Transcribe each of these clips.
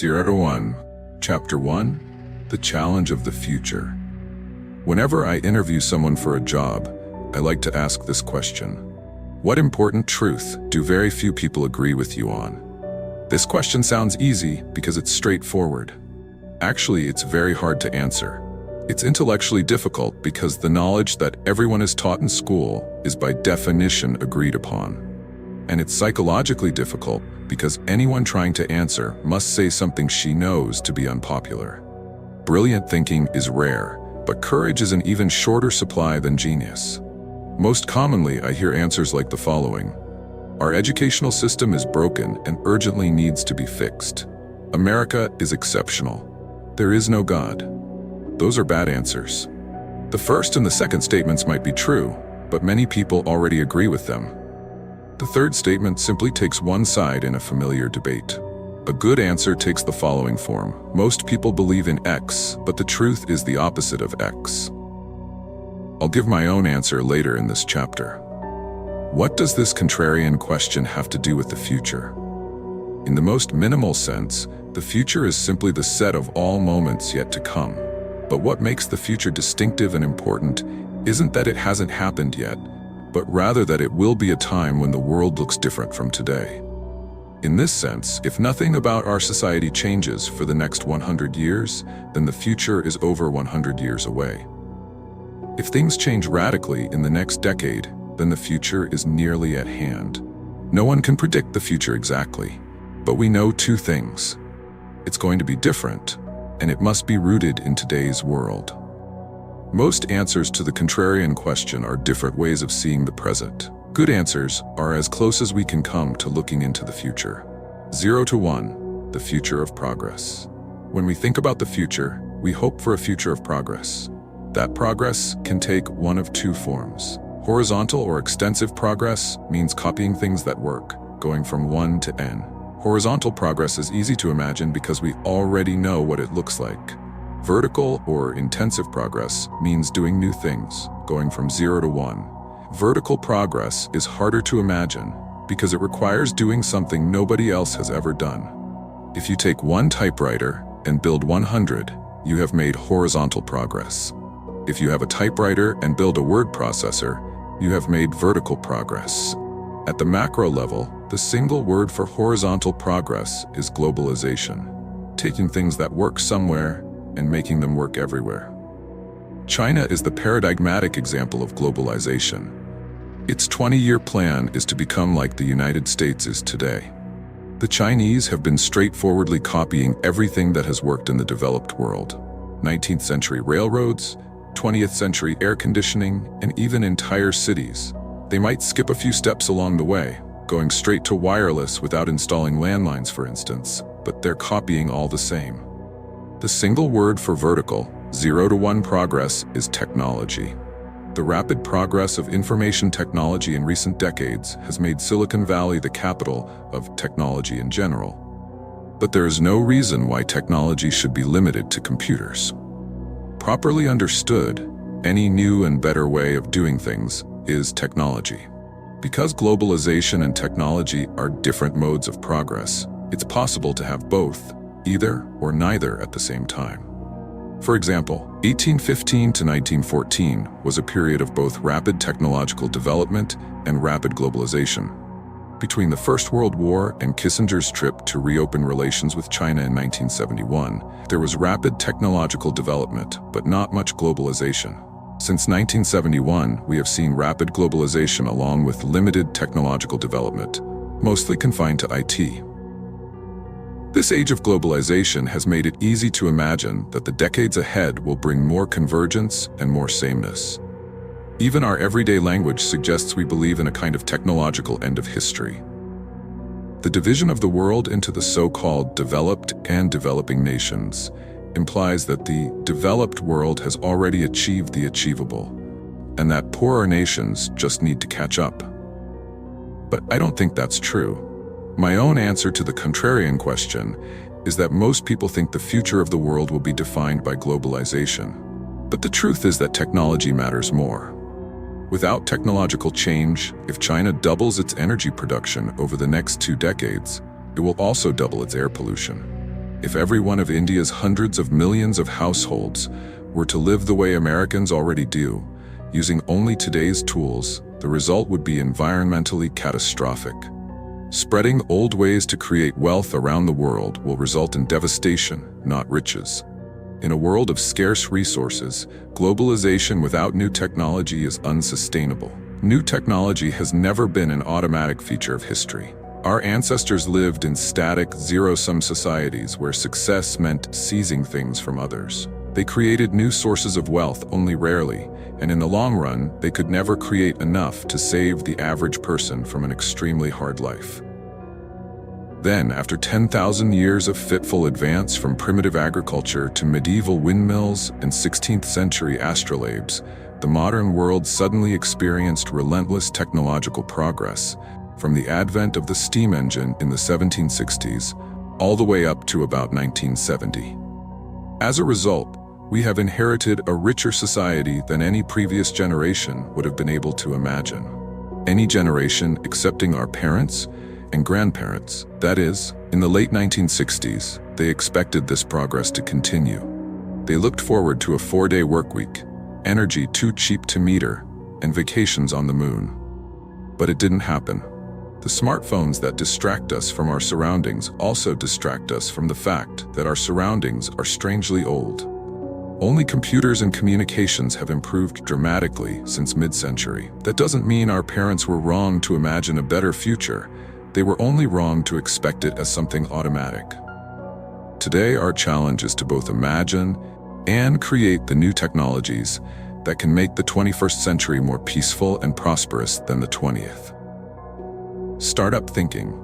0 to 1. Chapter 1. The Challenge of the Future. Whenever I interview someone for a job, I like to ask this question. What important truth do very few people agree with you on? This question sounds easy because it's straightforward. Actually, it's very hard to answer. It's intellectually difficult because the knowledge that everyone is taught in school is by definition agreed upon. And it's psychologically difficult because anyone trying to answer must say something she knows to be unpopular. Brilliant thinking is rare, but courage is an even shorter supply than genius. Most commonly, I hear answers like the following. Our educational system is broken and urgently needs to be fixed. America is exceptional. There is no God. Those are bad answers. The first and the second statements might be true, but many people already agree with them. The third statement simply takes one side in a familiar debate. A good answer takes the following form. Most people believe in X, but the truth is the opposite of X. I'll give my own answer later in this chapter. What does this contrarian question have to do with the future? In the most minimal sense, the future is simply the set of all moments yet to come. But what makes the future distinctive and important isn't that it hasn't happened yet, but rather that it will be a time when the world looks different from today. In this sense, if nothing about our society changes for the next 100 years, then the future is over 100 years away. If things change radically in the next decade, then the future is nearly at hand. No one can predict the future exactly, but we know two things. It's going to be different, and it must be rooted in today's world. Most answers to the contrarian question are different ways of seeing the present. Good answers are as close as we can come to looking into the future. 0 to 1. The future of progress. When we think about the future, we hope for a future of progress. That progress can take one of two forms. Horizontal or extensive progress means copying things that work, going from 1 to n. Horizontal progress is easy to imagine because we already know what it looks like. Vertical or intensive progress means doing new things, going from 0 to 1. Vertical progress is harder to imagine because it requires doing something nobody else has ever done. If you take one typewriter and build 100, you have made horizontal progress. If you have a typewriter and build a word processor, you have made vertical progress. At the macro level, the single word for horizontal progress is globalization, taking things that work somewhere and making them work everywhere. China is the paradigmatic example of globalization. Its 20-year plan is to become like the United States is today. The Chinese have been straightforwardly copying everything that has worked in the developed world. 19th century railroads, 20th century air conditioning, and even entire cities. They might skip a few steps along the way, going straight to wireless without installing landlines, for instance, but they're copying all the same. The single word for vertical, 0 to 1 progress, is technology. The rapid progress of information technology in recent decades has made Silicon Valley the capital of technology in general. But there is no reason why technology should be limited to computers. Properly understood, any new and better way of doing things is technology. Because globalization and technology are different modes of progress, it's possible to have both, either or neither at the same time. For example, 1815 to 1914 was a period of both rapid technological development and rapid globalization. Between the First World War and Kissinger's trip to reopen relations with China in 1971, there was rapid technological development, but not much globalization. Since 1971, we have seen rapid globalization along with limited technological development, mostly confined to IT. This age of globalization has made it easy to imagine that the decades ahead will bring more convergence and more sameness. Even our everyday language suggests we believe in a kind of technological end of history. The division of the world into the so-called developed and developing nations implies that the developed world has already achieved the achievable, and that poorer nations just need to catch up. But I don't think that's true. My own answer to the contrarian question is that most people think the future of the world will be defined by globalization. But the truth is that technology matters more. Without technological change, if China doubles its energy production over the next 2 decades, it will also double its air pollution. If every one of India's hundreds of millions of households were to live the way Americans already do, using only today's tools, the result would be environmentally catastrophic. Spreading old ways to create wealth around the world will result in devastation, not riches. In a world of scarce resources, globalization without new technology is unsustainable. New technology has never been an automatic feature of history. Our ancestors lived in static, zero-sum societies where success meant seizing things from others. They created new sources of wealth only rarely, and in the long run, they could never create enough to save the average person from an extremely hard life. Then, after 10,000 years of fitful advance from primitive agriculture to medieval windmills and 16th century astrolabes, the modern world suddenly experienced relentless technological progress, from the advent of the steam engine in the 1760s all the way up to about 1970. As a result, we have inherited a richer society than any previous generation would have been able to imagine. Any generation excepting our parents and grandparents, that is, in the late 1960s, they expected this progress to continue. They looked forward to a 4-day workweek, energy too cheap to meter, and vacations on the moon. But it didn't happen. The smartphones that distract us from our surroundings also distract us from the fact that our surroundings are strangely old. Only computers and communications have improved dramatically since mid-century. That doesn't mean our parents were wrong to imagine a better future. They were only wrong to expect it as something automatic. Today, our challenge is to both imagine and create the new technologies that can make the 21st century more peaceful and prosperous than the 20th. Startup thinking.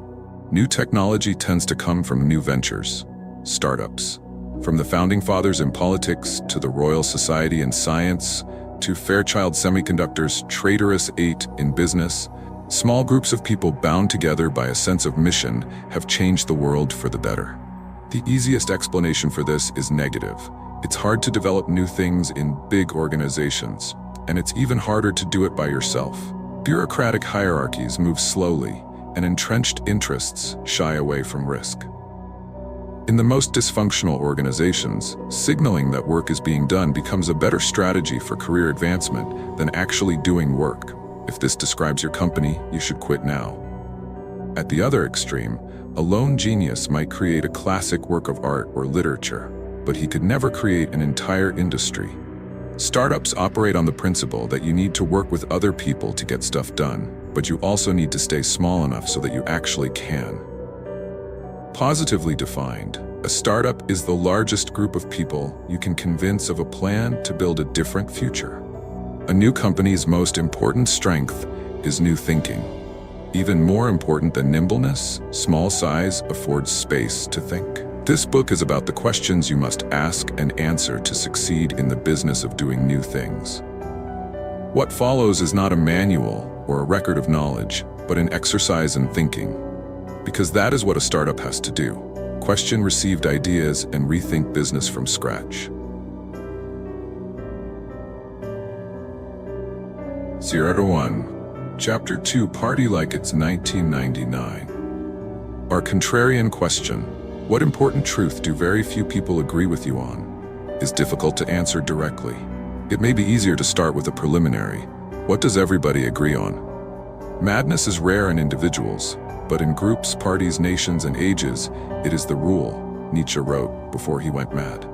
New technology tends to come from new ventures, startups. From the founding fathers in politics to the Royal Society in science to Fairchild Semiconductor's traitorous 8 in business, small groups of people bound together by a sense of mission have changed the world for the better. The easiest explanation for this is negative. It's hard to develop new things in big organizations, and it's even harder to do it by yourself. Bureaucratic hierarchies move slowly, and entrenched interests shy away from risk. In the most dysfunctional organizations, signaling that work is being done becomes a better strategy for career advancement than actually doing work. If this describes your company, you should quit now. At the other extreme, a lone genius might create a classic work of art or literature, but he could never create an entire industry. Startups operate on the principle that you need to work with other people to get stuff done, but you also need to stay small enough so that you actually can. Positively defined, a startup is the largest group of people you can convince of a plan to build a different future. A new company's most important strength is new thinking. Even more important than nimbleness, small size affords space to think. This book is about the questions you must ask and answer to succeed in the business of doing new things. What follows is not a manual or a record of knowledge, but an exercise in thinking. Because that is what a startup has to do. Question received ideas and rethink business from scratch. 0-1. Chapter 2. Party like it's 1999. Our contrarian question, what important truth do very few people agree with you on, is difficult to answer directly. It may be easier to start with a preliminary. What does everybody agree on? Madness is rare in individuals, but in groups, parties, nations, and ages, it is the rule, Nietzsche wrote before he went mad.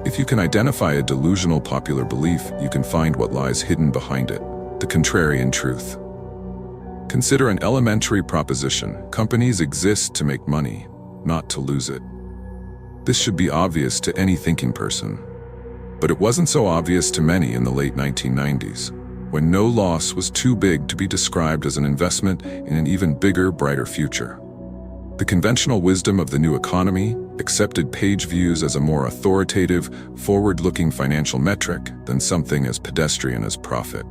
If you can identify a delusional popular belief, you can find what lies hidden behind it, the contrarian truth. Consider an elementary proposition. Companies exist to make money, not to lose it. This should be obvious to any thinking person. But it wasn't so obvious to many in the late 1990s, when no loss was too big to be described as an investment in an even bigger, brighter future. The conventional wisdom of the new economy accepted page views as a more authoritative, forward-looking financial metric than something as pedestrian as profit.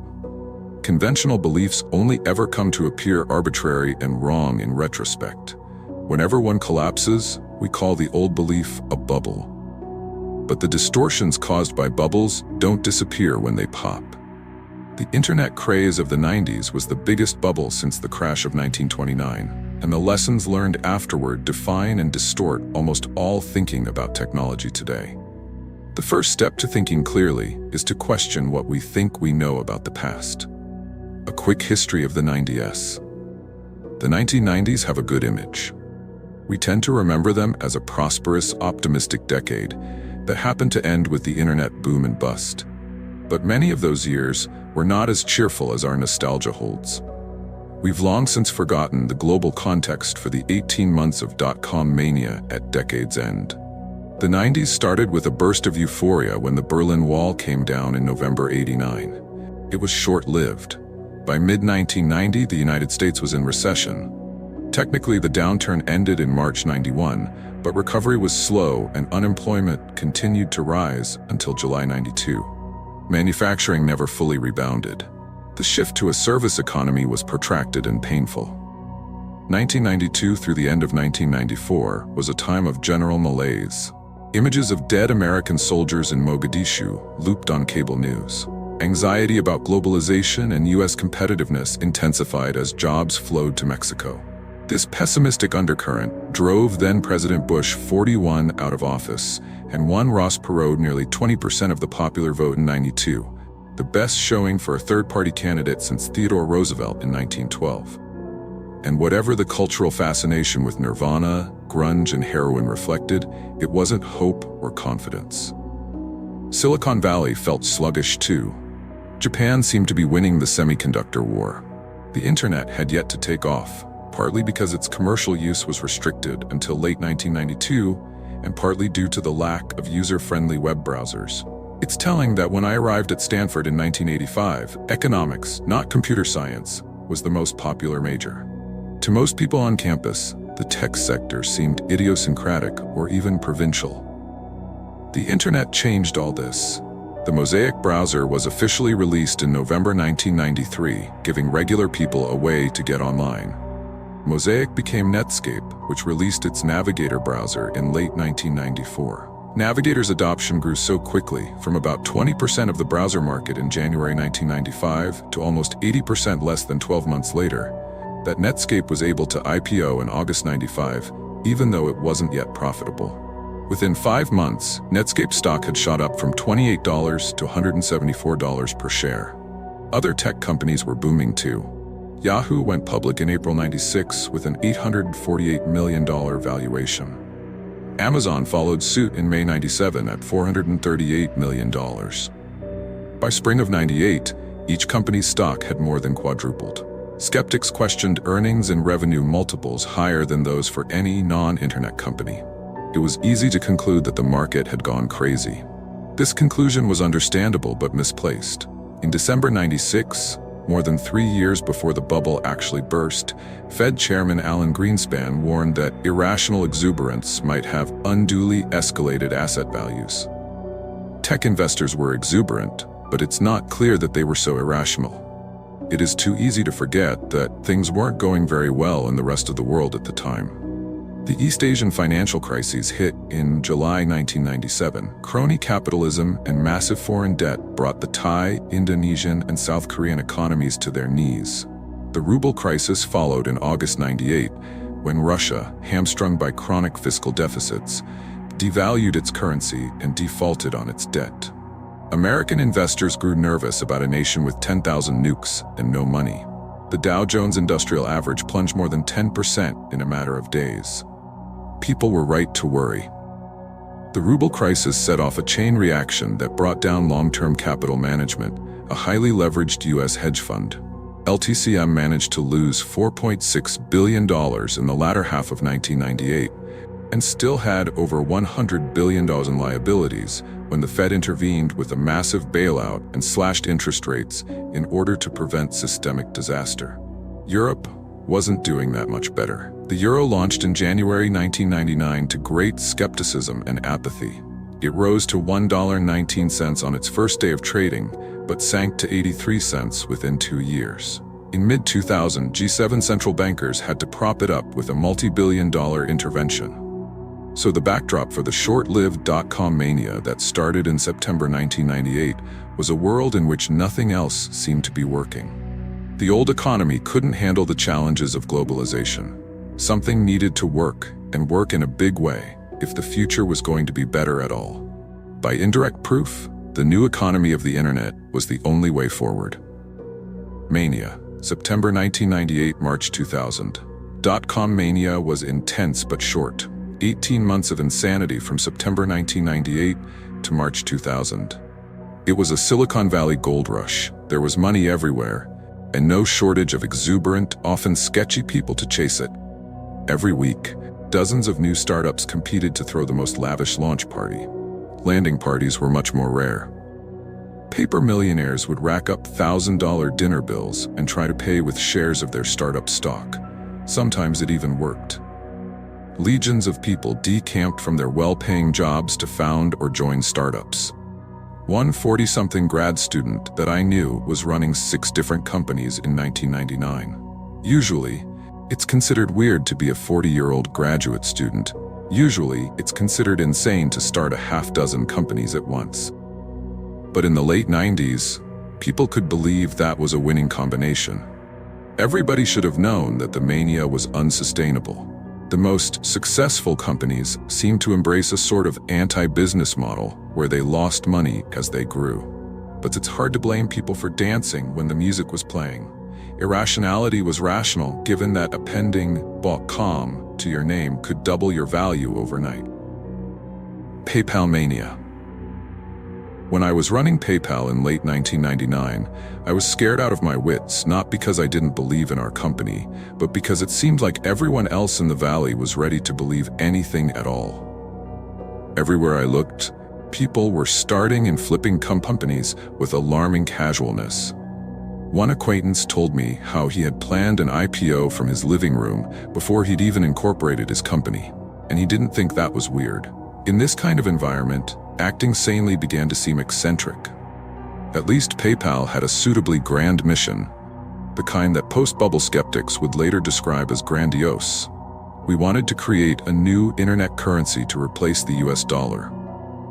Conventional beliefs only ever come to appear arbitrary and wrong in retrospect. Whenever one collapses, we call the old belief a bubble. But the distortions caused by bubbles don't disappear when they pop. The internet craze of the 90s was the biggest bubble since the crash of 1929. and the lessons learned afterward define and distort almost all thinking about technology today. The first step to thinking clearly is to question what we think we know about the past. A quick history of the 90s. The 1990s have a good image. We tend to remember them as a prosperous, optimistic decade that happened to end with the internet boom and bust. But many of those years were not as cheerful as our nostalgia holds. We've long since forgotten the global context for the 18 months of dot-com mania at decade's end. The 90s started with a burst of euphoria when the Berlin Wall came down in November '89. It was short-lived. By mid-1990, the United States was in recession. Technically, the downturn ended in March '91, but recovery was slow and unemployment continued to rise until July '92. Manufacturing never fully rebounded. The shift to a service economy was protracted and painful. 1992 through the end of 1994 was a time of general malaise. Images of dead American soldiers in Mogadishu looped on cable news. Anxiety about globalization and U.S. competitiveness intensified as jobs flowed to Mexico. This pessimistic undercurrent drove then-President Bush 41 out of office and won Ross Perot nearly 20% of the popular vote in '92, the best showing for a third-party candidate since Theodore Roosevelt in 1912. And whatever the cultural fascination with Nirvana, grunge, and heroin reflected, it wasn't hope or confidence. Silicon Valley felt sluggish too. Japan seemed to be winning the semiconductor war. The internet had yet to take off, partly because its commercial use was restricted until late 1992, and partly due to the lack of user-friendly web browsers. It's telling that when I arrived at Stanford in 1985, economics, not computer science, was the most popular major. To most people on campus, the tech sector seemed idiosyncratic or even provincial. The internet changed all this. The Mosaic browser was officially released in November 1993, giving regular people a way to get online. Mosaic became Netscape, which released its Navigator browser in late 1994. Navigator's adoption grew so quickly, from about 20% of the browser market in January 1995 to almost 80% less than 12 months later, that Netscape was able to IPO in August '95, even though it wasn't yet profitable. Within 5 months, Netscape stock had shot up from $28 to $174 per share. Other tech companies were booming too. Yahoo went public in April '96 with an $848 million valuation. Amazon followed suit in May '97 at $438 million. By spring of '98, each company's stock had more than quadrupled. Skeptics questioned earnings and revenue multiples higher than those for any non-internet company. It was easy to conclude that the market had gone crazy. This conclusion was understandable but misplaced. In December '96, more than 3 years before the bubble actually burst, Fed Chairman Alan Greenspan warned that irrational exuberance might have unduly escalated asset values. Tech investors were exuberant, but it's not clear that they were so irrational. It is too easy to forget that things weren't going very well in the rest of the world at the time. The East Asian financial crises hit in July 1997. Crony capitalism and massive foreign debt brought the Thai, Indonesian, and South Korean economies to their knees. The ruble crisis followed in August '98, when Russia, hamstrung by chronic fiscal deficits, devalued its currency and defaulted on its debt. American investors grew nervous about a nation with 10,000 nukes and no money. The Dow Jones Industrial Average plunged more than 10% in a matter of days. People were right to worry. The ruble crisis set off a chain reaction that brought down long-term capital management, a highly leveraged U.S. hedge fund. LTCM managed to lose $4.6 billion in the latter half of 1998 and still had over $100 billion in liabilities when the Fed intervened with a massive bailout and slashed interest rates in order to prevent systemic disaster. Europe wasn't doing that much better. The euro launched in January 1999 to great skepticism and apathy. It rose to $1.19 on its first day of trading, but sank to 83 cents within 2 years. In mid-2000, G7 central bankers had to prop it up with a multi-billion-dollar intervention. So the backdrop for the short-lived dot-com mania that started in September 1998 was a world in which nothing else seemed to be working. The old economy couldn't handle the challenges of globalization. Something needed to work, and work in a big way, if the future was going to be better at all. By indirect proof, the new economy of the internet was the only way forward. Mania, September 1998, March 2000. Dot-com mania was intense but short. 18 months of insanity from September 1998 to March 2000. It was a Silicon Valley gold rush. There was money everywhere, and no shortage of exuberant, often sketchy people to chase it. Every week, dozens of new startups competed to throw the most lavish launch party. Landing parties were much more rare. Paper millionaires would rack up $1,000 dinner bills and try to pay with shares of their startup stock. Sometimes it even worked. Legions of people decamped from their well-paying jobs to found or join startups. One 40-something grad student that I knew was running 6 different companies in 1999. Usually, it's considered weird to be a 40-year-old graduate student. Usually, it's considered insane to start a half-dozen companies at once. But in the late 90s, people could believe that was a winning combination. Everybody should have known that the mania was unsustainable. The most successful companies seemed to embrace a sort of anti-business model where they lost money as they grew. But it's hard to blame people for dancing when the music was playing. Irrationality was rational, given that appending .com to your name could double your value overnight. PayPal mania. When I was running PayPal in late 1999, I was scared out of my wits, not because I didn't believe in our company, but because it seemed like everyone else in the valley was ready to believe anything at all. Everywhere I looked, people were starting and flipping companies with alarming casualness. One acquaintance told me how he had planned an IPO from his living room before he'd even incorporated his company, and he didn't think that was weird. In this kind of environment, acting sanely began to seem eccentric. At least PayPal had a suitably grand mission, the kind that post-bubble skeptics would later describe as grandiose. We wanted to create a new internet currency to replace the US dollar.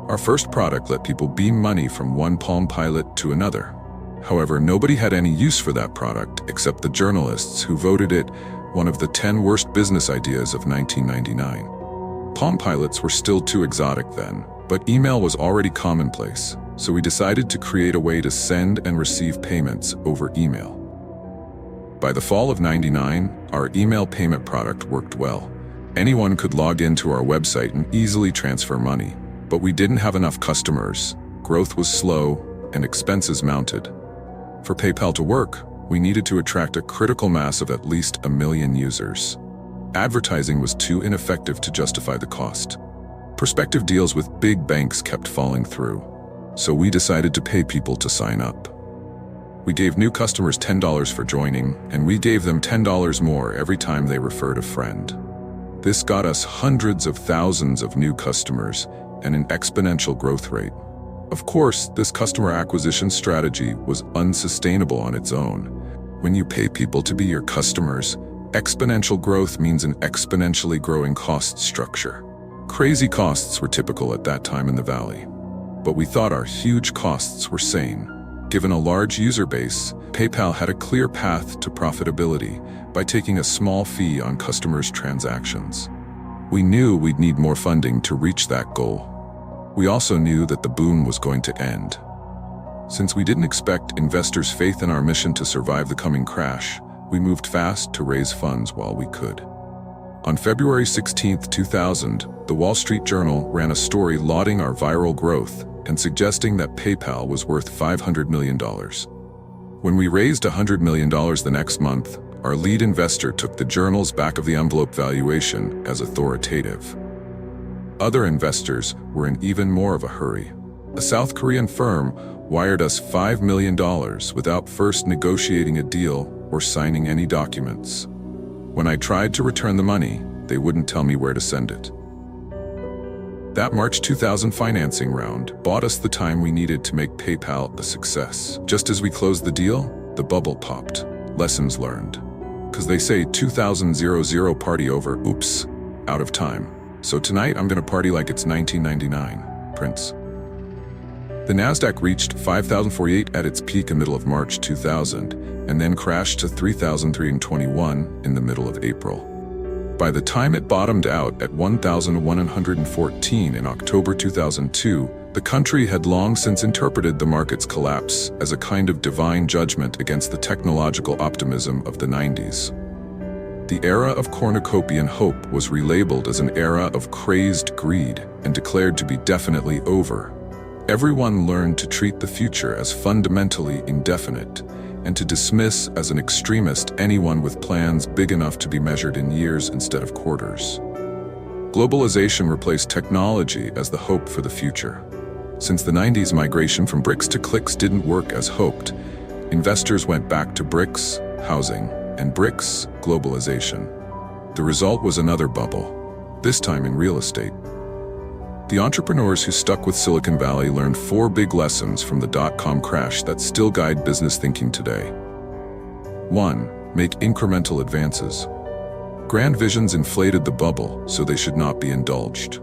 Our first product let people beam money from one Palm Pilot to another. However, nobody had any use for that product except the journalists who voted it one of the 10 worst business ideas of 1999. Palm Pilots were still too exotic then, but email was already commonplace, so we decided to create a way to send and receive payments over email. By the fall of '99, our email payment product worked well. Anyone could log into our website and easily transfer money, but we didn't have enough customers, growth was slow, and expenses mounted. For PayPal to work, we needed to attract a critical mass of at least 1 million users. Advertising was too ineffective to justify the cost. Prospective deals with big banks kept falling through, so we decided to pay people to sign up. We gave new customers $10 for joining, and we gave them $10 more every time they referred a friend. This got us hundreds of thousands of new customers and an exponential growth rate. Of course, this customer acquisition strategy was unsustainable on its own. When you pay people to be your customers, exponential growth means an exponentially growing cost structure. Crazy costs were typical at that time in the valley, but we thought our huge costs were sane. Given a large user base, PayPal had a clear path to profitability by taking a small fee on customers' transactions. We knew we'd need more funding to reach that goal. We also knew that the boom was going to end. Since we didn't expect investors' faith in our mission to survive the coming crash, we moved fast to raise funds while we could. On February 16, 2000, the Wall Street Journal ran a story lauding our viral growth and suggesting that PayPal was worth $500 million. When we raised $100 million the next month, our lead investor took the journal's back-of-the-envelope valuation as authoritative. Other investors were in even more of a hurry. A South Korean firm wired us $5 million without first negotiating a deal or signing any documents. When I tried to return the money, they wouldn't tell me where to send it. That March 2000 financing round bought us the time we needed to make PayPal a success. Just as we closed the deal, the bubble popped. Lessons learned. 'Cause they say 2000 party over, oops, out of time. So tonight I'm gonna party like it's 1999, Prince. The Nasdaq reached 5,048 at its peak in the middle of March 2000, and then crashed to 3,321 in the middle of April. By the time it bottomed out at 1,114 in October 2002, the country had long since interpreted the market's collapse as a kind of divine judgment against the technological optimism of the 90s. The era of cornucopian hope was relabeled as an era of crazed greed and declared to be definitely over. Everyone learned to treat the future as fundamentally indefinite and to dismiss as an extremist anyone with plans big enough to be measured in years instead of quarters. Globalization replaced technology as the hope for the future. Since the 90s, migration from bricks to clicks didn't work as hoped. Investors went back to bricks, housing, and bricks, globalization. The result was another bubble, this time in real estate. The entrepreneurs who stuck with Silicon Valley learned 4 big lessons from the dot-com crash that still guide business thinking today. 1. Make incremental advances. Grand visions inflated the bubble, so they should not be indulged.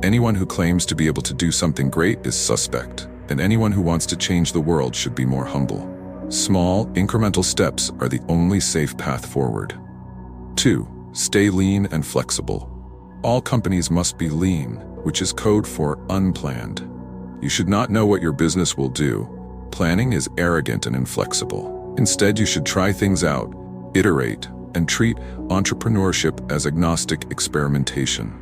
Anyone who claims to be able to do something great is suspect, and anyone who wants to change the world should be more humble. Small, incremental steps are the only safe path forward. 2. Stay lean and flexible. All companies must be lean, which is code for unplanned. You should not know what your business will do. Planning is arrogant and inflexible. Instead, you should try things out, iterate, and treat entrepreneurship as agnostic experimentation.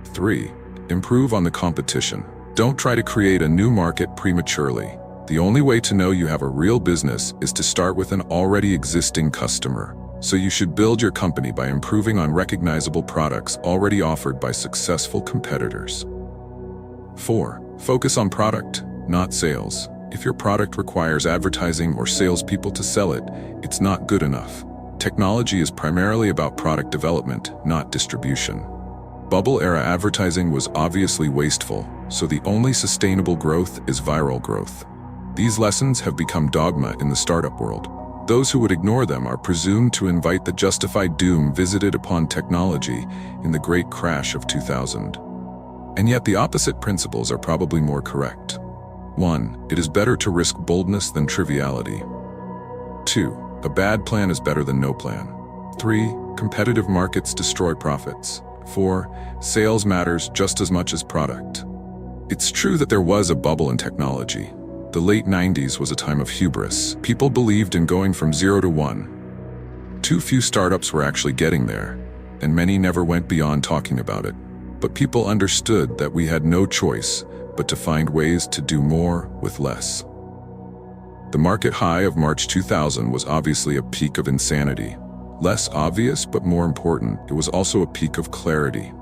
3. Improve on the competition. Don't try to create a new market prematurely. The only way to know you have a real business is to start with an already existing customer. So you should build your company by improving on recognizable products already offered by successful competitors. 4. Focus on product, not sales. If your product requires advertising or salespeople to sell it, it's not good enough. Technology is primarily about product development, not distribution. Bubble-era advertising was obviously wasteful, so the only sustainable growth is viral growth. These lessons have become dogma in the startup world. Those who would ignore them are presumed to invite the justified doom visited upon technology in the great crash of 2000. And yet the opposite principles are probably more correct. 1. It is better to risk boldness than triviality. 2. A bad plan is better than no plan. 3. Competitive markets destroy profits. 4. Sales matters just as much as product. It's true that there was a bubble in technology. The late 90s was a time of hubris. People believed in going from 0 to 1. Too few startups were actually getting there, and many never went beyond talking about it. But people understood that we had no choice but to find ways to do more with less. The market high of March 2000 was obviously a peak of insanity. Less obvious, but more important, it was also a peak of clarity.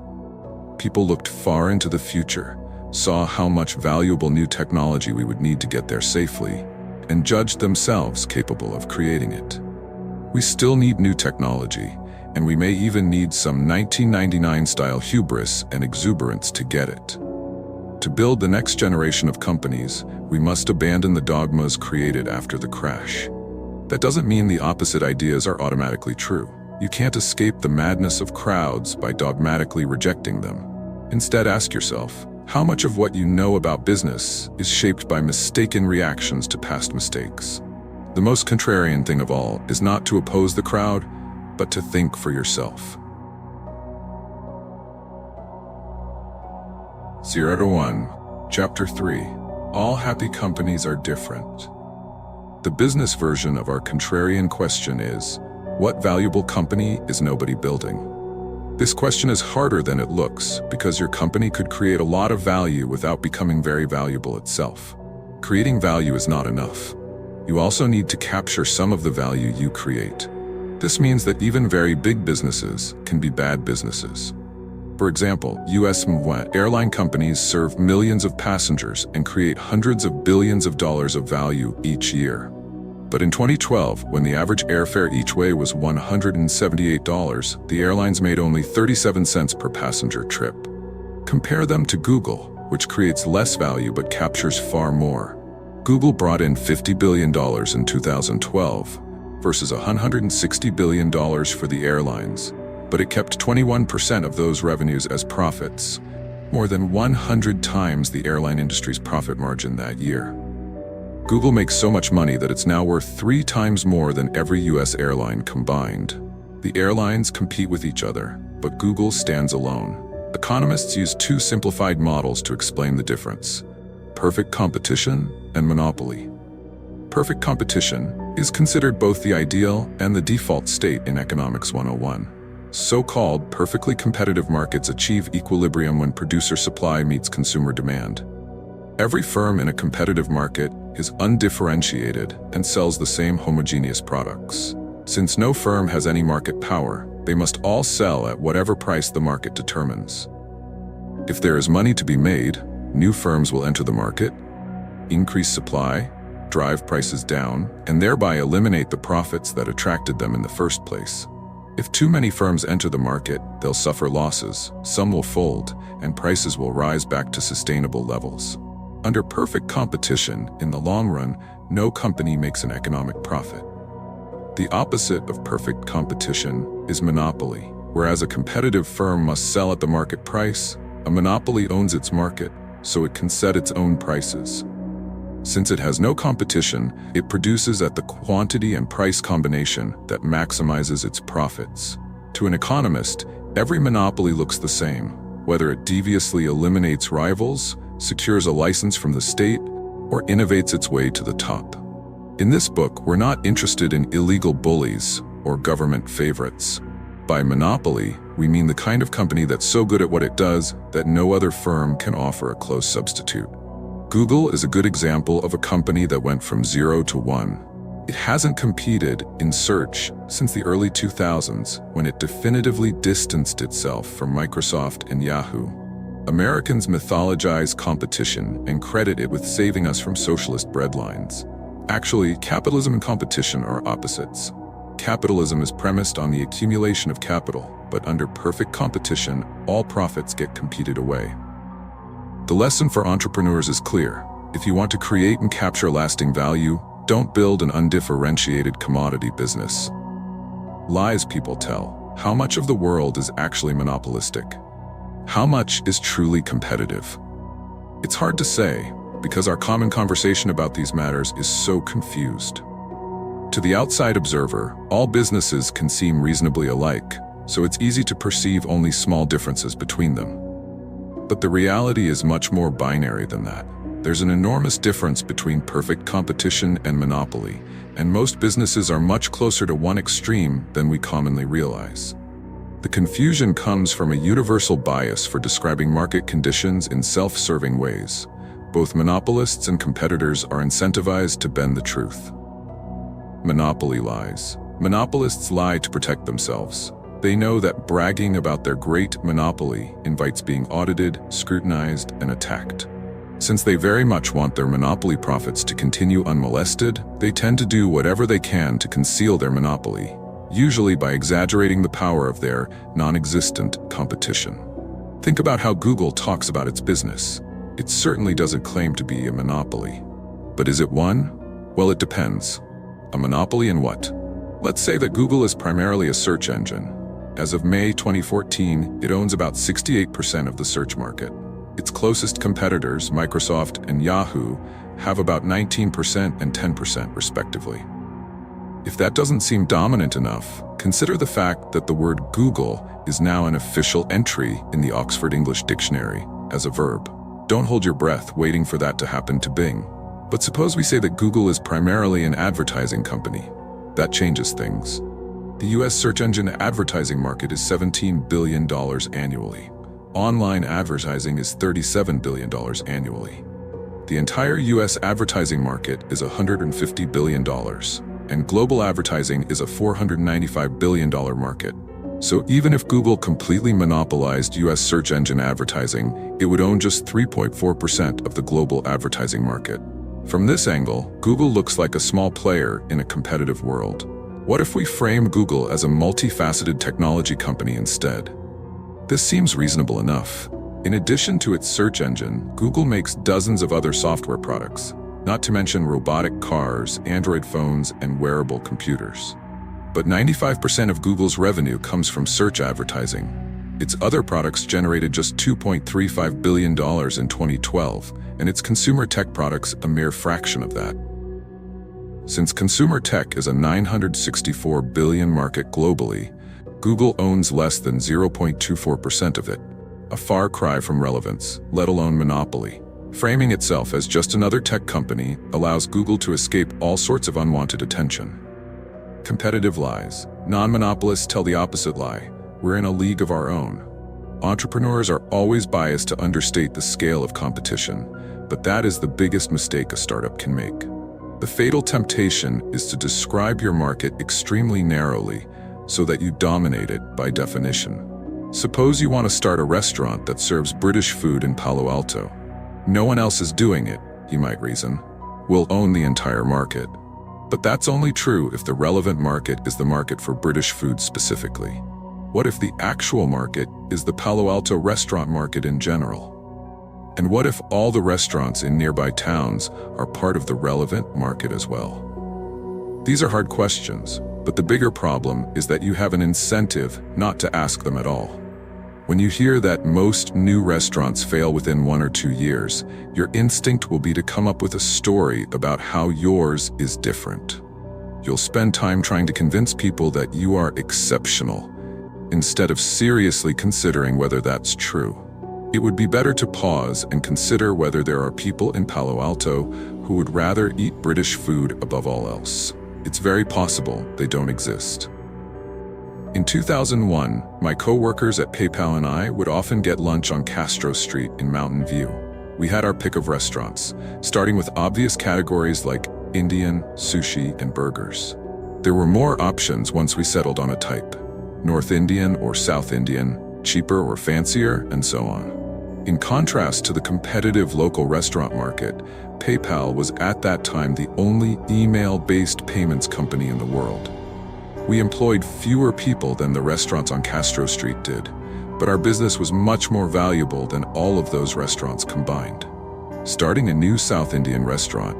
People looked far into the future, saw how much valuable new technology we would need to get there safely, and judged themselves capable of creating it. We still need new technology, and we may even need some 1999-style hubris and exuberance to get it. To build the next generation of companies, we must abandon the dogmas created after the crash. That doesn't mean the opposite ideas are automatically true. You can't escape the madness of crowds by dogmatically rejecting them. Instead, ask yourself, how much of what you know about business is shaped by mistaken reactions to past mistakes? The most contrarian thing of all is not to oppose the crowd, but to think for yourself. 0 to 1. Chapter 3. All happy companies are different. The business version of our contrarian question is, what valuable company is nobody building? This question is harder than it looks because your company could create a lot of value without becoming very valuable itself. Creating value is not enough. You also need to capture some of the value you create. This means that even very big businesses can be bad businesses. For example, U.S. airline companies serve millions of passengers and create hundreds of billions of dollars of value each year. But in 2012, when the average airfare each way was $178, the airlines made only 37 cents per passenger trip. Compare them to Google, which creates less value but captures far more. Google brought in $50 billion in 2012 versus $160 billion for the airlines, but it kept 21% of those revenues as profits, more than 100 times the airline industry's profit margin that year. Google makes so much money that it's now worth 3 times more than every US airline combined. The airlines compete with each other, but Google stands alone. Economists use two simplified models to explain the difference: perfect competition and monopoly. Perfect competition is considered both the ideal and the default state in Economics 101. So-called perfectly competitive markets achieve equilibrium when producer supply meets consumer demand. Every firm in a competitive market is undifferentiated and sells the same homogeneous products. Since no firm has any market power, they must all sell at whatever price the market determines. If there is money to be made, new firms will enter the market, increase supply, drive prices down, and thereby eliminate the profits that attracted them in the first place. If too many firms enter the market, they'll suffer losses, some will fold, and prices will rise back to sustainable levels. Under perfect competition, in the long run, no company makes an economic profit. The opposite of perfect competition is monopoly. Whereas a competitive firm must sell at the market price, a monopoly owns its market, so it can set its own prices. Since it has no competition, it produces at the quantity and price combination that maximizes its profits. To an economist, every monopoly looks the same, whether it deviously eliminates rivals, secures a license from the state, or innovates its way to the top. In this book, we're not interested in illegal bullies or government favorites. By monopoly, we mean the kind of company that's so good at what it does that no other firm can offer a close substitute. Google is a good example of a company that went from 0 to 1. It hasn't competed in search since the early 2000s, when it definitively distanced itself from Microsoft and Yahoo. Americans mythologize competition and credit it with saving us from socialist breadlines. Actually, capitalism and competition are opposites. Capitalism is premised on the accumulation of capital, but under perfect competition, all profits get competed away. The lesson for entrepreneurs is clear. If you want to create and capture lasting value, don't build an undifferentiated commodity business. Lies people tell. How much of the world is actually monopolistic? How much is truly competitive? It's hard to say, because our common conversation about these matters is so confused. To the outside observer, all businesses can seem reasonably alike, so it's easy to perceive only small differences between them. But the reality is much more binary than that. There's an enormous difference between perfect competition and monopoly, and most businesses are much closer to one extreme than we commonly realize. The confusion comes from a universal bias for describing market conditions in self-serving ways. Both monopolists and competitors are incentivized to bend the truth. Monopoly lies. Monopolists lie to protect themselves. They know that bragging about their great monopoly invites being audited, scrutinized, and attacked. Since they very much want their monopoly profits to continue unmolested, they tend to do whatever they can to conceal their monopoly, usually by exaggerating the power of their non-existent competition. Think about how Google talks about its business. It certainly doesn't claim to be a monopoly. But is it one? Well, it depends. A monopoly in what? Let's say that Google is primarily a search engine. As of May 2014, it owns about 68% of the search market. Its closest competitors, Microsoft and Yahoo, have about 19% and 10% respectively. If that doesn't seem dominant enough, consider the fact that the word Google is now an official entry in the Oxford English Dictionary as a verb. Don't hold your breath waiting for that to happen to Bing. But suppose we say that Google is primarily an advertising company. That changes things. The US search engine advertising market is $17 billion annually. Online advertising is $37 billion annually. The entire US advertising market is $150 billion, and global advertising is a $495 billion market. So even if Google completely monopolized US search engine advertising, it would own just 3.4% of the global advertising market. From this angle, Google looks like a small player in a competitive world. What if we frame Google as a multifaceted technology company instead? This seems reasonable enough. In addition to its search engine, Google makes dozens of other software products, not to mention robotic cars, Android phones, and wearable computers. But 95% of Google's revenue comes from search advertising. Its other products generated just $2.35 billion in 2012, and its consumer tech products a mere fraction of that. Since consumer tech is a $964 billion market globally, Google owns less than 0.24% of it, a far cry from relevance, let alone monopoly. Framing itself as just another tech company allows Google to escape all sorts of unwanted attention. Competitive lies. Non-monopolists tell the opposite lie. We're in a league of our own. Entrepreneurs are always biased to understate the scale of competition, but that is the biggest mistake a startup can make. The fatal temptation is to describe your market extremely narrowly so that you dominate it by definition. Suppose you want to start a restaurant that serves British food in Palo Alto. No one else is doing it, you might reason. We'll own the entire market. But that's only true if the relevant market is the market for British food specifically. What if the actual market is the Palo Alto restaurant market in general? And what if all the restaurants in nearby towns are part of the relevant market as well? These are hard questions, but the bigger problem is that you have an incentive not to ask them at all. When you hear that most new restaurants fail within 1 or 2 years, your instinct will be to come up with a story about how yours is different. You'll spend time trying to convince people that you are exceptional, instead of seriously considering whether that's true. It would be better to pause and consider whether there are people in Palo Alto who would rather eat British food above all else. It's very possible they don't exist. In 2001, my co-workers at PayPal and I would often get lunch on Castro Street in Mountain View. We had our pick of restaurants, starting with obvious categories like Indian, sushi, and burgers. There were more options once we settled on a type: North Indian or South Indian, cheaper or fancier, and so on. In contrast to the competitive local restaurant market, PayPal was at that time the only email-based payments company in the world. We employed fewer people than the restaurants on Castro Street did, but our business was much more valuable than all of those restaurants combined. Starting a new South Indian restaurant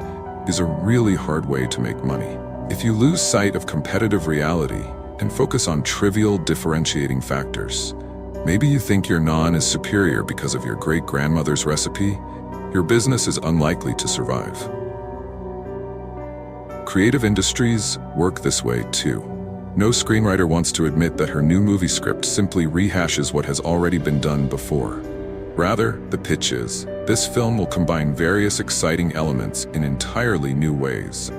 is a really hard way to make money. If you lose sight of competitive reality and focus on trivial differentiating factors, maybe you think your naan is superior because of your great-grandmother's recipe, your business is unlikely to survive. Creative industries work this way too. No screenwriter wants to admit that her new movie script simply rehashes what has already been done before. Rather, the pitch is, this film will combine various exciting elements in entirely new ways.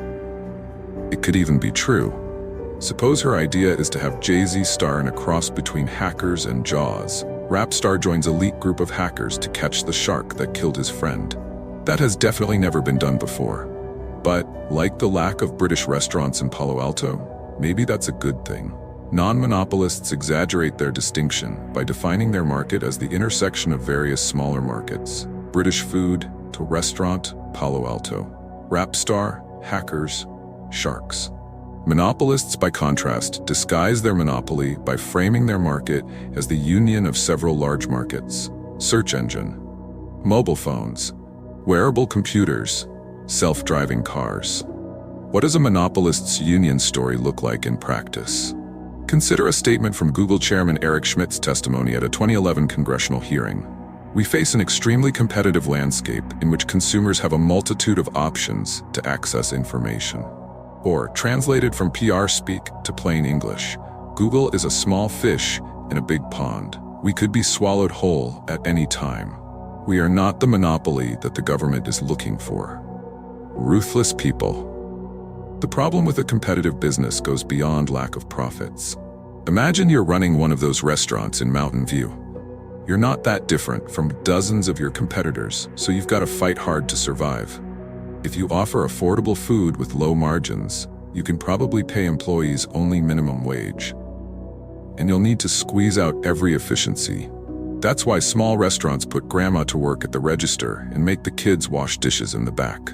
It could even be true. Suppose her idea is to have Jay-Z star in a cross between Hackers and Jaws. Rap star joins elite group of hackers to catch the shark that killed his friend. That has definitely never been done before. But, like the lack of British restaurants in Palo Alto, maybe that's a good thing. Non-monopolists exaggerate their distinction by defining their market as the intersection of various smaller markets: British food to restaurant, Palo Alto, rap star, hackers, sharks. Monopolists, by contrast, disguise their monopoly by framing their market as the union of several large markets: search engine, mobile phones, wearable computers, self-driving cars. What does a monopolist's union story look like in practice? Consider a statement from Google chairman Eric Schmidt's testimony at a 2011 congressional hearing. We face an extremely competitive landscape in which consumers have a multitude of options to access information. Or, translated from PR speak to plain English, Google is a small fish in a big pond. We could be swallowed whole at any time. We are not the monopoly that the government is looking for. Ruthless people. The problem with a competitive business goes beyond lack of profits. Imagine you're running one of those restaurants in Mountain View. You're not that different from dozens of your competitors, so you've got to fight hard to survive. If you offer affordable food with low margins, you can probably pay employees only minimum wage. And you'll need to squeeze out every efficiency. That's why small restaurants put grandma to work at the register and make the kids wash dishes in the back.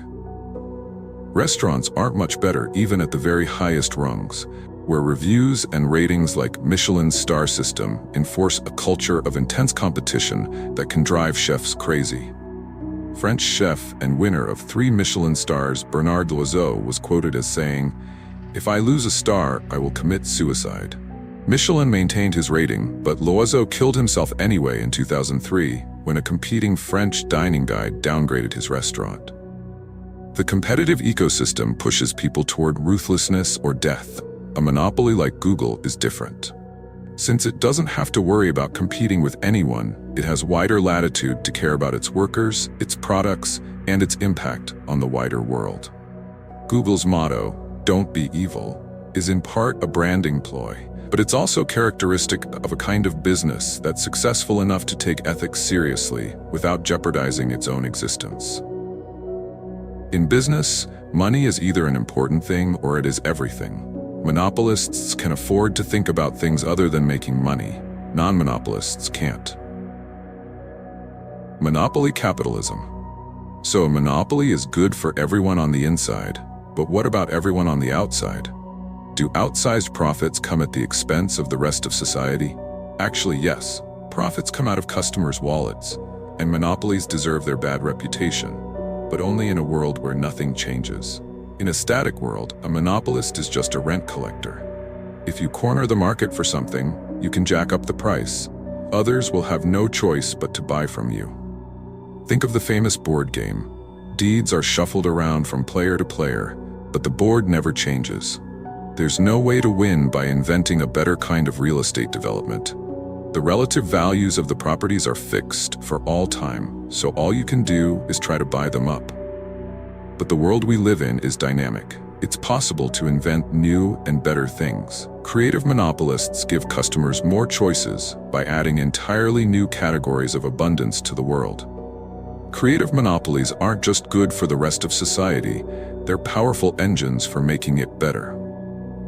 Restaurants aren't much better even at the very highest rungs, where reviews and ratings like Michelin's star system enforce a culture of intense competition that can drive chefs crazy. French chef and winner of 3 Michelin stars Bernard Loiseau was quoted as saying, "If I lose a star, I will commit suicide." Michelin maintained his rating, but Loiseau killed himself anyway in 2003 when a competing French dining guide downgraded his restaurant. The competitive ecosystem pushes people toward ruthlessness or death. A monopoly like Google is different. Since it doesn't have to worry about competing with anyone, it has wider latitude to care about its workers, its products, and its impact on the wider world. Google's motto, "Don't be evil," is in part a branding ploy, but it's also characteristic of a kind of business that's successful enough to take ethics seriously without jeopardizing its own existence. In business, money is either an important thing or it is everything. Monopolists can afford to think about things other than making money. Non-monopolists can't. Monopoly capitalism. So a monopoly is good for everyone on the inside, but what about everyone on the outside? Do outsized profits come at the expense of the rest of society? Actually, yes. Profits come out of customers' wallets, and monopolies deserve their bad reputation, but only in a world where nothing changes. In a static world, a monopolist is just a rent collector. If you corner the market for something, you can jack up the price. Others will have no choice but to buy from you. Think of the famous board game. Deeds are shuffled around from player to player, but the board never changes. There's no way to win by inventing a better kind of real estate development. The relative values of the properties are fixed for all time, so all you can do is try to buy them up. But the world we live in is dynamic. It's possible to invent new and better things. Creative monopolists give customers more choices by adding entirely new categories of abundance to the world. Creative monopolies aren't just good for the rest of society, they're powerful engines for making it better.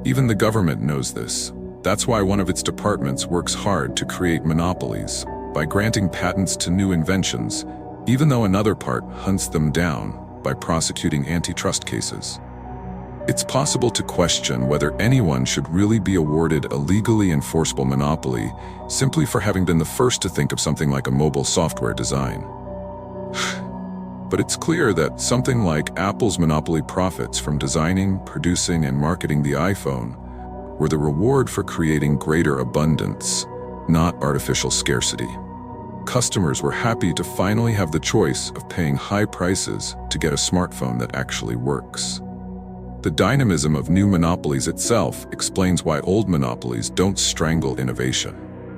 Even the government knows this. That's why one of its departments works hard to create monopolies, by granting patents to new inventions, even though another part hunts them down by prosecuting antitrust cases. It's possible to question whether anyone should really be awarded a legally enforceable monopoly simply for having been the first to think of something like a mobile software design. But it's clear that something like Apple's monopoly profits from designing, producing, and marketing the iPhone were the reward for creating greater abundance, not artificial scarcity. Customers were happy to finally have the choice of paying high prices to get a smartphone that actually works. The dynamism of new monopolies itself explains why old monopolies don't strangle innovation.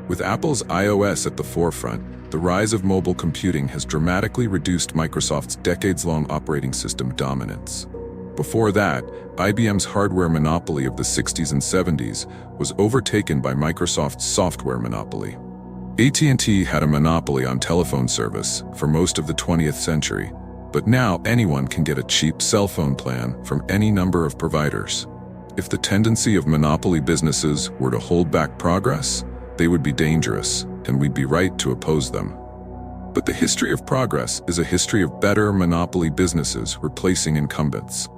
With Apple's iOS at the forefront, the rise of mobile computing has dramatically reduced Microsoft's decades-long operating system dominance. Before that, IBM's hardware monopoly of the 60s and 70s was overtaken by Microsoft's software monopoly. AT&T had a monopoly on telephone service for most of the 20th century, but now anyone can get a cheap cell phone plan from any number of providers. If the tendency of monopoly businesses were to hold back progress, they would be dangerous, and we'd be right to oppose them. But the history of progress is a history of better monopoly businesses replacing incumbents.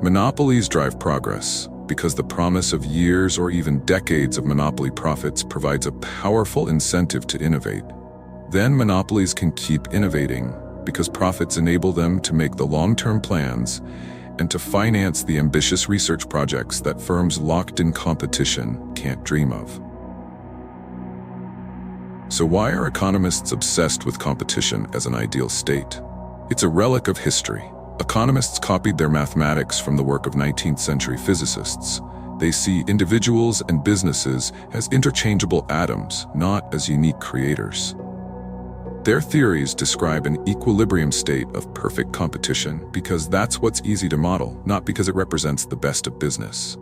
Monopolies drive progress because the promise of years or even decades of monopoly profits provides a powerful incentive to innovate. Then monopolies can keep innovating because profits enable them to make the long-term plans and to finance the ambitious research projects that firms locked in competition can't dream of. So why are economists obsessed with competition as an ideal state? It's a relic of history. Economists copied their mathematics from the work of 19th century physicists. They see individuals and businesses as interchangeable atoms, not as unique creators. Their theories describe an equilibrium state of perfect competition because that's what's easy to model, not because it represents the best of business.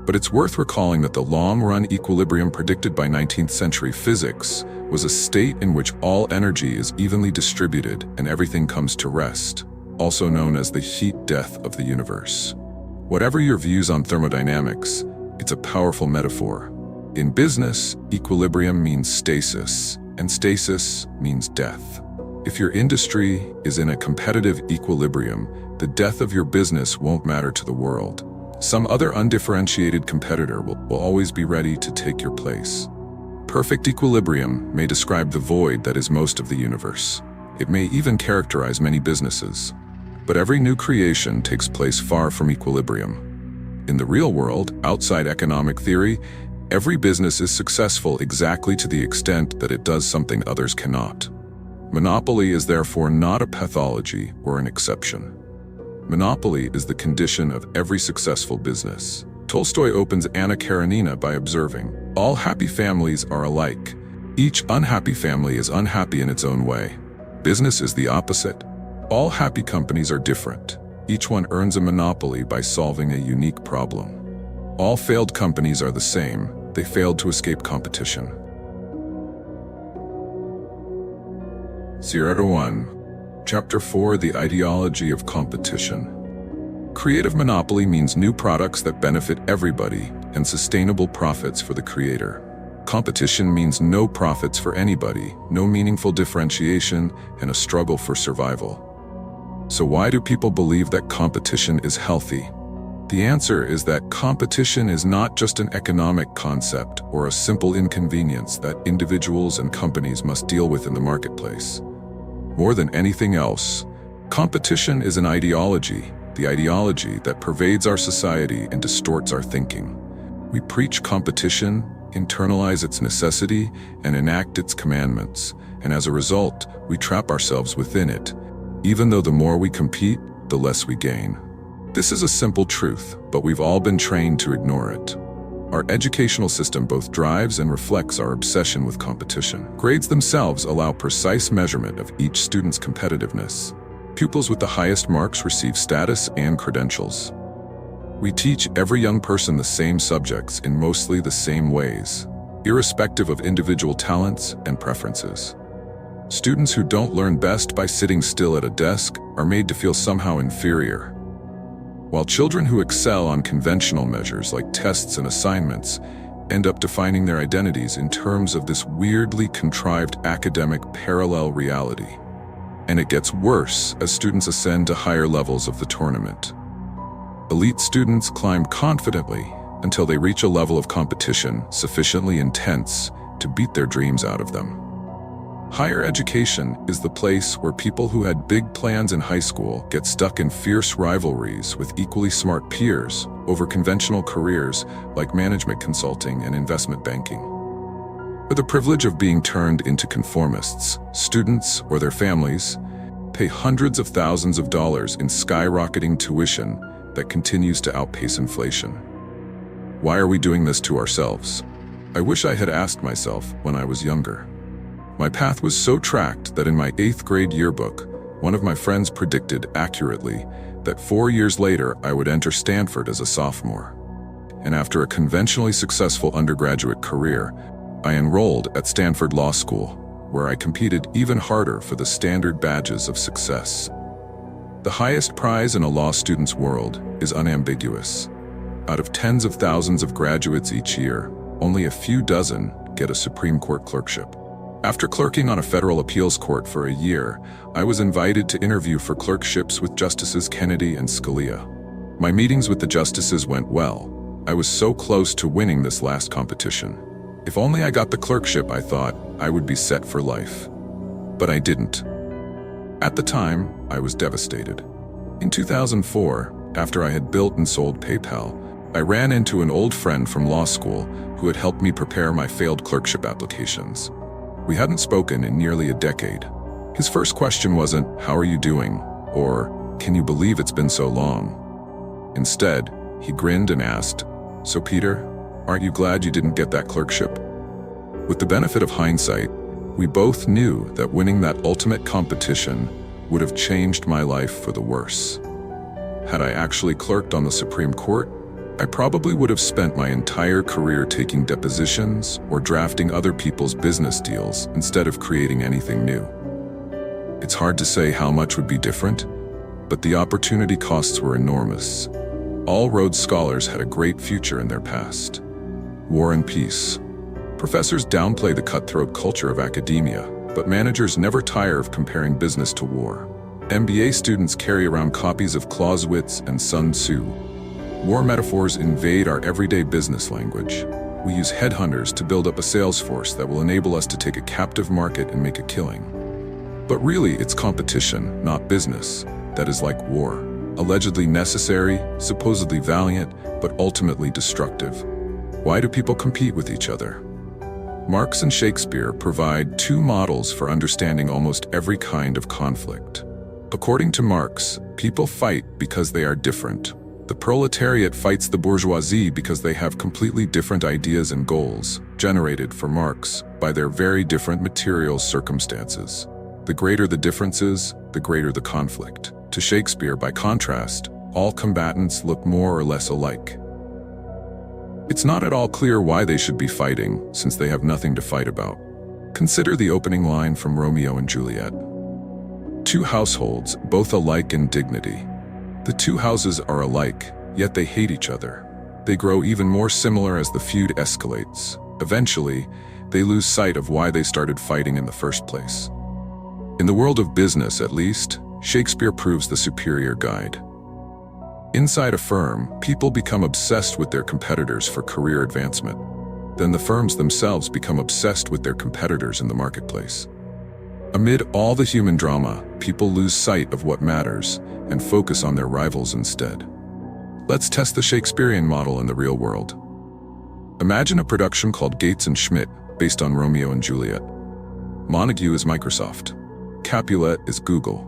But it's worth recalling that the long-run equilibrium predicted by 19th century physics was a state in which all energy is evenly distributed and everything comes to rest, also known as the heat death of the universe. Whatever your views on thermodynamics, it's a powerful metaphor. In business, equilibrium means stasis, and stasis means death. If your industry is in a competitive equilibrium, the death of your business won't matter to the world. Some other undifferentiated competitor will always be ready to take your place. Perfect equilibrium may describe the void that is most of the universe. It may even characterize many businesses. But every new creation takes place far from equilibrium. In the real world, outside economic theory, every business is successful exactly to the extent that it does something others cannot. Monopoly is therefore not a pathology or an exception. Monopoly is the condition of every successful business. Tolstoy opens Anna Karenina by observing, "All happy families are alike. Each unhappy family is unhappy in its own way." Business is the opposite. All happy companies are different. Each one earns a monopoly by solving a unique problem. All failed companies are the same. They failed to escape competition. 01. Chapter 4: The Ideology of Competition. Creative monopoly means new products that benefit everybody and sustainable profits for the creator. Competition means no profits for anybody, no meaningful differentiation, and a struggle for survival. So why do people believe that competition is healthy? The answer is that competition is not just an economic concept or a simple inconvenience that individuals and companies must deal with in the marketplace. More than anything else, competition is an ideology, the ideology that pervades our society and distorts our thinking. We preach competition, internalize its necessity, and enact its commandments, and as a result, we trap ourselves within it. Even though the more we compete, the less we gain. This is a simple truth, but we've all been trained to ignore it. Our educational system both drives and reflects our obsession with competition. Grades themselves allow precise measurement of each student's competitiveness. Pupils with the highest marks receive status and credentials. We teach every young person the same subjects in mostly the same ways, irrespective of individual talents and preferences. Students who don't learn best by sitting still at a desk are made to feel somehow inferior, while children who excel on conventional measures like tests and assignments end up defining their identities in terms of this weirdly contrived academic parallel reality. And it gets worse as students ascend to higher levels of the tournament. Elite students climb confidently until they reach a level of competition sufficiently intense to beat their dreams out of them. Higher education is the place where people who had big plans in high school get stuck in fierce rivalries with equally smart peers over conventional careers like management consulting and investment banking. For the privilege of being turned into conformists, students or their families pay hundreds of thousands of dollars in skyrocketing tuition that continues to outpace inflation. Why are we doing this to ourselves? I wish I had asked myself when I was younger. My path was so tracked that in my 8th grade yearbook, one of my friends predicted accurately that 4 years later I would enter Stanford as a sophomore. And after a conventionally successful undergraduate career, I enrolled at Stanford Law School, where I competed even harder for the standard badges of success. The highest prize in a law student's world is unambiguous. Out of tens of thousands of graduates each year, only a few dozen get a Supreme Court clerkship. After clerking on a federal appeals court for a year, I was invited to interview for clerkships with Justices Kennedy and Scalia. My meetings with the justices went well. I was so close to winning this last competition. If only I got the clerkship, I thought, I would be set for life. But I didn't. At the time, I was devastated. In 2004, after I had built and sold PayPal, I ran into an old friend from law school who had helped me prepare my failed clerkship applications. We hadn't spoken in nearly a decade. His first question wasn't, "How are you doing?" or, "Can you believe it's been so long?" Instead, he grinned and asked, "So Peter, aren't you glad you didn't get that clerkship?" With the benefit of hindsight, we both knew that winning that ultimate competition would have changed my life for the worse. Had I actually clerked on the Supreme Court, I probably would have spent my entire career taking depositions or drafting other people's business deals instead of creating anything new. It's hard to say how much would be different, but the opportunity costs were enormous. All Rhodes Scholars had a great future in their past. War and peace. Professors downplay the cutthroat culture of academia, but managers never tire of comparing business to war. MBA students carry around copies of Clausewitz and Sun Tzu. War metaphors invade our everyday business language. We use headhunters to build up a sales force that will enable us to take a captive market and make a killing. But really, it's competition, not business, that is like war. Allegedly necessary, supposedly valiant, but ultimately destructive. Why do people compete with each other? Marx and Shakespeare provide two models for understanding almost every kind of conflict. According to Marx, people fight because they are different. The proletariat fights the bourgeoisie because they have completely different ideas and goals, generated for Marx by their very different material circumstances. The greater the differences, the greater the conflict. To Shakespeare, by contrast, all combatants look more or less alike. It's not at all clear why they should be fighting, since they have nothing to fight about. Consider the opening line from Romeo and Juliet. Two households, both alike in dignity. The two houses are alike, yet they hate each other. They grow even more similar as the feud escalates. Eventually, they lose sight of why they started fighting in the first place. In the world of business, at least, Shakespeare proves the superior guide. Inside a firm, people become obsessed with their competitors for career advancement. Then the firms themselves become obsessed with their competitors in the marketplace. Amid all the human drama, people lose sight of what matters and focus on their rivals instead. Let's test the Shakespearean model in the real world. Imagine a production called Gates and Schmidt, based on Romeo and Juliet. Montague is Microsoft. Capulet is Google.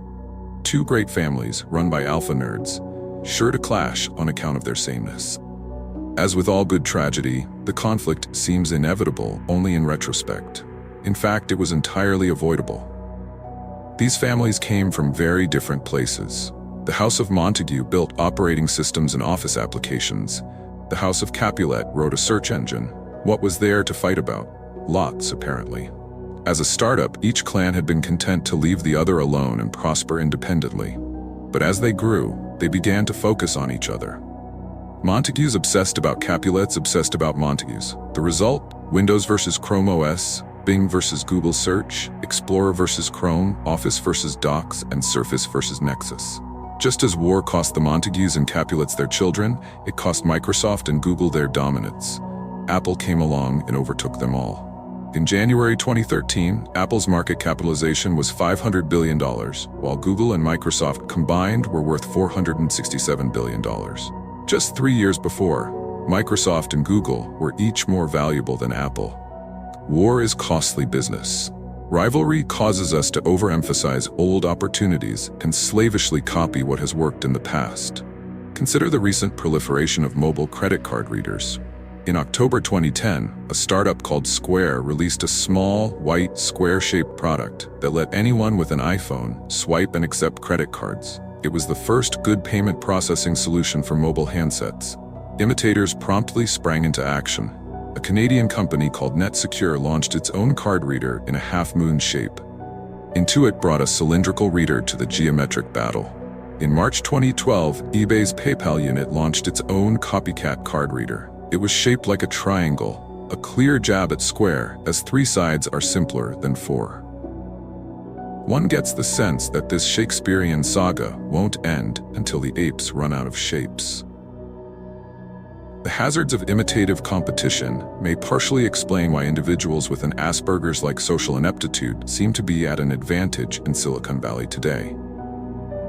Two great families, run by alpha nerds, sure to clash on account of their sameness. As with all good tragedy, the conflict seems inevitable only in retrospect. In fact, it was entirely avoidable. These families came from very different places. The House of Montague built operating systems and office applications. The House of Capulet wrote a search engine. What was there to fight about? Lots, apparently. As a startup, each clan had been content to leave the other alone and prosper independently. But as they grew, they began to focus on each other. Montagues obsessed about Capulets obsessed about Montagues. The result? Windows versus Chrome OS, Bing versus Google Search, Explorer versus Chrome, Office versus Docs, and Surface versus Nexus. Just as war cost the Montagues and Capulets their children, it cost Microsoft and Google their dominance. Apple came along and overtook them all. In January 2013, Apple's market capitalization was $500 billion, while Google and Microsoft combined were worth $467 billion. Just 3 years before, Microsoft and Google were each more valuable than Apple. War is costly business. Rivalry causes us to overemphasize old opportunities and slavishly copy what has worked in the past. Consider the recent proliferation of mobile credit card readers. In October 2010, a startup called Square released a small, white, square-shaped product that let anyone with an iPhone swipe and accept credit cards. It was the first good payment processing solution for mobile handsets. Imitators promptly sprang into action. A Canadian company called NetSecure launched its own card reader in a half-moon shape. Intuit brought a cylindrical reader to the geometric battle. In March 2012, eBay's PayPal unit launched its own copycat card reader. It was shaped like a triangle, a clear jab at Square, as 3 sides are simpler than 4. One gets the sense that this Shakespearean saga won't end until the apes run out of shapes. The hazards of imitative competition may partially explain why individuals with an Asperger's-like social ineptitude seem to be at an advantage in Silicon Valley today.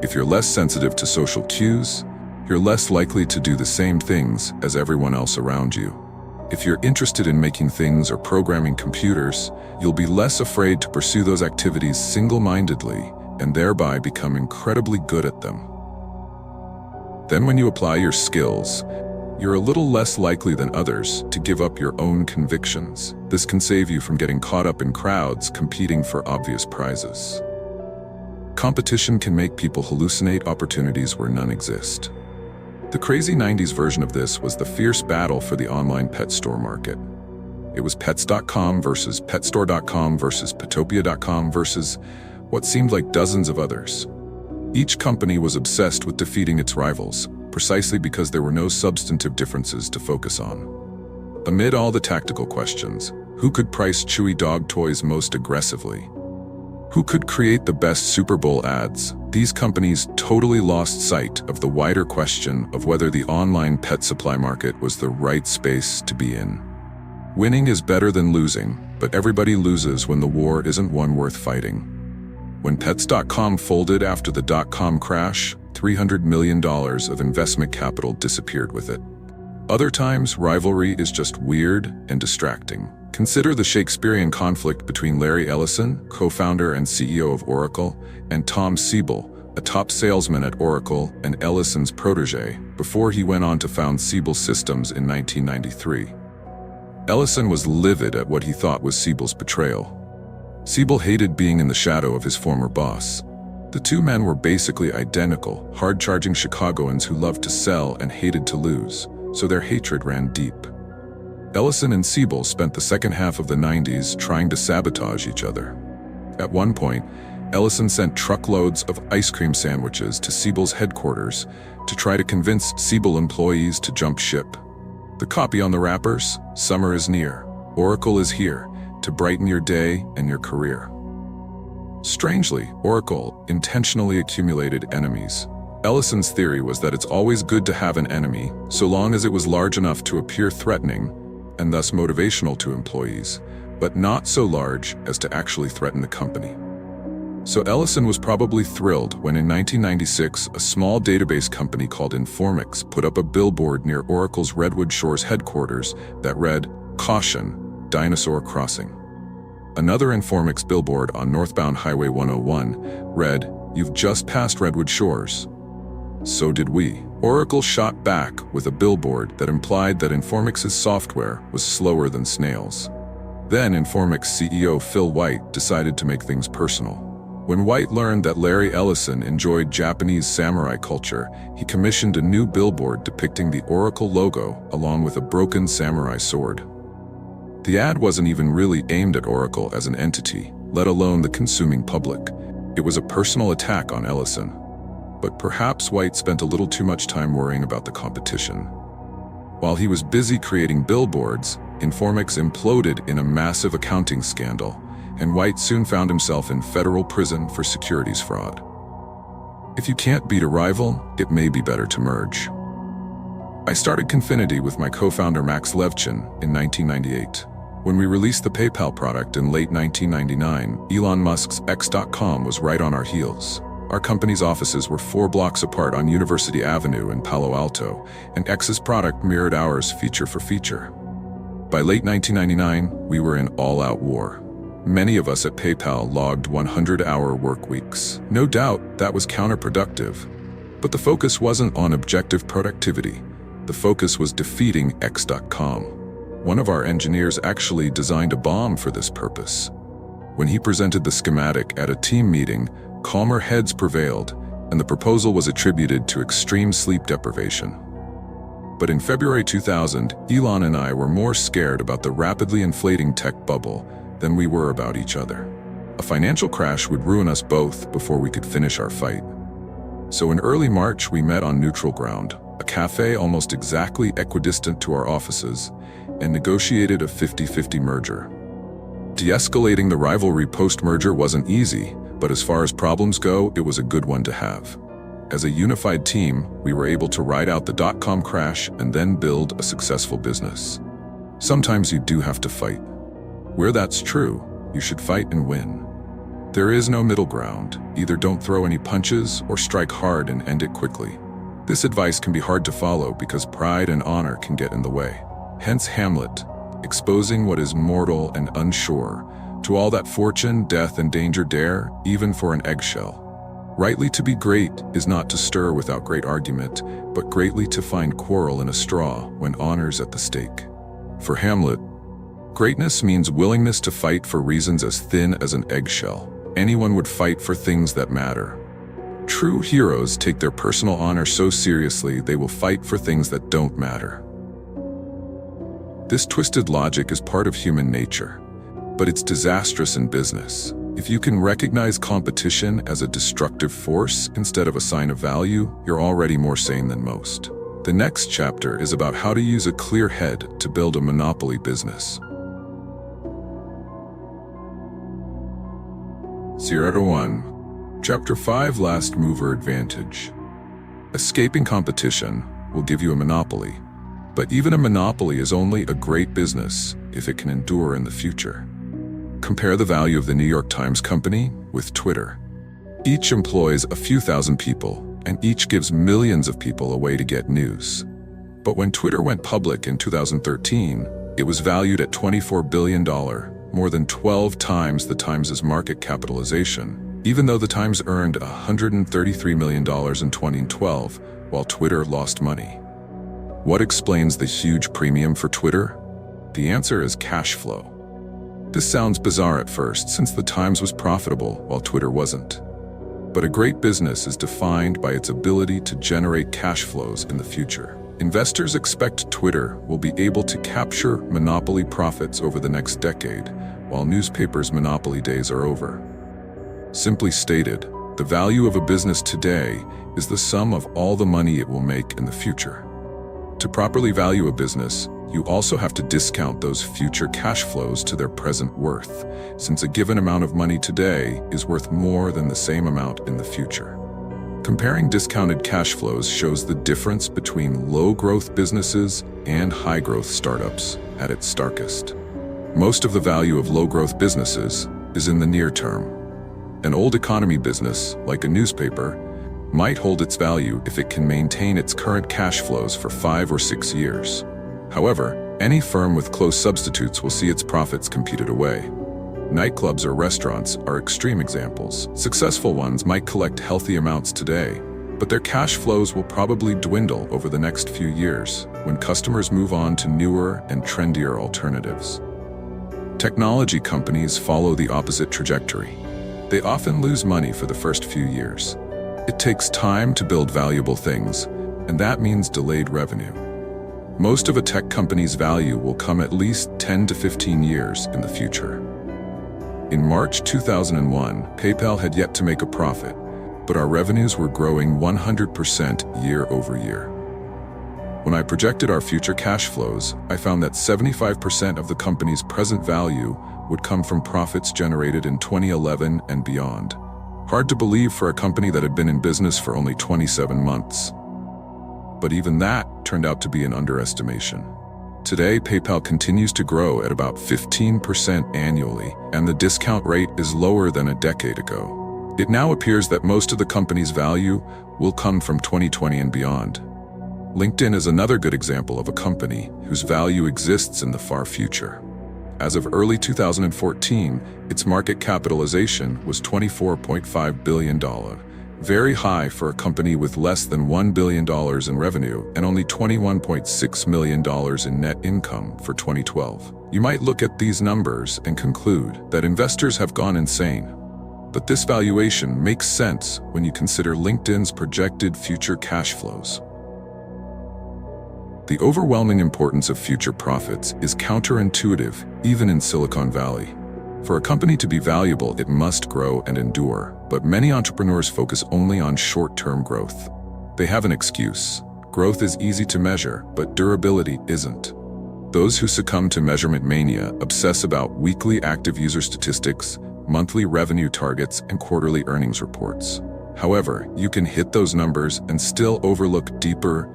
If you're less sensitive to social cues, you're less likely to do the same things as everyone else around you. If you're interested in making things or programming computers, you'll be less afraid to pursue those activities single-mindedly and thereby become incredibly good at them. Then when you apply your skills, you're a little less likely than others to give up your own convictions. This can save you from getting caught up in crowds competing for obvious prizes. Competition can make people hallucinate opportunities where none exist. The crazy 90s version of this was the fierce battle for the online pet store market. It was Pets.com versus Petstore.com versus Petopia.com versus what seemed like dozens of others. Each company was obsessed with defeating its rivals, precisely because there were no substantive differences to focus on. Amid all the tactical questions, who could price chewy dog toys most aggressively? Who could create the best Super Bowl ads? These companies totally lost sight of the wider question of whether the online pet supply market was the right space to be in. Winning is better than losing, but everybody loses when the war isn't one worth fighting. When Pets.com folded after the dot-com crash, $300 million of investment capital disappeared with it. Other times, rivalry is just weird and distracting. Consider the Shakespearean conflict between Larry Ellison, co-founder and CEO of Oracle, and Tom Siebel, a top salesman at Oracle and Ellison's protege, before he went on to found Siebel Systems in 1993. Ellison was livid at what he thought was Siebel's betrayal. Siebel hated being in the shadow of his former boss. The two men were basically identical, hard-charging Chicagoans who loved to sell and hated to lose, so their hatred ran deep. Ellison and Siebel spent the second half of the 90s trying to sabotage each other. At one point, Ellison sent truckloads of ice cream sandwiches to Siebel's headquarters to try to convince Siebel employees to jump ship. The copy on the wrappers: "Summer is near. Oracle is here to brighten your day and your career." Strangely, Oracle intentionally accumulated enemies. Ellison's theory was that it's always good to have an enemy, so long as it was large enough to appear threatening, and thus motivational to employees, but not so large as to actually threaten the company. So Ellison was probably thrilled when in 1996, a small database company called Informix put up a billboard near Oracle's Redwood Shores headquarters that read, "Caution, Dinosaur Crossing." Another Informix billboard on northbound Highway 101 read, "You've just passed Redwood Shores." So did we. Oracle shot back with a billboard that implied that Informix's software was slower than snails. Then Informix CEO Phil White decided to make things personal. When White learned that Larry Ellison enjoyed Japanese samurai culture, he commissioned a new billboard depicting the Oracle logo along with a broken samurai sword. The ad wasn't even really aimed at Oracle as an entity, let alone the consuming public. It was a personal attack on Ellison. But perhaps White spent a little too much time worrying about the competition. While he was busy creating billboards, Informix imploded in a massive accounting scandal, and White soon found himself in federal prison for securities fraud. If you can't beat a rival, it may be better to merge. I started Confinity with my co-founder Max Levchin in 1998. When we released the PayPal product in late 1999, Elon Musk's X.com was right on our heels. Our company's offices were 4 blocks apart on University Avenue in Palo Alto, and X's product mirrored ours feature for feature. By late 1999, we were in all-out war. Many of us at PayPal logged 100-hour work weeks. No doubt that was counterproductive. But the focus wasn't on objective productivity. The focus was defeating X.com. One of our engineers actually designed a bomb for this purpose. When he presented the schematic at a team meeting, calmer heads prevailed, and the proposal was attributed to extreme sleep deprivation. But in February 2000, Elon and I were more scared about the rapidly inflating tech bubble than we were about each other. A financial crash would ruin us both before we could finish our fight. So in early March, we met on neutral ground, a cafe almost exactly equidistant to our offices, and negotiated a 50-50 merger. De-escalating the rivalry post-merger wasn't easy, but as far as problems go, it was a good one to have. As a unified team, we were able to ride out the dot-com crash and then build a successful business. Sometimes you do have to fight. Where that's true, you should fight and win. There is no middle ground. Either don't throw any punches or strike hard and end it quickly. This advice can be hard to follow because pride and honor can get in the way. Hence Hamlet, exposing what is mortal and unsure, to all that fortune, death, and danger dare, even for an eggshell. Rightly to be great is not to stir without great argument, but greatly to find quarrel in a straw when honor's at the stake. For Hamlet, greatness means willingness to fight for reasons as thin as an eggshell. Anyone would fight for things that matter. True heroes take their personal honor so seriously they will fight for things that don't matter. This twisted logic is part of human nature, but it's disastrous in business. If you can recognize competition as a destructive force instead of a sign of value, you're already more sane than most. The next chapter is about how to use a clear head to build a monopoly business. 0-1. Chapter 5, Last Mover Advantage. Escaping competition will give you a monopoly, but even a monopoly is only a great business if it can endure in the future. Compare the value of the New York Times Company with Twitter. Each employs a few thousand people, and each gives millions of people a way to get news. But when Twitter went public in 2013, it was valued at $24 billion, more than 12 times the Times' market capitalization. even though the Times earned $133 million in 2012, while Twitter lost money. What explains the huge premium for Twitter? The answer is cash flow. This sounds bizarre at first, since the Times was profitable while Twitter wasn't. But a great business is defined by its ability to generate cash flows in the future. Investors expect Twitter will be able to capture monopoly profits over the next decade, while newspapers' monopoly days are over. Simply stated, the value of a business today is the sum of all the money it will make in the future. To properly value a business, you also have to discount those future cash flows to their present worth, since a given amount of money today is worth more than the same amount in the future. Comparing discounted cash flows shows the difference between low-growth businesses and high-growth startups at its starkest. Most of the value of low-growth businesses is in the near term. An old economy business, like a newspaper, might hold its value if it can maintain its current cash flows for 5 or 6 years. However, any firm with close substitutes will see its profits competed away. Nightclubs or restaurants are extreme examples. Successful ones might collect healthy amounts today, but their cash flows will probably dwindle over the next few years when customers move on to newer and trendier alternatives. Technology companies follow the opposite trajectory. They often lose money for the first few years. It takes time to build valuable things, and that means delayed revenue. Most of a tech company's value will come at least 10 to 15 years in the future. In March 2001, PayPal had yet to make a profit, but our revenues were growing 100% year over year. When I projected our future cash flows, I found that 75% of the company's present value would come from profits generated in 2011 and beyond. Hard to believe for a company that had been in business for only 27 months. But even that turned out to be an underestimation. Today, PayPal continues to grow at about 15% annually, and the discount rate is lower than a decade ago. It now appears that most of the company's value will come from 2020 and beyond. LinkedIn is another good example of a company whose value exists in the far future. As of early 2014, its market capitalization was $24.5 billion, very high for a company with less than $1 billion in revenue and only $21.6 million in net income for 2012. You might look at these numbers and conclude that investors have gone insane. But this valuation makes sense when you consider LinkedIn's projected future cash flows. The overwhelming importance of future profits is counterintuitive, even in Silicon Valley. For a company to be valuable, it must grow and endure, but many entrepreneurs focus only on short-term growth. They have an excuse. Growth is easy to measure, but durability isn't. Those who succumb to measurement mania obsess about weekly active user statistics, monthly revenue targets, and quarterly earnings reports. However, you can hit those numbers and still overlook deeper,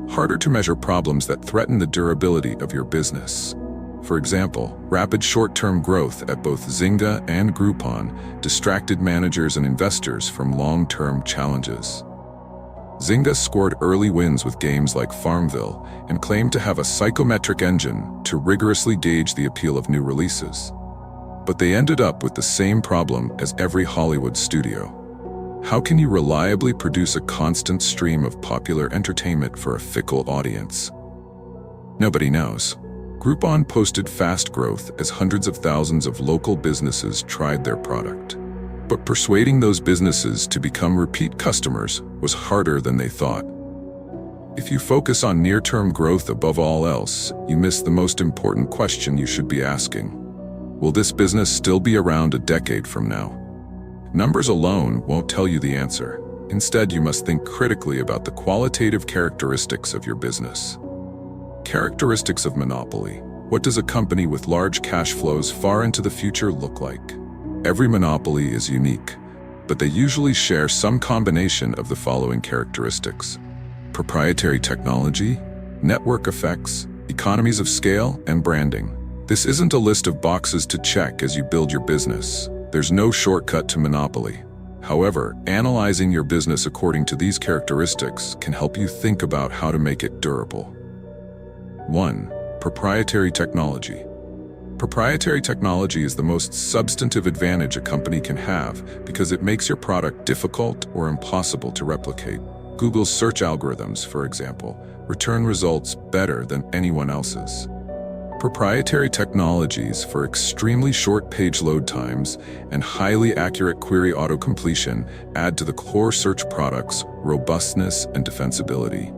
harder to measure problems that threaten the durability of your business. For example, rapid short-term growth at both Zynga and Groupon distracted managers and investors from long-term challenges. Zynga scored early wins with games like Farmville and claimed to have a psychometric engine to rigorously gauge the appeal of new releases. But they ended up with the same problem as every Hollywood studio. How can you reliably produce a constant stream of popular entertainment for a fickle audience? Nobody knows. Groupon posted fast growth as hundreds of thousands of local businesses tried their product. But persuading those businesses to become repeat customers was harder than they thought. If you focus on near-term growth above all else, you miss the most important question you should be asking. Will this business still be around a decade from now? Numbers alone won't tell you the answer. Instead, you must think critically about the qualitative characteristics of your business. Characteristics of monopoly. What does a company with large cash flows far into the future look like? Every monopoly is unique, but they usually share some combination of the following characteristics: proprietary technology, network effects, economies of scale, and branding. This isn't a list of boxes to check as you build your business. There's no shortcut to monopoly. However, analyzing your business according to these characteristics can help you think about how to make it durable. 1. Proprietary technology. Proprietary technology is the most substantive advantage a company can have because it makes your product difficult or impossible to replicate. Google's search algorithms, for example, return results better than anyone else's. Proprietary technologies for extremely short page load times and highly accurate query auto-completion add to the core search product's robustness and defensibility.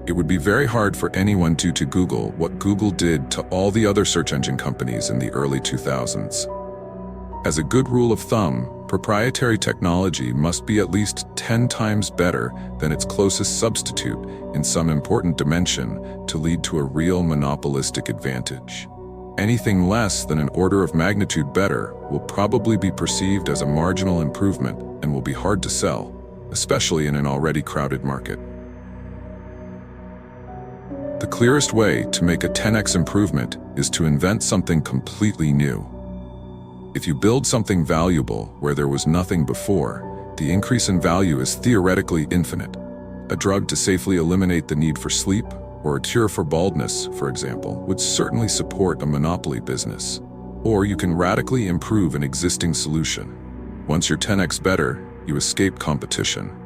It would be very hard for anyone to Google what Google did to all the other search engine companies in the early 2000s. As a good rule of thumb, proprietary technology must be at least 10 times better than its closest substitute in some important dimension to lead to a real monopolistic advantage. Anything less than an order of magnitude better will probably be perceived as a marginal improvement and will be hard to sell, especially in an already crowded market. The clearest way to make a 10x improvement is to invent something completely new. If you build something valuable where there was nothing before, the increase in value is theoretically infinite. A drug to safely eliminate the need for sleep, or a cure for baldness, for example, would certainly support a monopoly business. Or you can radically improve an existing solution. Once you're 10x better, you escape competition.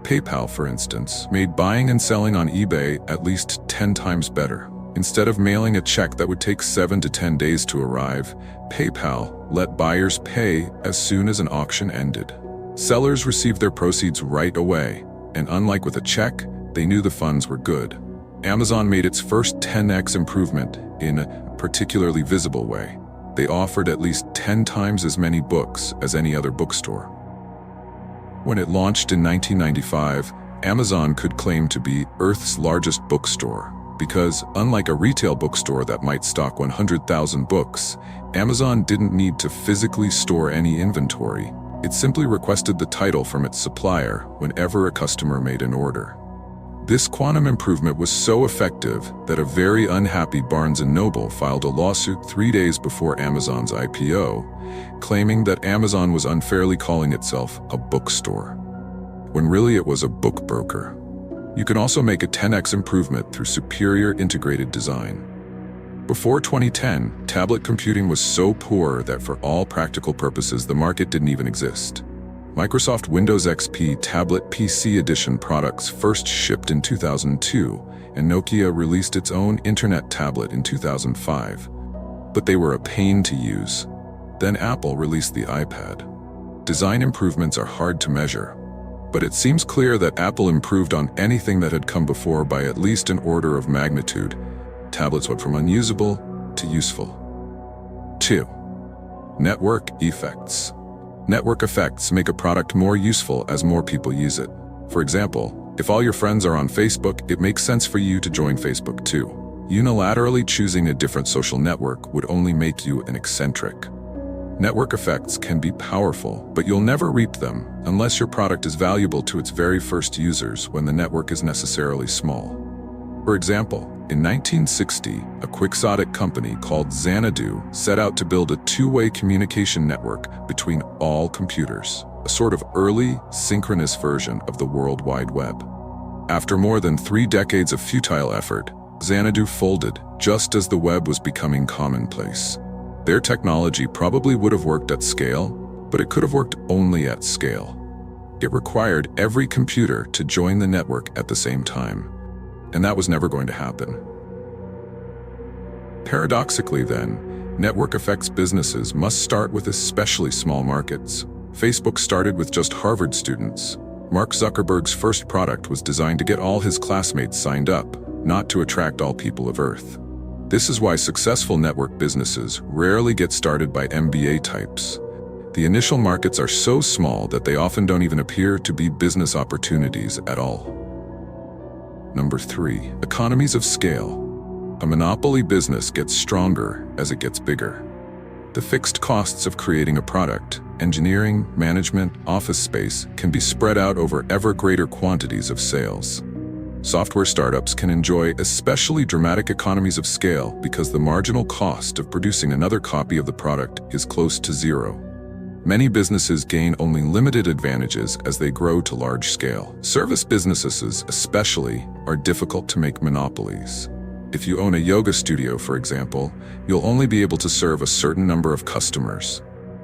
PayPal, for instance, made buying and selling on eBay at least 10 times better. Instead of mailing a check that would take 7 to 10 days to arrive, PayPal let buyers pay as soon as an auction ended. Sellers received their proceeds right away, and unlike with a check, they knew the funds were good. Amazon made its first 10x improvement in a particularly visible way. They offered at least 10 times as many books as any other bookstore. When it launched in 1995, Amazon could claim to be Earth's largest bookstore because, unlike a retail bookstore that might stock 100,000 books, Amazon didn't need to physically store any inventory. It simply requested the title from its supplier whenever a customer made an order. This quantum improvement was so effective that a very unhappy Barnes & Noble filed a lawsuit 3 days before Amazon's IPO, claiming that Amazon was unfairly calling itself a bookstore, when really it was a book broker. You can also make a 10x improvement through superior integrated design. Before 2010, tablet computing was so poor that for all practical purposes the market didn't even exist. Microsoft Windows XP Tablet PC Edition products first shipped in 2002, and Nokia released its own Internet tablet in 2005. But they were a pain to use. Then Apple released the iPad. Design improvements are hard to measure, but it seems clear that Apple improved on anything that had come before by at least an order of magnitude. Tablets went from unusable to useful. 2. Network effects. Network effects make a product more useful as more people use it. For example, if all your friends are on Facebook, it makes sense for you to join Facebook too. Unilaterally choosing a different social network would only make you an eccentric. Network effects can be powerful, but you'll never reap them unless your product is valuable to its very first users when the network is necessarily small. For example, in 1960, a quixotic company called Xanadu set out to build a two-way communication network between all computers, a sort of early, synchronous version of the World Wide Web. After more than 3 decades of futile effort, Xanadu folded just as the web was becoming commonplace. Their technology probably would have worked at scale, but it could have worked only at scale. It required every computer to join the network at the same time. And that was never going to happen. Paradoxically then, network effects businesses must start with especially small markets. Facebook started with just Harvard students. Mark Zuckerberg's first product was designed to get all his classmates signed up, not to attract all people of Earth. This is why successful network businesses rarely get started by MBA types. The initial markets are so small that they often don't even appear to be business opportunities at all. Number 3, economies of scale. A monopoly business gets stronger as it gets bigger. The fixed costs of creating a product, engineering, management, office space, can be spread out over ever greater quantities of sales. Software startups can enjoy especially dramatic economies of scale because the marginal cost of producing another copy of the product is close to zero. Many businesses gain only limited advantages as they grow to large scale. Service businesses, especially, are difficult to make monopolies. If you own a yoga studio, for example, you'll only be able to serve a certain number of customers.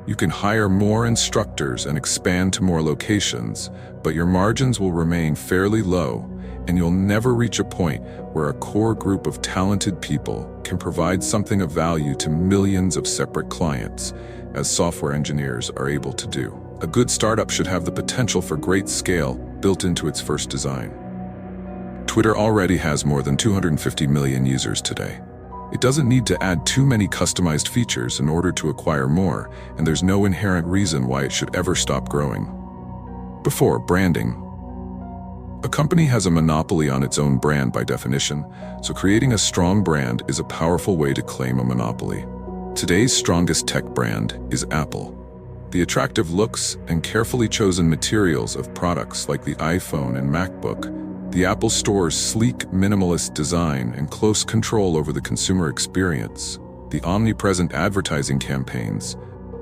You can hire more instructors and expand to more locations, but your margins will remain fairly low, and you'll never reach a point where a core group of talented people can provide something of value to millions of separate clients, as software engineers are able to do. A good startup should have the potential for great scale built into its first design. Twitter already has more than 250 million users today. It doesn't need to add too many customized features in order to acquire more, and there's no inherent reason why it should ever stop growing. Before branding. A company has a monopoly on its own brand by definition, so creating a strong brand is a powerful way to claim a monopoly. Today's strongest tech brand is Apple. The attractive looks and carefully chosen materials of products like the iPhone and MacBook, the Apple Store's sleek, minimalist design and close control over the consumer experience, the omnipresent advertising campaigns,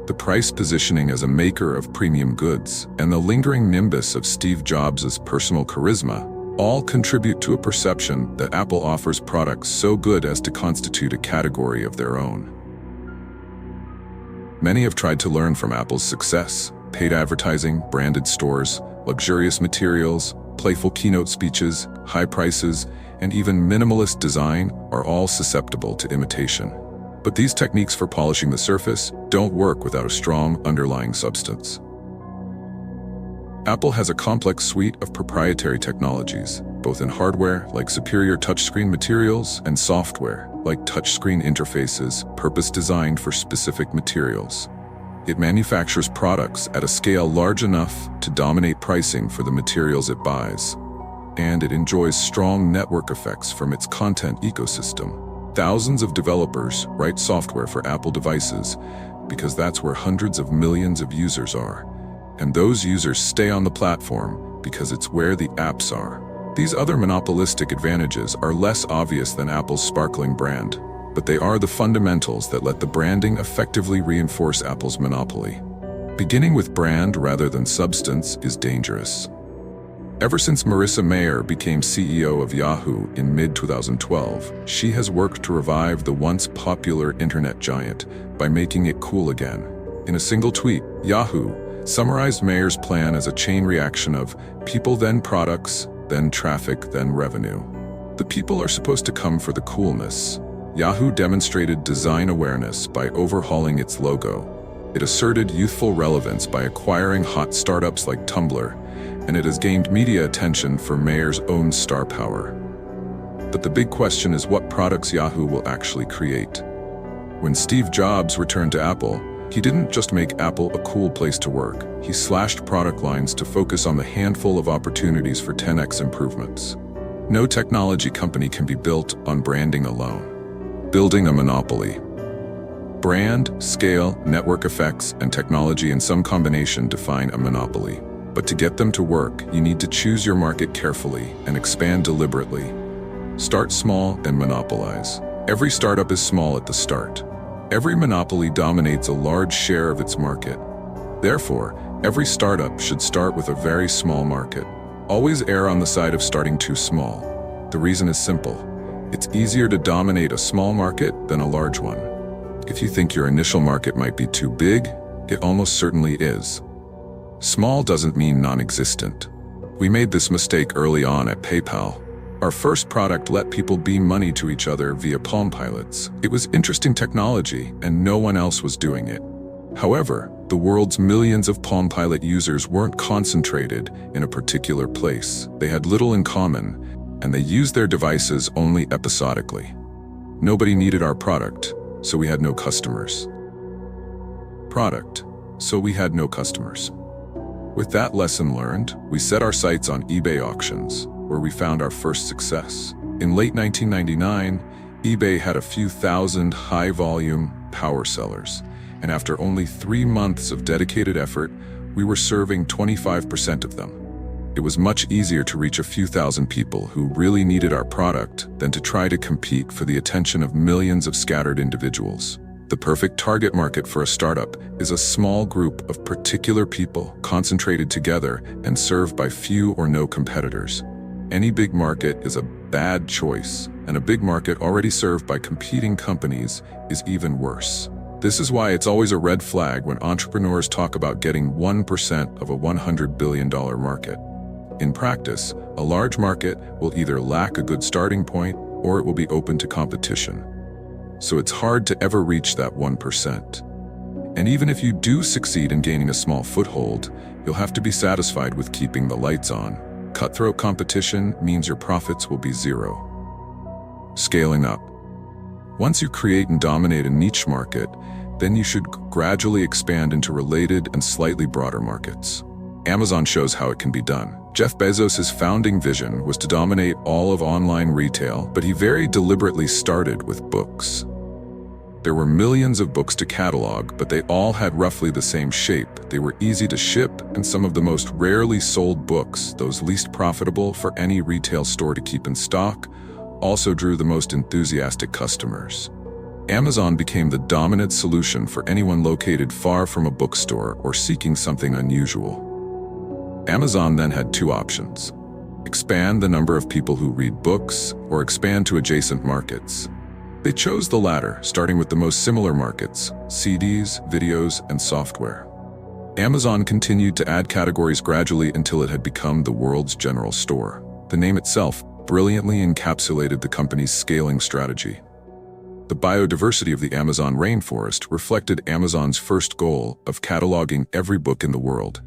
the price positioning as a maker of premium goods, and the lingering nimbus of Steve Jobs' personal charisma, all contribute to a perception that Apple offers products so good as to constitute a category of their own. Many have tried to learn from Apple's success. Paid advertising, branded stores, luxurious materials, playful keynote speeches, high prices, and even minimalist design are all susceptible to imitation. But these techniques for polishing the surface don't work without a strong underlying substance. Apple has a complex suite of proprietary technologies, both in hardware, like superior touchscreen materials, and software, like touchscreen interfaces, purpose-designed for specific materials. It manufactures products at a scale large enough to dominate pricing for the materials it buys. And it enjoys strong network effects from its content ecosystem. Thousands of developers write software for Apple devices because that's where hundreds of millions of users are. And those users stay on the platform because it's where the apps are. These other monopolistic advantages are less obvious than Apple's sparkling brand, but they are the fundamentals that let the branding effectively reinforce Apple's monopoly. Beginning with brand rather than substance is dangerous. Ever since Marissa Mayer became CEO of Yahoo in mid-2012, she has worked to revive the once popular internet giant by making it cool again. In a single tweet, Yahoo summarized Mayer's plan as a chain reaction of people, then products, then traffic, then revenue. The people are supposed to come for the coolness. Yahoo demonstrated design awareness by overhauling its logo. It asserted youthful relevance by acquiring hot startups like Tumblr, and it has gained media attention for Mayer's own star power. But the big question is what products Yahoo will actually create. When Steve Jobs returned to Apple, he didn't just make Apple a cool place to work. He slashed product lines to focus on the handful of opportunities for 10x improvements. No technology company can be built on branding alone. Building a monopoly. Brand, scale, network effects, and technology in some combination define a monopoly. But to get them to work, you need to choose your market carefully and expand deliberately. Start small and monopolize. Every startup is small at the start. Every monopoly dominates a large share of its market. Therefore, every startup should start with a very small market. Always err on the side of starting too small. The reason is simple. It's easier to dominate a small market than a large one. If you think your initial market might be too big, it almost certainly is. Small doesn't mean non-existent. We made this mistake early on at PayPal. Our first product let people beam money to each other via Palm Pilots. It was interesting technology, and no one else was doing it. However, the world's millions of Palm Pilot users weren't concentrated in a particular place. They had little in common, and they used their devices only episodically. Nobody needed our product, so we had no customers. Product, so we had no customers. With that lesson learned, we set our sights on eBay auctions, where we found our first success. In late 1999, eBay had a few thousand high-volume power sellers, and after only 3 months of dedicated effort, we were serving 25% of them. It was much easier to reach a few thousand people who really needed our product than to try to compete for the attention of millions of scattered individuals. The perfect target market for a startup is a small group of particular people concentrated together and served by few or no competitors. Any big market is a bad choice and a big market already served by competing companies is even worse. This is why it's always a red flag when entrepreneurs talk about getting 1% of a $100 billion market. In practice, a large market will either lack a good starting point or it will be open to competition. So it's hard to ever reach that 1%. And even if you do succeed in gaining a small foothold, you'll have to be satisfied with keeping the lights on. Cutthroat competition means your profits will be zero. Scaling up. Once you create and dominate a niche market, then you should gradually expand into related and slightly broader markets. Amazon shows how it can be done. Jeff Bezos' founding vision was to dominate all of online retail, but he very deliberately started with books. There were millions of books to catalog, but they all had roughly the same shape. They were easy to ship, and some of the most rarely sold books, those least profitable for any retail store to keep in stock, also drew the most enthusiastic customers. Amazon became the dominant solution for anyone located far from a bookstore or seeking something unusual. Amazon then had two options: expand the number of people who read books, or expand to adjacent markets. They chose the latter, starting with the most similar markets: CDs, videos, and software. Amazon continued to add categories gradually until it had become the world's general store. The name itself brilliantly encapsulated the company's scaling strategy. The biodiversity of the Amazon rainforest reflected Amazon's first goal of cataloging every book in the world.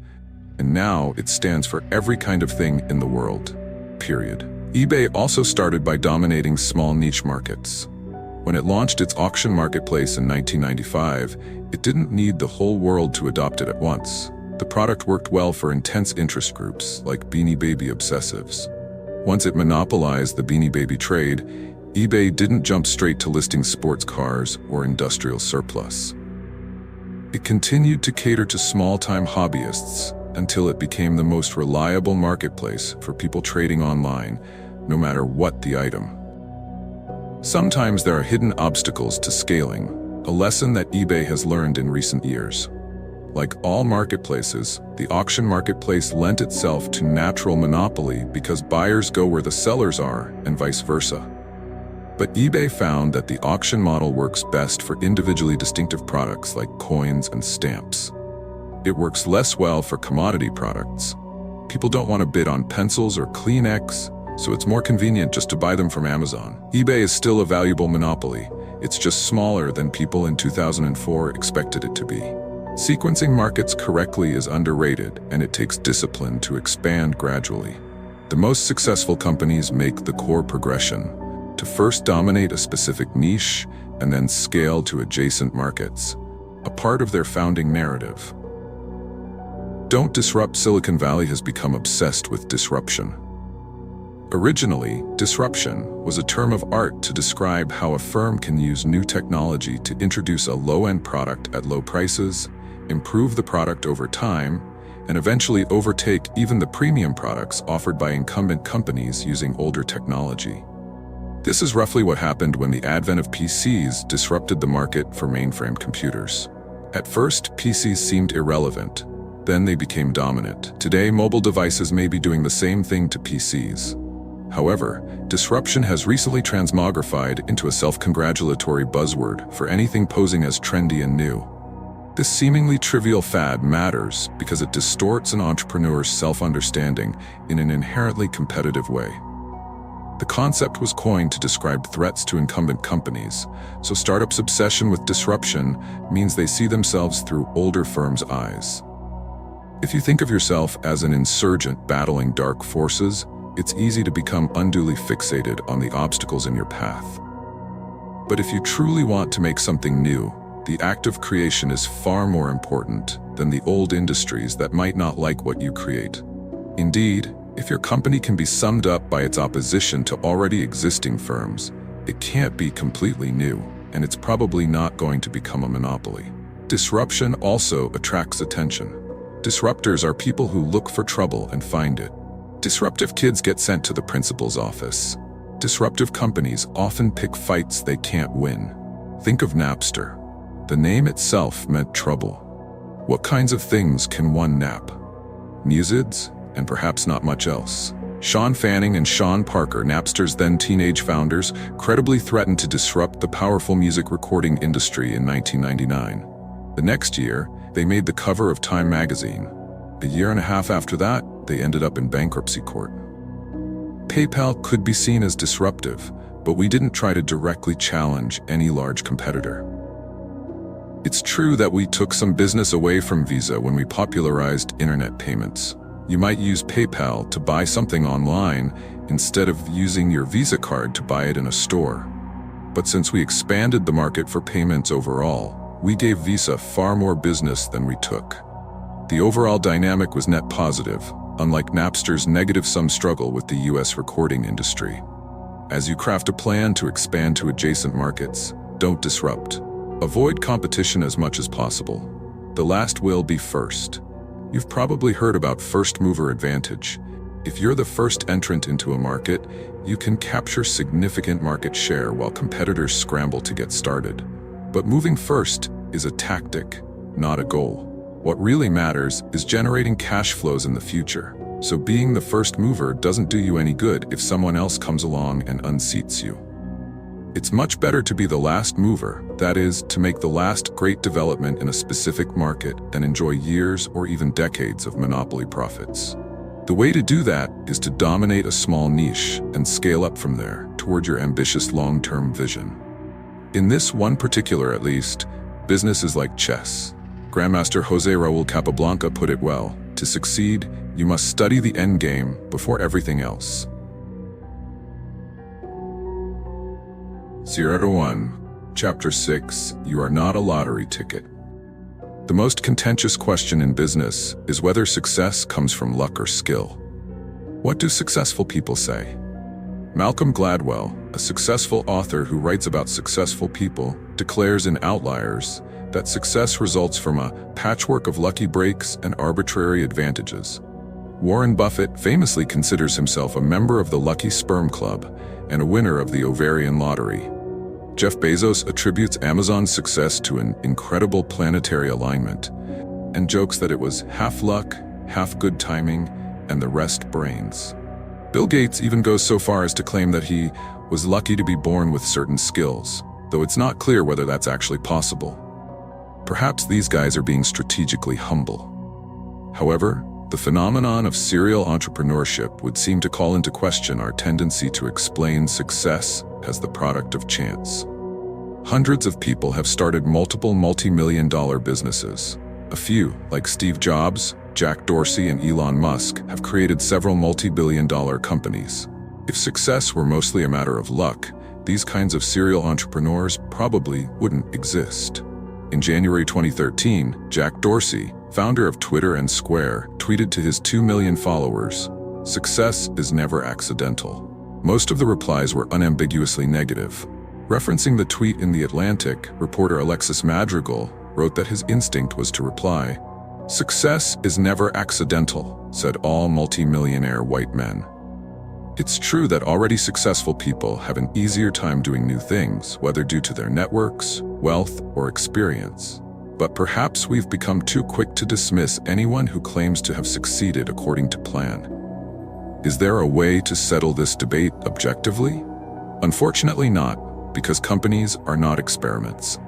And now it stands for every kind of thing in the world, period. eBay also started by dominating small niche markets. When it launched its auction marketplace in 1995, it didn't need the whole world to adopt it at once. The product worked well for intense interest groups like Beanie Baby obsessives. Once it monopolized the Beanie Baby trade, eBay didn't jump straight to listing sports cars or industrial surplus. It continued to cater to small-time hobbyists until it became the most reliable marketplace for people trading online, no matter what the item. Sometimes there are hidden obstacles to scaling, a lesson that eBay has learned in recent years. Like all marketplaces, the auction marketplace lent itself to natural monopoly because buyers go where the sellers are, and vice versa. But eBay found that the auction model works best for individually distinctive products like coins and stamps. It works less well for commodity products. People don't want to bid on pencils or Kleenex, so it's more convenient just to buy them from Amazon. eBay is still a valuable monopoly. It's just smaller than people in 2004 expected it to be. Sequencing markets correctly is underrated, and it takes discipline to expand gradually. The most successful companies make the core progression to first dominate a specific niche and then scale to adjacent markets, a part of their founding narrative. Don't disrupt. Silicon Valley has become obsessed with disruption. Originally, disruption was a term of art to describe how a firm can use new technology to introduce a low-end product at low prices, improve the product over time, and eventually overtake even the premium products offered by incumbent companies using older technology. This is roughly what happened when the advent of PCs disrupted the market for mainframe computers. At first, PCs seemed irrelevant. Then they became dominant. Today, mobile devices may be doing the same thing to PCs. However, disruption has recently transmogrified into a self-congratulatory buzzword for anything posing as trendy and new. This seemingly trivial fad matters because it distorts an entrepreneur's self-understanding in an inherently competitive way. The concept was coined to describe threats to incumbent companies, so startups' obsession with disruption means they see themselves through older firms' eyes. If you think of yourself as an insurgent battling dark forces, it's easy to become unduly fixated on the obstacles in your path. But if you truly want to make something new, the act of creation is far more important than the old industries that might not like what you create. Indeed, if your company can be summed up by its opposition to already existing firms, it can't be completely new, and it's probably not going to become a monopoly. Disruption also attracts attention. Disruptors are people who look for trouble and find it. Disruptive kids get sent to the principal's office. Disruptive companies often pick fights they can't win. Think of Napster. The name itself meant trouble. What kinds of things can one nap? Musids, and perhaps not much else. Sean Fanning and Sean Parker, Napster's then teenage founders, credibly threatened to disrupt the powerful music recording industry in 1999. The next year, they made the cover of Time magazine. A year and a half after that, they ended up in bankruptcy court. PayPal could be seen as disruptive, but we didn't try to directly challenge any large competitor. It's true that we took some business away from Visa when we popularized internet payments. You might use PayPal to buy something online instead of using your Visa card to buy it in a store. But since we expanded the market for payments overall, we gave Visa far more business than we took. The overall dynamic was net positive, unlike Napster's negative-sum struggle with the US recording industry. As you craft a plan to expand to adjacent markets, don't disrupt. Avoid competition as much as possible. The last will be first. You've probably heard about first-mover advantage. If you're the first entrant into a market, you can capture significant market share while competitors scramble to get started. But moving first is a tactic, not a goal. What really matters is generating cash flows in the future. So being the first mover doesn't do you any good if someone else comes along and unseats you. It's much better to be the last mover, that is, to make the last great development in a specific market than enjoy years or even decades of monopoly profits. The way to do that is to dominate a small niche and scale up from there toward your ambitious long-term vision. In this one particular, at least, business is like chess. Grandmaster José Raúl Capablanca put it well: to succeed, you must study the end game before everything else. 01. Chapter 6. You are not a lottery ticket. The most contentious question in business is whether success comes from luck or skill. What do successful people say? Malcolm Gladwell, a successful author who writes about successful people, declares in Outliers that success results from a patchwork of lucky breaks and arbitrary advantages. Warren Buffett famously considers himself a member of the Lucky Sperm Club and a winner of the Ovarian Lottery. Jeff Bezos attributes Amazon's success to an incredible planetary alignment and jokes that it was half luck, half good timing, and the rest brains. Bill Gates even goes so far as to claim that he was lucky to be born with certain skills, though it's not clear whether that's actually possible. Perhaps these guys are being strategically humble. However, the phenomenon of serial entrepreneurship would seem to call into question our tendency to explain success as the product of chance. Hundreds of people have started multiple multi-million-dollar businesses. A few, like Steve Jobs, Jack Dorsey, and Elon Musk, have created several multi-billion-dollar companies. If success were mostly a matter of luck, these kinds of serial entrepreneurs probably wouldn't exist. In January 2013, Jack Dorsey, founder of Twitter and Square, tweeted to his 2 million followers, "Success is never accidental." Most of the replies were unambiguously negative. Referencing the tweet in The Atlantic, reporter Alexis Madrigal wrote that his instinct was to reply, "Success is never accidental," said all multi-millionaire white men. It's true that already successful people have an easier time doing new things, whether due to their networks, wealth, or experience. But perhaps we've become too quick to dismiss anyone who claims to have succeeded according to plan. Is there a way to settle this debate objectively? Unfortunately not, because companies are not experiments.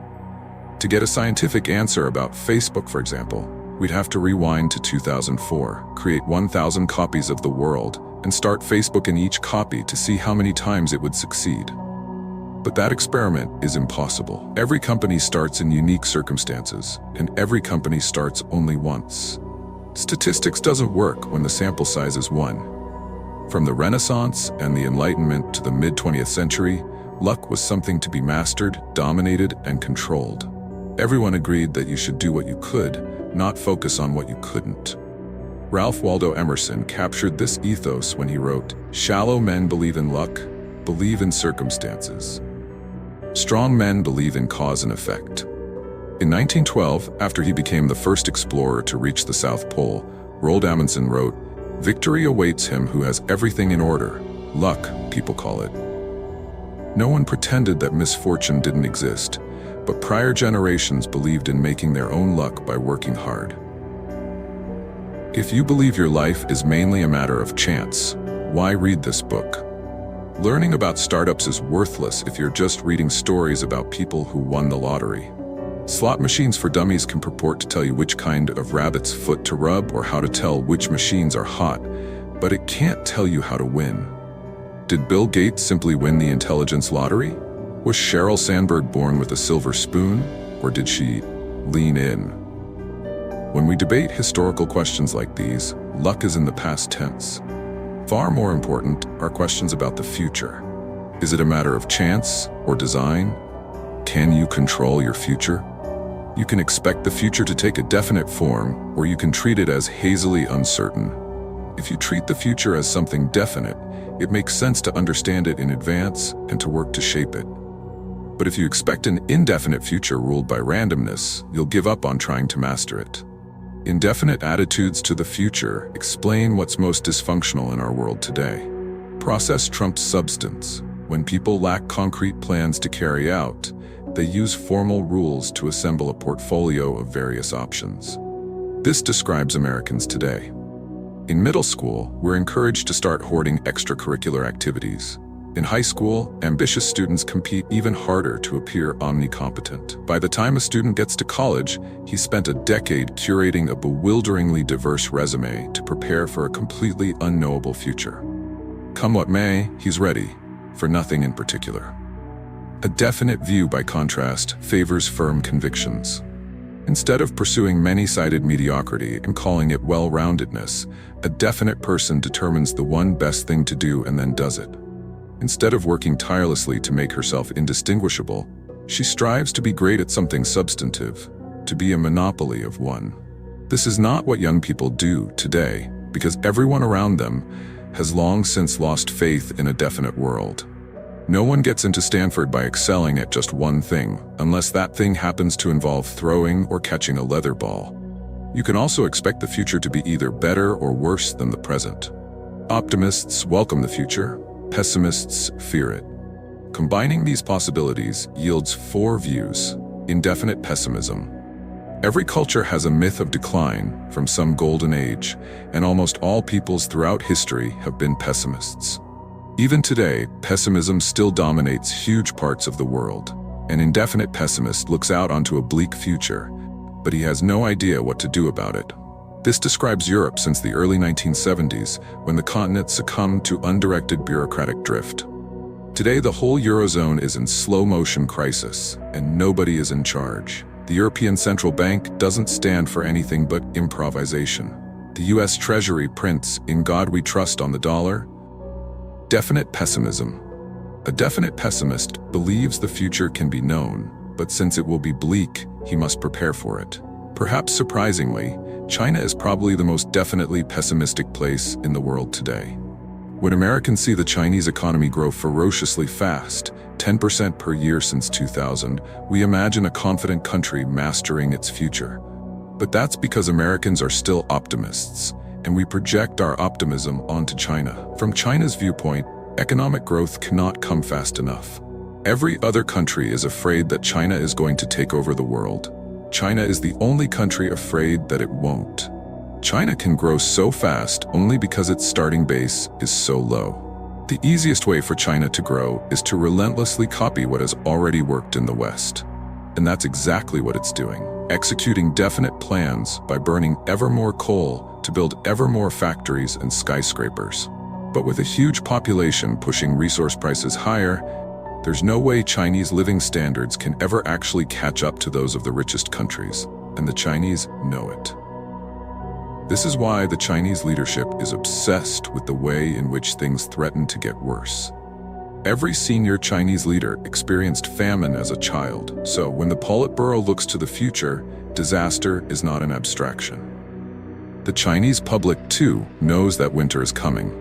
To get a scientific answer about Facebook, for example, we'd have to rewind to 2004, create 1,000 copies of the world, and start Facebook in each copy to see how many times it would succeed. But that experiment is impossible. Every company starts in unique circumstances, and every company starts only once. Statistics doesn't work when the sample size is 1. From the Renaissance and the Enlightenment to the mid-20th century, luck was something to be mastered, dominated, and controlled. Everyone agreed that you should do what you could, not focus on what you couldn't. Ralph Waldo Emerson captured this ethos when he wrote, "Shallow men believe in luck, believe in circumstances. Strong men believe in cause and effect." In 1912, after he became the first explorer to reach the South Pole, Roald Amundsen wrote, "Victory awaits him who has everything in order. Luck, people call it." No one pretended that misfortune didn't exist, but prior generations believed in making their own luck by working hard. If you believe your life is mainly a matter of chance, Why read this book? Learning about startups is worthless if you're just reading stories about people who won the lottery. Slot machines for dummies can purport to tell you which kind of rabbit's foot to rub or how to tell which machines are hot, but it can't tell you how to win. Did Bill Gates simply win the intelligence lottery? Was Sheryl Sandberg born with a silver spoon, or did she lean in? When we debate historical questions like these, luck is in the past tense. Far more important are questions about the future. Is it a matter of chance or design? Can you control your future? You can expect the future to take a definite form, or you can treat it as hazily uncertain. If you treat the future as something definite, it makes sense to understand it in advance and to work to shape it. But if you expect an indefinite future ruled by randomness, you'll give up on trying to master it. Indefinite attitudes to the future explain what's most dysfunctional in our world today. Process trumps substance. When people lack concrete plans to carry out, they use formal rules to assemble a portfolio of various options. This describes Americans today. In middle school, we're encouraged to start hoarding extracurricular activities. In high school, ambitious students compete even harder to appear omnicompetent. By the time a student gets to college, he's spent a decade curating a bewilderingly diverse resume to prepare for a completely unknowable future. Come what may, he's ready, for nothing in particular. A definite view, by contrast, favors firm convictions. Instead of pursuing many-sided mediocrity and calling it well-roundedness, a definite person determines the one best thing to do and then does it. Instead of working tirelessly to make herself indistinguishable, she strives to be great at something substantive, to be a monopoly of one. This is not what young people do today, because everyone around them has long since lost faith in a definite world. No one gets into Stanford by excelling at just one thing, unless that thing happens to involve throwing or catching a leather ball. You can also expect the future to be either better or worse than the present. Optimists welcome the future. Pessimists fear it. Combining these possibilities yields 4 views. Indefinite pessimism. Every culture has a myth of decline from some golden age, and almost all peoples throughout history have been pessimists. Even today, pessimism still dominates huge parts of the world. An indefinite pessimist looks out onto a bleak future, but he has no idea what to do about it. This describes Europe since the early 1970s, when the continent succumbed to undirected bureaucratic drift. Today, the whole Eurozone is in slow-motion crisis, and nobody is in charge. The European Central Bank doesn't stand for anything but improvisation. The US Treasury prints "In God We Trust" on the dollar. Definite pessimism. A definite pessimist believes the future can be known, but since it will be bleak, he must prepare for it. Perhaps surprisingly, China is probably the most definitely pessimistic place in the world today. When Americans see the Chinese economy grow ferociously fast, 10% per year since 2000, we imagine a confident country mastering its future. But that's because Americans are still optimists, and we project our optimism onto China. From China's viewpoint, economic growth cannot come fast enough. Every other country is afraid that China is going to take over the world. China is the only country afraid that it won't. China can grow so fast only because its starting base is so low. The easiest way for China to grow is to relentlessly copy what has already worked in the West. And that's exactly what it's doing, executing definite plans by burning ever more coal to build ever more factories and skyscrapers. But with a huge population pushing resource prices higher, there's no way Chinese living standards can ever actually catch up to those of the richest countries, and the Chinese know it. This is why the Chinese leadership is obsessed with the way in which things threaten to get worse. Every senior Chinese leader experienced famine as a child, so when the Politburo looks to the future, disaster is not an abstraction. The Chinese public, too, knows that winter is coming.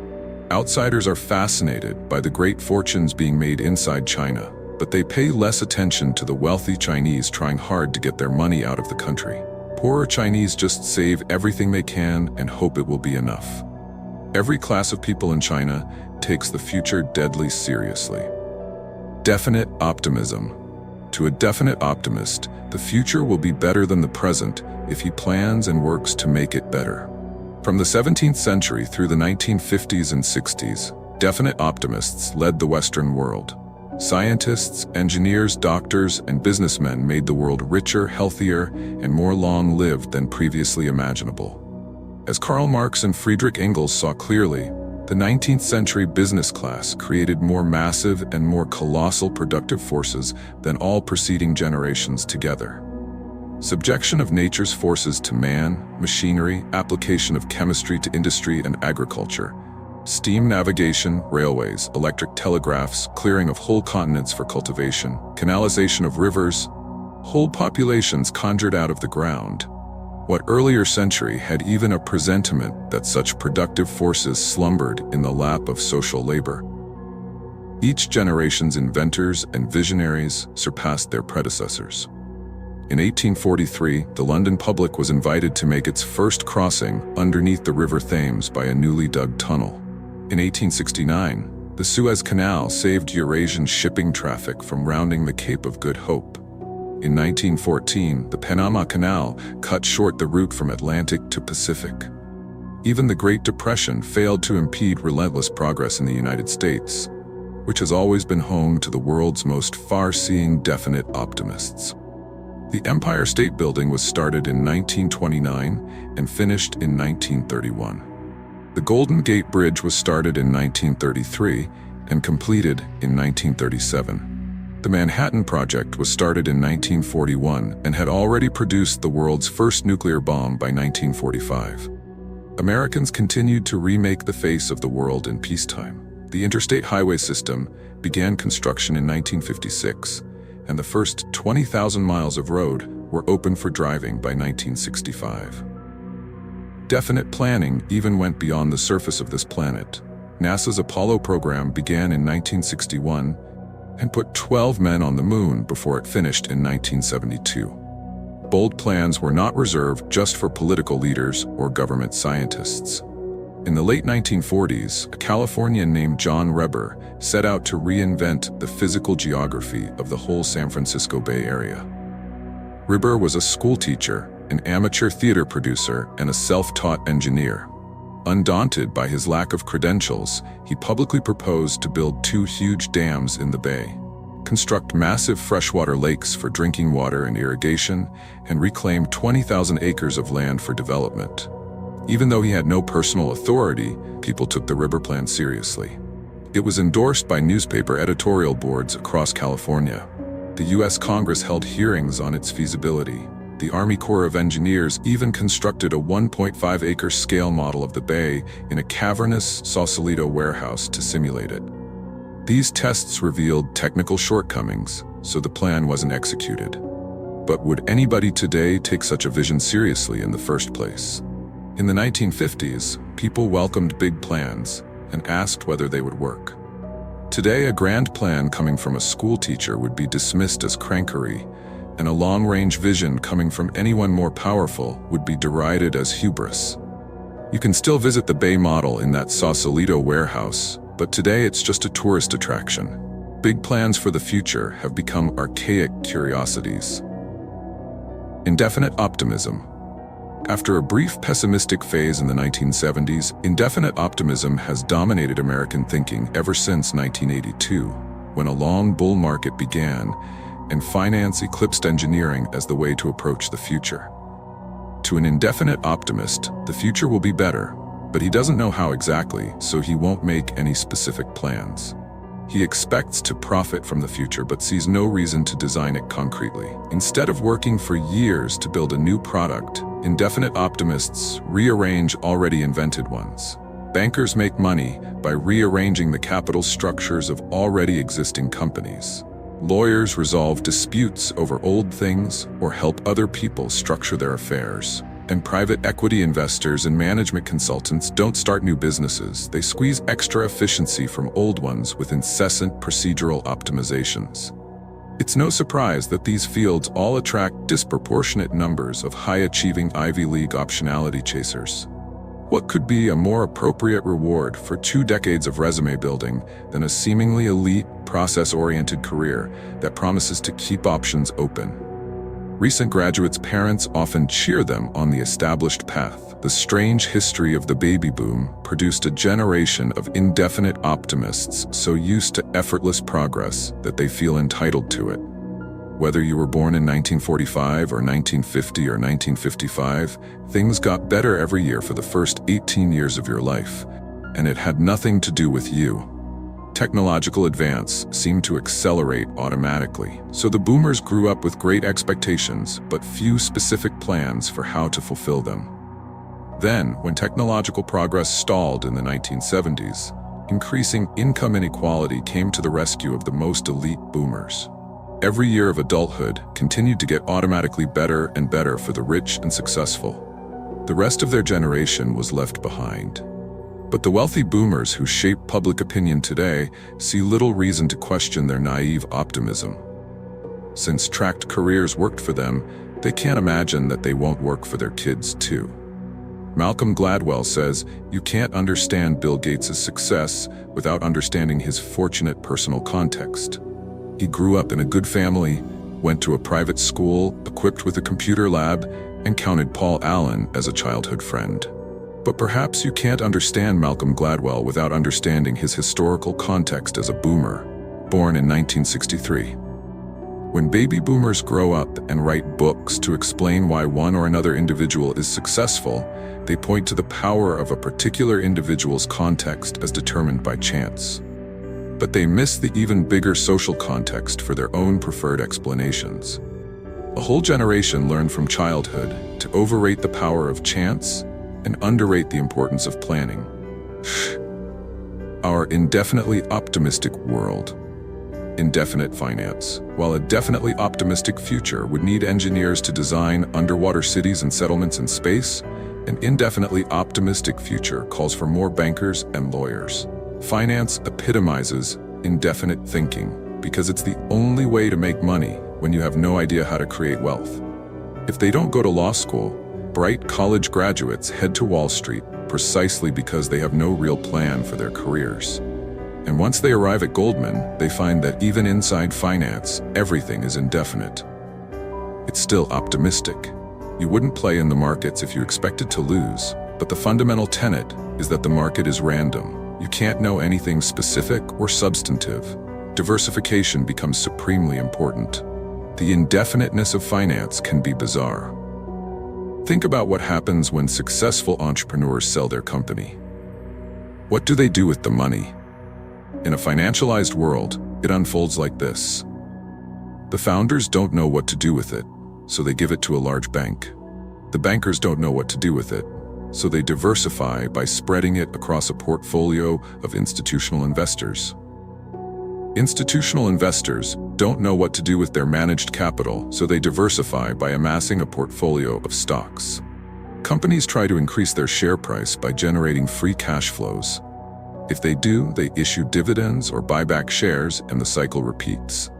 Outsiders are fascinated by the great fortunes being made inside China, but they pay less attention to the wealthy Chinese trying hard to get their money out of the country. Poorer Chinese just save everything they can and hope it will be enough. Every class of people in China takes the future deadly seriously. Definite optimism. To a definite optimist, the future will be better than the present if he plans and works to make it better. From the 17th century through the 1950s and 60s, definite optimists led the Western world. Scientists, engineers, doctors, and businessmen made the world richer, healthier, and more long-lived than previously imaginable. As Karl Marx and Friedrich Engels saw clearly, the 19th century business class created more massive and more colossal productive forces than all preceding generations together. Subjection of nature's forces to man, machinery, application of chemistry to industry and agriculture, steam navigation, railways, electric telegraphs, clearing of whole continents for cultivation, canalization of rivers, whole populations conjured out of the ground. What earlier century had even a presentiment that such productive forces slumbered in the lap of social labor. Each generation's inventors and visionaries surpassed their predecessors. In 1843, the London public was invited to make its first crossing underneath the River Thames by a newly dug tunnel. In 1869, the Suez Canal saved Eurasian shipping traffic from rounding the Cape of Good Hope. In 1914, the Panama Canal cut short the route from Atlantic to Pacific. Even the Great Depression failed to impede relentless progress in the United States, which has always been home to the world's most far-seeing definite optimists. The Empire State Building was started in 1929 and finished in 1931. The Golden Gate Bridge was started in 1933 and completed in 1937. The Manhattan Project was started in 1941 and had already produced the world's first nuclear bomb by 1945. Americans continued to remake the face of the world in peacetime. The interstate highway system began construction in 1956, and the first 20,000 miles of road were open for driving by 1965. Definite planning even went beyond the surface of this planet. NASA's Apollo program began in 1961 and put 12 men on the moon before it finished in 1972. Bold plans were not reserved just for political leaders or government scientists. In the late 1940s, a Californian named John Reber set out to reinvent the physical geography of the whole San Francisco Bay Area. Reber was a schoolteacher, an amateur theater producer, and a self-taught engineer. Undaunted by his lack of credentials, he publicly proposed to build 2 huge dams in the bay, construct massive freshwater lakes for drinking water and irrigation, and reclaim 20,000 acres of land for development. Even though he had no personal authority, people took the Reber plan seriously. It was endorsed by newspaper editorial boards across California. The U.S. Congress held hearings on its feasibility. The Army Corps of Engineers even constructed a 1.5-acre scale model of the bay in a cavernous Sausalito warehouse to simulate it. These tests revealed technical shortcomings, so the plan wasn't executed. But would anybody today take such a vision seriously in the first place? In the 1950s, people welcomed big plans and asked whether they would work. Today, a grand plan coming from a school teacher would be dismissed as crankery, and a long-range vision coming from anyone more powerful would be derided as hubris. You can still visit the Bay model in that Sausalito warehouse, but today it's just a tourist attraction. Big plans for the future have become archaic curiosities. Indefinite optimism. After a brief pessimistic phase in the 1970s, indefinite optimism has dominated American thinking ever since 1982, when a long bull market began and finance eclipsed engineering as the way to approach the future. To an indefinite optimist, the future will be better, but he doesn't know how exactly, so he won't make any specific plans. He expects to profit from the future but sees no reason to design it concretely. Instead of working for years to build a new product, indefinite optimists rearrange already invented ones. Bankers make money by rearranging the capital structures of already existing companies. Lawyers resolve disputes over old things or help other people structure their affairs. And private equity investors and management consultants don't start new businesses, they squeeze extra efficiency from old ones with incessant procedural optimizations. It's no surprise that these fields all attract disproportionate numbers of high-achieving Ivy League optionality chasers. What could be a more appropriate reward for 2 decades of resume building than a seemingly elite, process-oriented career that promises to keep options open? Recent graduates' parents often cheer them on the established path. The strange history of the baby boom produced a generation of indefinite optimists so used to effortless progress that they feel entitled to it. Whether you were born in 1945 or 1950 or 1955, things got better every year for the first 18 years of your life, and it had nothing to do with you. Technological advance seemed to accelerate automatically, so the boomers grew up with great expectations but few specific plans for how to fulfill them. Then, when technological progress stalled in the 1970s, increasing income inequality came to the rescue of the most elite boomers. Every year of adulthood continued to get automatically better and better for the rich and successful. The rest of their generation was left behind. But the wealthy boomers who shape public opinion today see little reason to question their naive optimism. Since tracked careers worked for them, they can't imagine that they won't work for their kids too. Malcolm Gladwell says, "You can't understand Bill Gates' success without understanding his fortunate personal context." He grew up in a good family, went to a private school equipped with a computer lab, and counted Paul Allen as a childhood friend. But perhaps you can't understand Malcolm Gladwell without understanding his historical context as a boomer, born in 1963. When baby boomers grow up and write books to explain why one or another individual is successful, they point to the power of a particular individual's context as determined by chance. But they miss the even bigger social context for their own preferred explanations. A whole generation learned from childhood to overrate the power of chance and underrate the importance of planning. Our indefinitely optimistic world. Indefinite finance. While a definitely optimistic future would need engineers to design underwater cities and settlements in space, an indefinitely optimistic future calls for more bankers and lawyers. Finance epitomizes indefinite thinking because it's the only way to make money when you have no idea how to create wealth. If they don't go to law school, bright college graduates head to Wall Street precisely because they have no real plan for their careers. And once they arrive at Goldman, they find that even inside finance, everything is indefinite. It's still optimistic. You wouldn't play in the markets if you expected to lose, but the fundamental tenet is that the market is random. You can't know anything specific or substantive. Diversification becomes supremely important. The indefiniteness of finance can be bizarre. Think about what happens when successful entrepreneurs sell their company. What do they do with the money? In a financialized world, it unfolds like this. The founders don't know what to do with it, so they give it to a large bank. The bankers don't know what to do with it, so they diversify by spreading it across a portfolio of institutional investors. Institutional investors don't know what to do with their managed capital, so they diversify by amassing a portfolio of stocks. Companies try to increase their share price by generating free cash flows. If they do, they issue dividends or buy back shares, and the cycle repeats.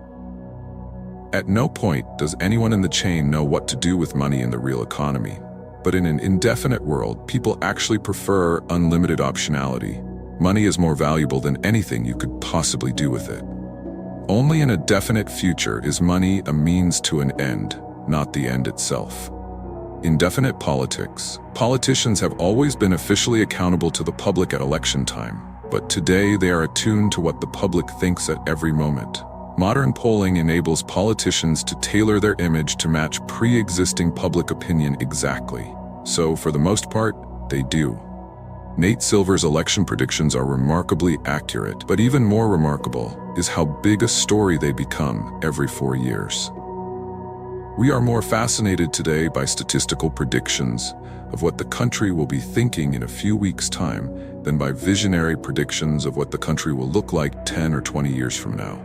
At no point does anyone in the chain know what to do with money in the real economy. But in an indefinite world, people actually prefer unlimited optionality. Money is more valuable than anything you could possibly do with it. Only in a definite future is money a means to an end, not the end itself. Indefinite politics. Politicians have always been officially accountable to the public at election time, but today they are attuned to what the public thinks at every moment. Modern polling enables politicians to tailor their image to match pre-existing public opinion exactly. So, for the most part, they do. Nate Silver's election predictions are remarkably accurate, but even more remarkable is how big a story they become every 4 years. We are more fascinated today by statistical predictions of what the country will be thinking in a few weeks' time than by visionary predictions of what the country will look like 10 or 20 years from now.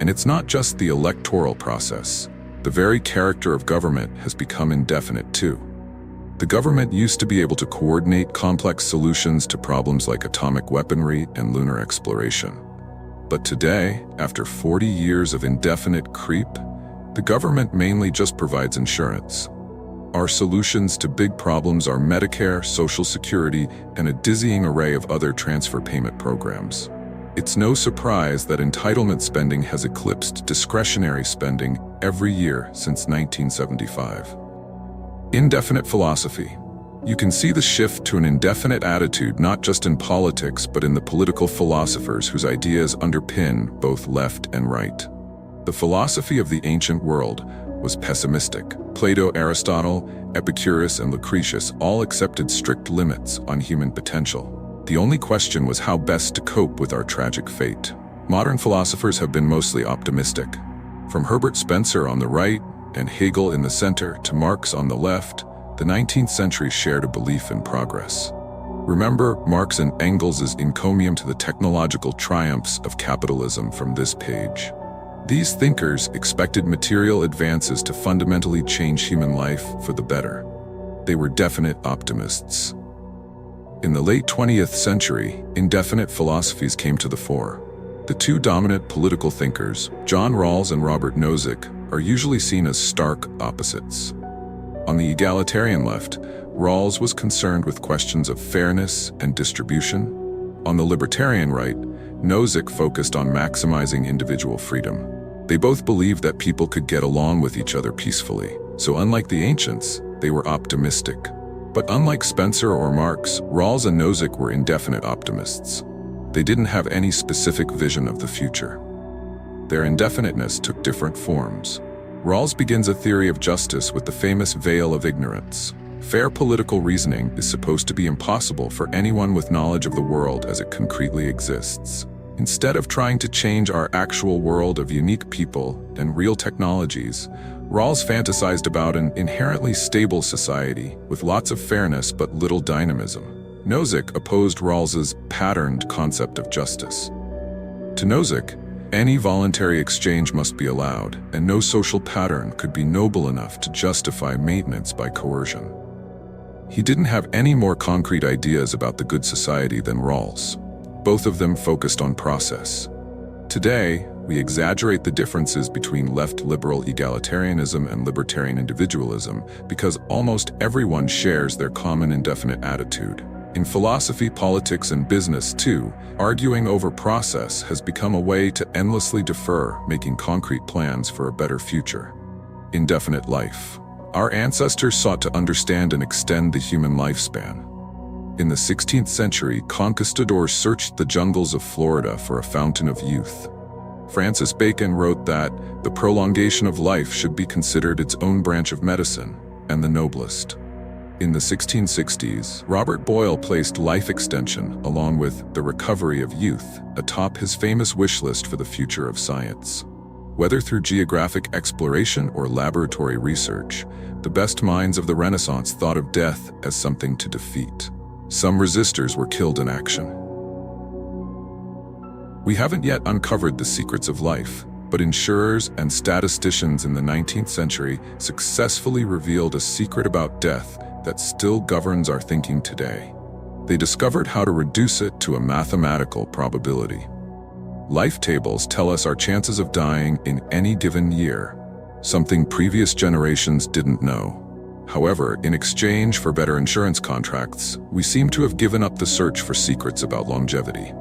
And it's not just the electoral process. The very character of government has become indefinite too. The government used to be able to coordinate complex solutions to problems like atomic weaponry and lunar exploration. But today, after 40 years of indefinite creep, the government mainly just provides insurance. Our solutions to big problems are Medicare, Social Security, and a dizzying array of other transfer payment programs. It's no surprise that entitlement spending has eclipsed discretionary spending every year since 1975. Indefinite philosophy. You can see the shift to an indefinite attitude not just in politics but in the political philosophers whose ideas underpin both left and right. The philosophy of the ancient world was pessimistic. Plato, Aristotle, Epicurus, and Lucretius all accepted strict limits on human potential. The only question was how best to cope with our tragic fate. Modern philosophers have been mostly optimistic. From Herbert Spencer on the right and Hegel in the center to Marx on the left, the 19th century shared a belief in progress. Remember Marx and Engels' encomium to the technological triumphs of capitalism from this page. These thinkers expected material advances to fundamentally change human life for the better. They were definite optimists. In the late 20th century, indefinite philosophies came to the fore. The two dominant political thinkers, John Rawls and Robert Nozick, are usually seen as stark opposites. On the egalitarian left, Rawls was concerned with questions of fairness and distribution. On the libertarian right, Nozick focused on maximizing individual freedom. They both believed that people could get along with each other peacefully, so unlike the ancients, they were optimistic. But unlike Spencer or Marx, Rawls and Nozick were indefinite optimists. They didn't have any specific vision of the future. Their indefiniteness took different forms. Rawls begins a theory of justice with the famous veil of ignorance. Fair political reasoning is supposed to be impossible for anyone with knowledge of the world as it concretely exists. Instead of trying to change our actual world of unique people and real technologies, Rawls fantasized about an inherently stable society with lots of fairness but little dynamism. Nozick opposed Rawls's patterned concept of justice. To Nozick, any voluntary exchange must be allowed, and no social pattern could be noble enough to justify maintenance by coercion. He didn't have any more concrete ideas about the good society than Rawls. Both of them focused on process. Today, we exaggerate the differences between left liberal egalitarianism and libertarian individualism because almost everyone shares their common indefinite attitude. In philosophy, politics, and business too, arguing over process has become a way to endlessly defer making concrete plans for a better future. Indefinite life. Our ancestors sought to understand and extend the human lifespan. In the 16th century, conquistadors searched the jungles of Florida for a fountain of youth. Francis Bacon wrote that the prolongation of life should be considered its own branch of medicine, and the noblest. In the 1660s, Robert Boyle placed life extension, along with the recovery of youth, atop his famous wish list for the future of science. Whether through geographic exploration or laboratory research, the best minds of the Renaissance thought of death as something to defeat. Some resistors were killed in action. We haven't yet uncovered the secrets of life, but insurers and statisticians in the 19th century successfully revealed a secret about death that still governs our thinking today. They discovered how to reduce it to a mathematical probability. Life tables tell us our chances of dying in any given year, something previous generations didn't know. However, in exchange for better insurance contracts, we seem to have given up the search for secrets about longevity.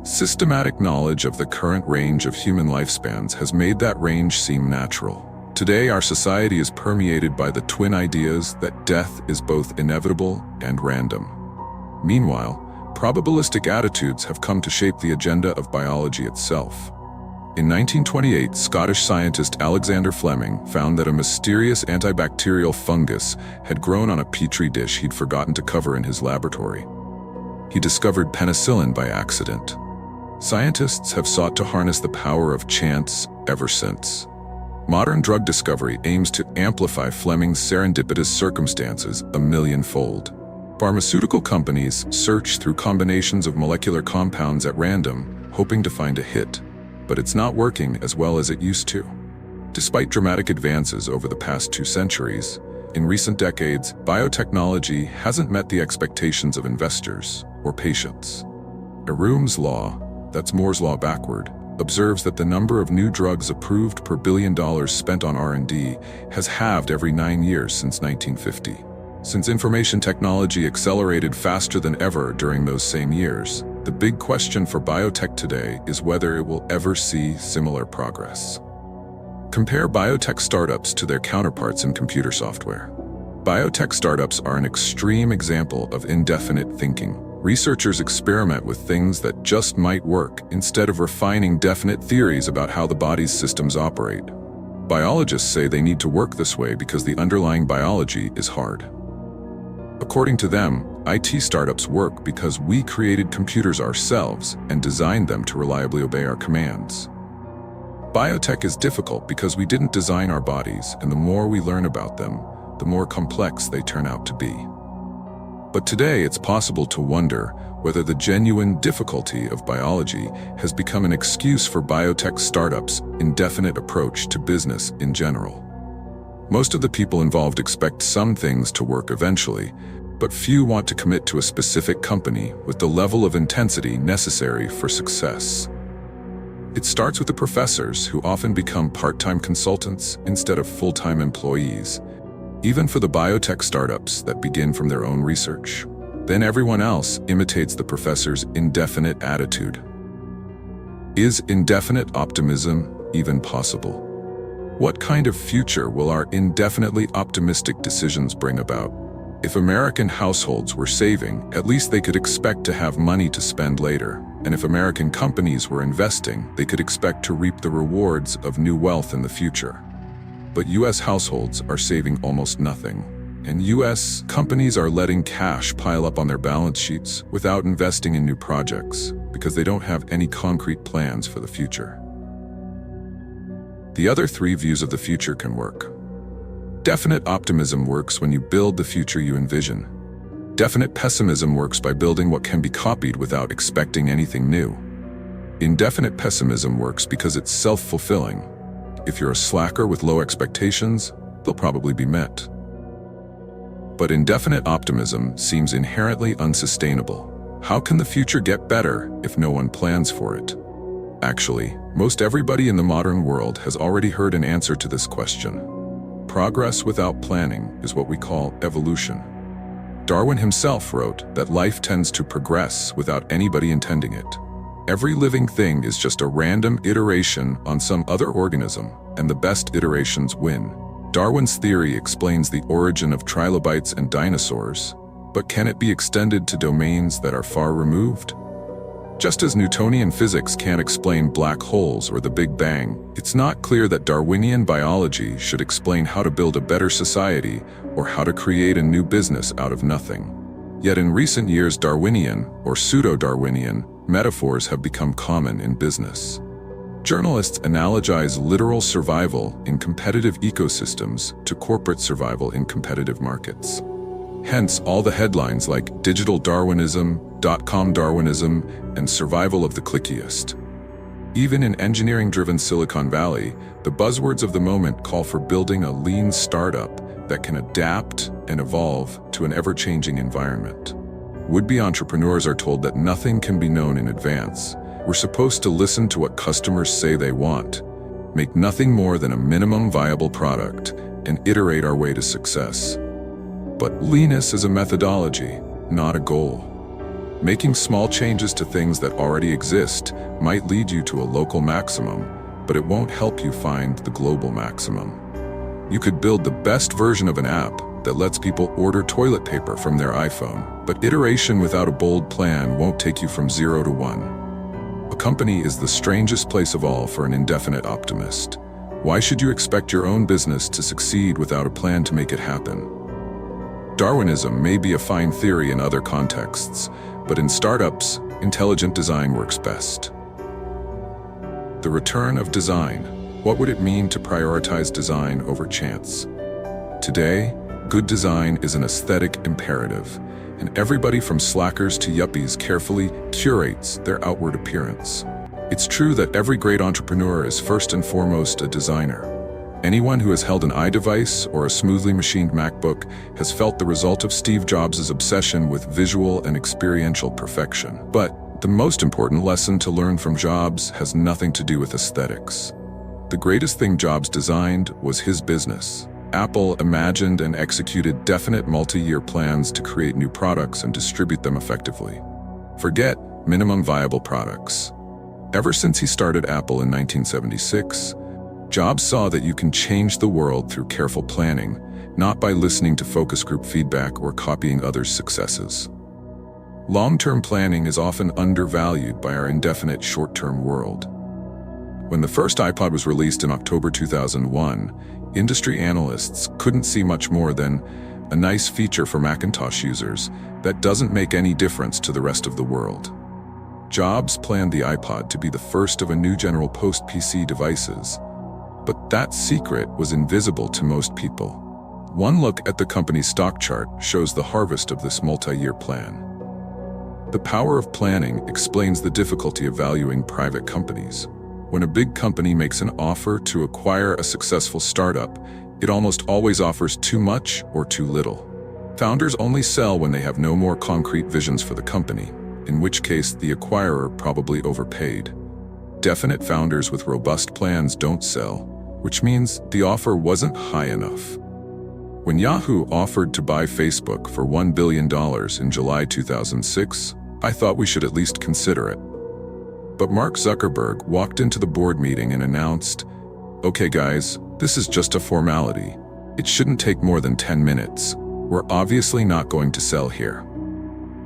Systematic knowledge of the current range of human lifespans has made that range seem natural. Today, our society is permeated by the twin ideas that death is both inevitable and random. Meanwhile, probabilistic attitudes have come to shape the agenda of biology itself. In 1928, Scottish scientist Alexander Fleming found that a mysterious antibacterial fungus had grown on a petri dish he'd forgotten to cover in his laboratory. He discovered penicillin by accident. Scientists have sought to harness the power of chance ever since. Modern drug discovery aims to amplify Fleming's serendipitous circumstances a millionfold. Pharmaceutical companies search through combinations of molecular compounds at random, hoping to find a hit. But it's not working as well as it used to. Despite dramatic advances over the past 2 centuries, in recent decades, biotechnology hasn't met the expectations of investors or patients. Arum's law, that's Moore's law backward, observes that the number of new drugs approved per $1 billion spent on R&D has halved every 9 years since 1950. Since information technology accelerated faster than ever during those same years, the big question for biotech today is whether it will ever see similar progress. Compare biotech startups to their counterparts in computer software. Biotech startups are an extreme example of indefinite thinking. Researchers experiment with things that just might work instead of refining definite theories about how the body's systems operate. Biologists say they need to work this way because the underlying biology is hard. According to them, IT startups work because we created computers ourselves and designed them to reliably obey our commands. Biotech is difficult because we didn't design our bodies, and the more we learn about them, the more complex they turn out to be. But today it's possible to wonder whether the genuine difficulty of biology has become an excuse for biotech startups' indefinite approach to business in general. Most of the people involved expect some things to work eventually, but few want to commit to a specific company with the level of intensity necessary for success. It starts with the professors, who often become part-time consultants instead of full-time employees, even for the biotech startups that begin from their own research. Then everyone else imitates the professor's indefinite attitude. Is indefinite optimism even possible? What kind of future will our indefinitely optimistic decisions bring about? If American households were saving, at least they could expect to have money to spend later. And if American companies were investing, they could expect to reap the rewards of new wealth in the future. But US households are saving almost nothing. And US companies are letting cash pile up on their balance sheets without investing in new projects because they don't have any concrete plans for the future. The other three views of the future can work. Definite optimism works when you build the future you envision. Definite pessimism works by building what can be copied without expecting anything new. Indefinite pessimism works because it's self-fulfilling. If you're a slacker with low expectations, they'll probably be met. But indefinite optimism seems inherently unsustainable. How can the future get better if no one plans for it? Actually, most everybody in the modern world has already heard an answer to this question. Progress without planning is what we call evolution. Darwin himself wrote that life tends to progress without anybody intending it. Every living thing is just a random iteration on some other organism, and the best iterations win. Darwin's theory explains the origin of trilobites and dinosaurs, but can it be extended to domains that are far removed? Just as Newtonian physics can't explain black holes or the Big Bang, it's not clear that Darwinian biology should explain how to build a better society or how to create a new business out of nothing. Yet in recent years, Darwinian, or pseudo-Darwinian, metaphors have become common in business. Journalists analogize literal survival in competitive ecosystems to corporate survival in competitive markets. Hence, all the headlines like digital Darwinism, dot-com Darwinism, and survival of the clickiest. Even in engineering-driven Silicon Valley, the buzzwords of the moment call for building a lean startup that can adapt and evolve to an ever-changing environment. Would-be entrepreneurs are told that nothing can be known in advance. We're supposed to listen to what customers say they want, make nothing more than a minimum viable product, and iterate our way to success. But leanness is a methodology, not a goal. Making small changes to things that already exist might lead you to a local maximum, but it won't help you find the global maximum. You could build the best version of an app that lets people order toilet paper from their iPhone, but iteration without a bold plan won't take you from 0 to 1. A company is the strangest place of all for an indefinite optimist. Why should you expect your own business to succeed without a plan to make it happen? Darwinism may be a fine theory in other contexts, but in startups, intelligent design works best. The return of design. What would it mean to prioritize design over chance? Today, good design is an aesthetic imperative, and everybody from slackers to yuppies carefully curates their outward appearance. It's true that every great entrepreneur is first and foremost a designer. Anyone who has held an iDevice or a smoothly machined MacBook has felt the result of Steve Jobs' obsession with visual and experiential perfection. But the most important lesson to learn from Jobs has nothing to do with aesthetics. The greatest thing Jobs designed was his business. Apple imagined and executed definite multi-year plans to create new products and distribute them effectively. Forget minimum viable products. Ever since he started Apple in 1976, Jobs saw that you can change the world through careful planning, not by listening to focus group feedback or copying others' successes. Long-term planning is often undervalued by our indefinite short-term world. When the first iPod was released in October 2001, industry analysts couldn't see much more than a nice feature for Macintosh users that doesn't make any difference to the rest of the world. Jobs planned the iPod to be the first of a new general post-PC devices, but that secret was invisible to most people. One look at the company's stock chart shows the harvest of this multi-year plan. The power of planning explains the difficulty of valuing private companies. When a big company makes an offer to acquire a successful startup, it almost always offers too much or too little. Founders only sell when they have no more concrete visions for the company, in which case the acquirer probably overpaid. Definite founders with robust plans don't sell, which means the offer wasn't high enough. When Yahoo offered to buy Facebook for $1 billion in July 2006, I thought we should at least consider it. But Mark Zuckerberg walked into the board meeting and announced, "Okay guys, this is just a formality. It shouldn't take more than 10 minutes. We're obviously not going to sell here."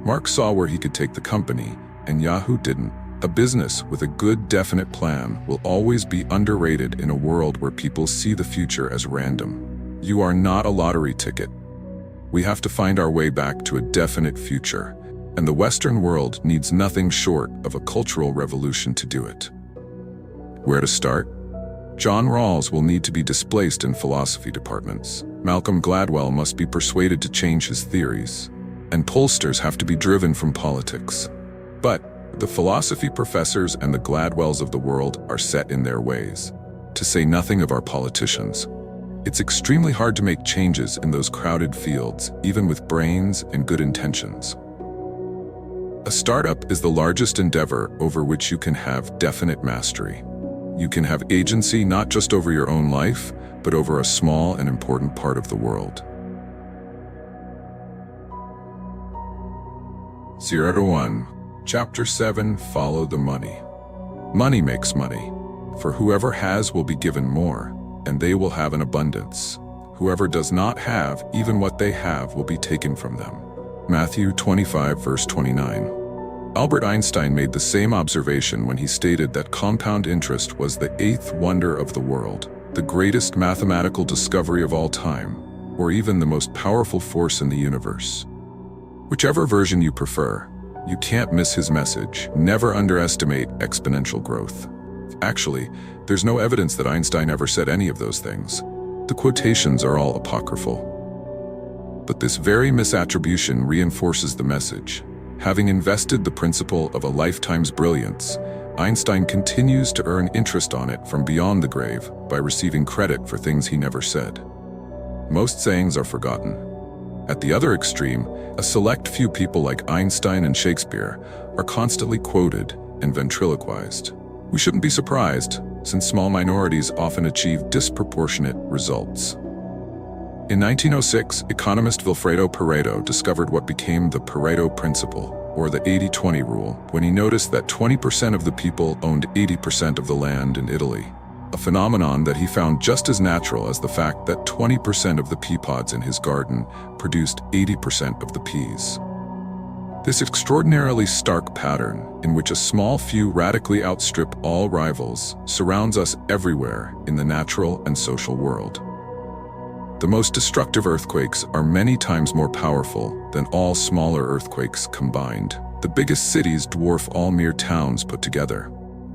Mark saw where he could take the company, and Yahoo didn't. A business with a good, definite plan will always be underrated in a world where people see the future as random. You are not a lottery ticket. We have to find our way back to a definite future, and the Western world needs nothing short of a cultural revolution to do it. Where to start? John Rawls will need to be displaced in philosophy departments. Malcolm Gladwell must be persuaded to change his theories, and pollsters have to be driven from politics. But the philosophy professors and the Gladwells of the world are set in their ways, to say nothing of our politicians. It's extremely hard to make changes in those crowded fields, even with brains and good intentions. A startup is the largest endeavor over which you can have definite mastery. You can have agency not just over your own life, but over a small and important part of the world. 0 to 1. Chapter 7. Follow the money. Money makes money. For whoever has will be given more, and they will have an abundance. Whoever does not have, even what they have will be taken from them. Matthew 25, verse 29. Albert Einstein made the same observation when he stated that compound interest was the eighth wonder of the world, the greatest mathematical discovery of all time, or even the most powerful force in the universe. Whichever version you prefer, you can't miss his message. Never underestimate exponential growth. Actually, there's no evidence that Einstein ever said any of those things. The quotations are all apocryphal. But this very misattribution reinforces the message. Having invested the principle of a lifetime's brilliance, Einstein continues to earn interest on it from beyond the grave by receiving credit for things he never said. Most sayings are forgotten. At the other extreme, a select few people like Einstein and Shakespeare are constantly quoted and ventriloquized. We shouldn't be surprised, since small minorities often achieve disproportionate results. In 1906, economist Vilfredo Pareto discovered what became the Pareto Principle, or the 80-20 rule, when he noticed that 20% of the people owned 80% of the land in Italy, a phenomenon that he found just as natural as the fact that 20% of the pea pods in his garden produced 80% of the peas. This extraordinarily stark pattern, in which a small few radically outstrip all rivals, surrounds us everywhere in the natural and social world. The most destructive earthquakes are many times more powerful than all smaller earthquakes combined. The biggest cities dwarf all mere towns put together.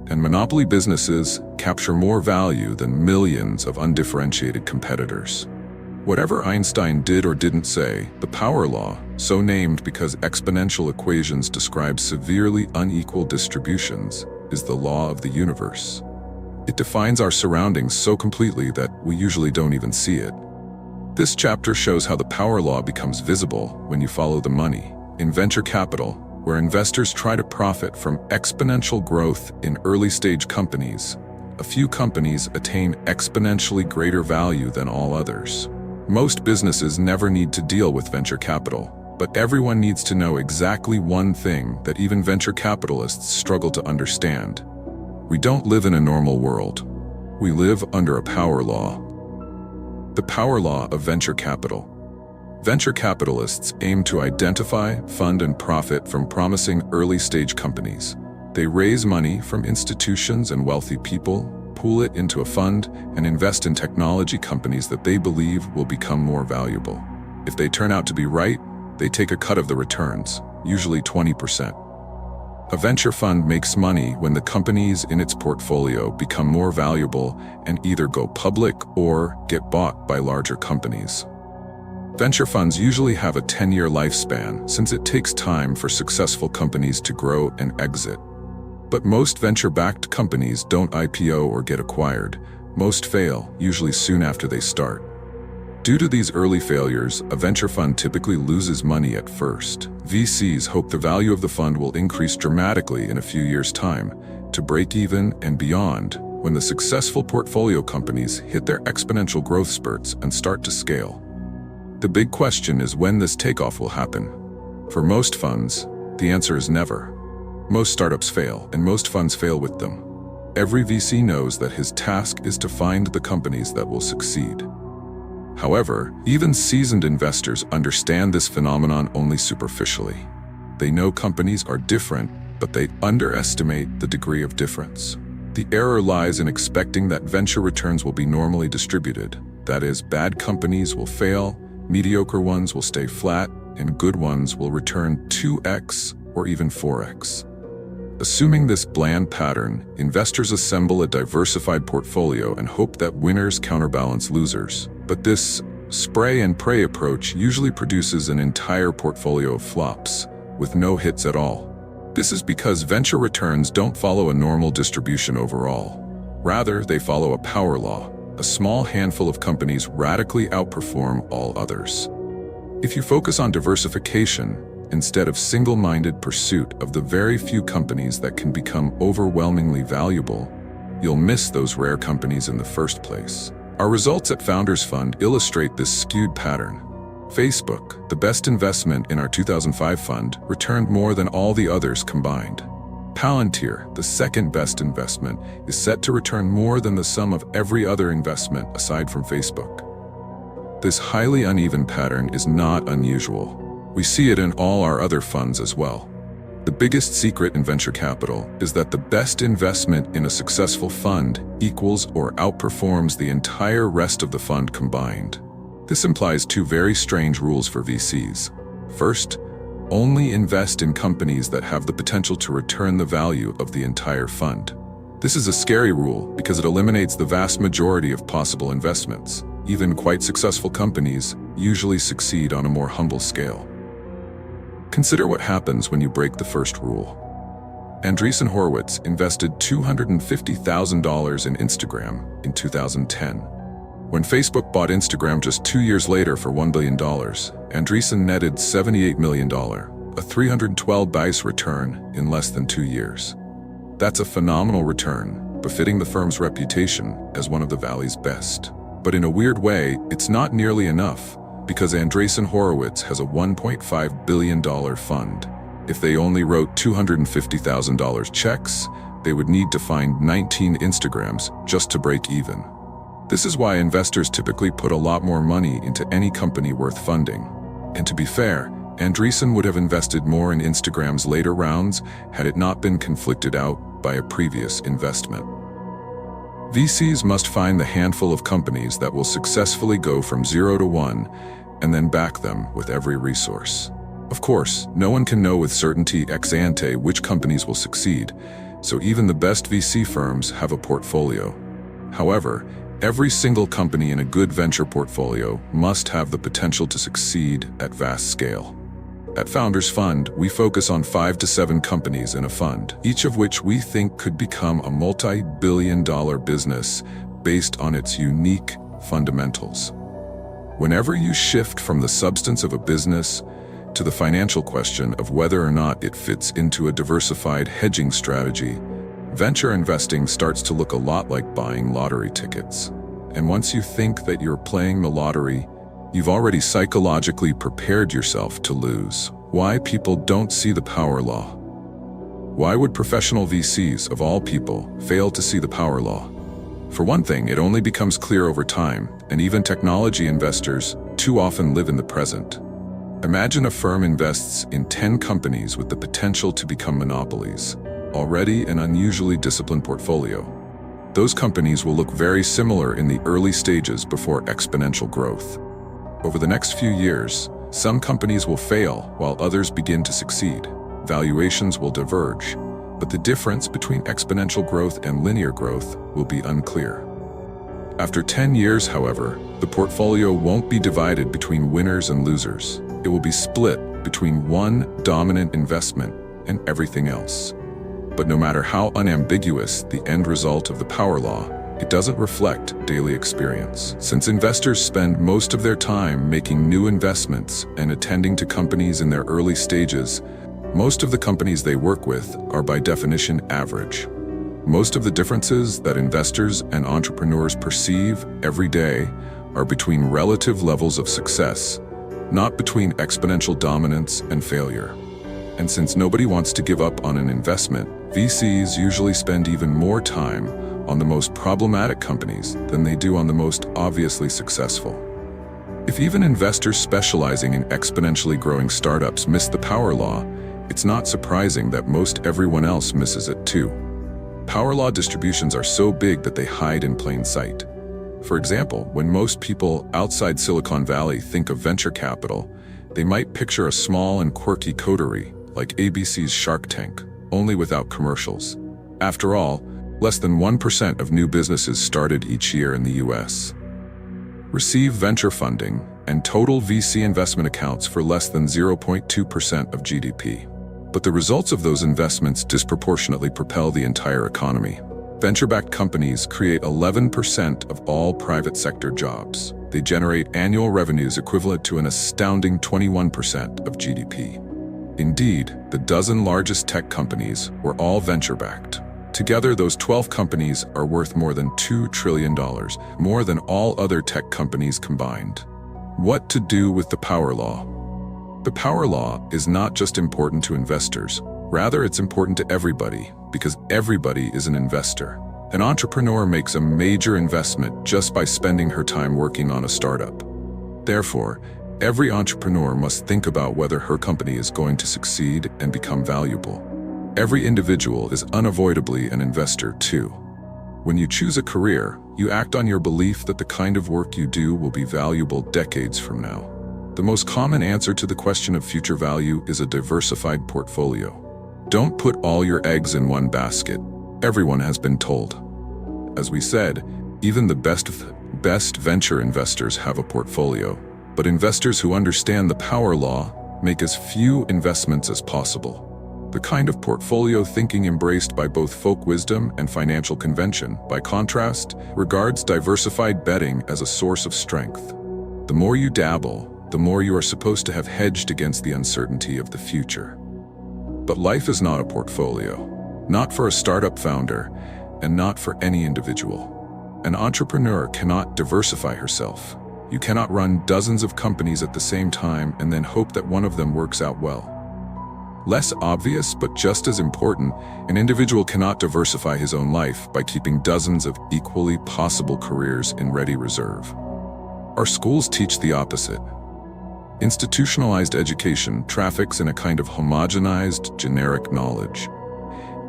And monopoly businesses capture more value than millions of undifferentiated competitors. Whatever Einstein did or didn't say, the power law, so named because exponential equations describe severely unequal distributions, is the law of the universe. It defines our surroundings so completely that we usually don't even see it. This chapter shows how the power law becomes visible when you follow the money. In venture capital, where investors try to profit from exponential growth in early-stage companies, a few companies attain exponentially greater value than all others. Most businesses never need to deal with venture capital, but everyone needs to know exactly one thing that even venture capitalists struggle to understand. We don't live in a normal world. We live under a power law. The power law of venture capital. Venture capitalists aim to identify, fund, and profit from promising early-stage companies. They raise money from institutions and wealthy people, pool it into a fund, and invest in technology companies that they believe will become more valuable. If they turn out to be right, they take a cut of the returns, usually 20%. A venture fund makes money when the companies in its portfolio become more valuable and either go public or get bought by larger companies. Venture funds usually have a 10-year lifespan since it takes time for successful companies to grow and exit. But most venture-backed companies don't IPO or get acquired. Most fail, usually soon after they start. Due to these early failures, a venture fund typically loses money at first. VCs hope the value of the fund will increase dramatically in a few years' time, to break even and beyond, when the successful portfolio companies hit their exponential growth spurts and start to scale. The big question is when this takeoff will happen. For most funds, the answer is never. Most startups fail, and most funds fail with them. Every VC knows that his task is to find the companies that will succeed. However, even seasoned investors understand this phenomenon only superficially. They know companies are different, but they underestimate the degree of difference. The error lies in expecting that venture returns will be normally distributed. That is, bad companies will fail, mediocre ones will stay flat, and good ones will return 2x or even 4x. Assuming this bland pattern, investors assemble a diversified portfolio and hope that winners counterbalance losers. But this spray and pray approach usually produces an entire portfolio of flops, with no hits at all. This is because venture returns don't follow a normal distribution overall. Rather, they follow a power law. A small handful of companies radically outperform all others. If you focus on diversification, instead of single-minded pursuit of the very few companies that can become overwhelmingly valuable, you'll miss those rare companies in the first place. Our results at Founders Fund illustrate this skewed pattern. Facebook, the best investment in our 2005 fund, returned more than all the others combined. Palantir, the second best investment, is set to return more than the sum of every other investment aside from Facebook. This highly uneven pattern is not unusual. We see it in all our other funds as well. The biggest secret in venture capital is that the best investment in a successful fund equals or outperforms the entire rest of the fund combined. This implies two very strange rules for VCs. First, only invest in companies that have the potential to return the value of the entire fund. This is a scary rule because it eliminates the vast majority of possible investments. Even quite successful companies usually succeed on a more humble scale. Consider what happens when you break the first rule. Andreessen Horowitz invested $250,000 in Instagram in 2010. When Facebook bought Instagram just 2 years later for $1 billion, Andreessen netted $78 million, a 312 bice return in less than 2 years. That's a phenomenal return, befitting the firm's reputation as one of the Valley's best. But in a weird way, it's not nearly enough, because Andreessen Horowitz has a $1.5 billion fund. If they only wrote $250,000 checks, they would need to find 19 Instagrams just to break even. This is why investors typically put a lot more money into any company worth funding. And to be fair, Andreessen would have invested more in Instagram's later rounds had it not been conflicted out by a previous investment. VCs must find the handful of companies that will successfully go from 0 to 1 and then back them with every resource. Of course, no one can know with certainty ex ante which companies will succeed, so even the best VC firms have a portfolio. However, every single company in a good venture portfolio must have the potential to succeed at vast scale. At Founders Fund, we focus on 5 to 7 companies in a fund, each of which we think could become a multi-billion-dollar business based on its unique fundamentals. Whenever you shift from the substance of a business to the financial question of whether or not it fits into a diversified hedging strategy, venture investing starts to look a lot like buying lottery tickets. And once you think that you're playing the lottery, you've already psychologically prepared yourself to lose. Why people don't see the power law? Why would professional VCs, of all people, fail to see the power law? For one thing, it only becomes clear over time, and even technology investors too often live in the present. Imagine a firm invests in 10 companies with the potential to become monopolies, already an unusually disciplined portfolio. Those companies will look very similar in the early stages before exponential growth. Over the next few years, some companies will fail while others begin to succeed. Valuations will diverge, but the difference between exponential growth and linear growth will be unclear. After 10 years, however, the portfolio won't be divided between winners and losers. It will be split between one dominant investment and everything else. But no matter how unambiguous the end result of the power law, it doesn't reflect daily experience. Since investors spend most of their time making new investments and attending to companies in their early stages, most of the companies they work with are by definition average. Most of the differences that investors and entrepreneurs perceive every day are between relative levels of success, not between exponential dominance and failure. And since nobody wants to give up on an investment, VCs usually spend even more time on the most problematic companies than they do on the most obviously successful. If even investors specializing in exponentially growing startups miss the power law, it's not surprising that most everyone else misses it too. Power law distributions are so big that they hide in plain sight. For example, when most people outside Silicon Valley think of venture capital, they might picture a small and quirky coterie like ABC's Shark Tank, only without commercials. After all, less than 1% of new businesses started each year in the US receive venture funding, and total VC investment accounts for less than 0.2% of GDP. But the results of those investments disproportionately propel the entire economy. Venture-backed companies create 11% of all private sector jobs. They generate annual revenues equivalent to an astounding 21% of GDP. Indeed, the dozen largest tech companies were all venture-backed. Together, those 12 companies are worth more than $2 trillion, more than all other tech companies combined. What to do with the power law? The power law is not just important to investors. Rather, it's important to everybody, because everybody is an investor. An entrepreneur makes a major investment just by spending her time working on a startup. Therefore, every entrepreneur must think about whether her company is going to succeed and become valuable. Every individual is unavoidably an investor too. When you choose a career, you act on your belief that the kind of work you do will be valuable decades from now. The most common answer to the question of future value is a diversified portfolio. Don't put all your eggs in one basket. Everyone has been told. As we said, even the best venture investors have a portfolio, but investors who understand the power law make as few investments as possible. The kind of portfolio thinking embraced by both folk wisdom and financial convention, by contrast, regards diversified betting as a source of strength. The more you dabble, the more you are supposed to have hedged against the uncertainty of the future. But life is not a portfolio, not for a startup founder, and not for any individual. An entrepreneur cannot diversify herself. You cannot run dozens of companies at the same time and then hope that one of them works out well. Less obvious, but just as important, an individual cannot diversify his own life by keeping dozens of equally possible careers in ready reserve. Our schools teach the opposite. Institutionalized education traffics in a kind of homogenized, generic knowledge.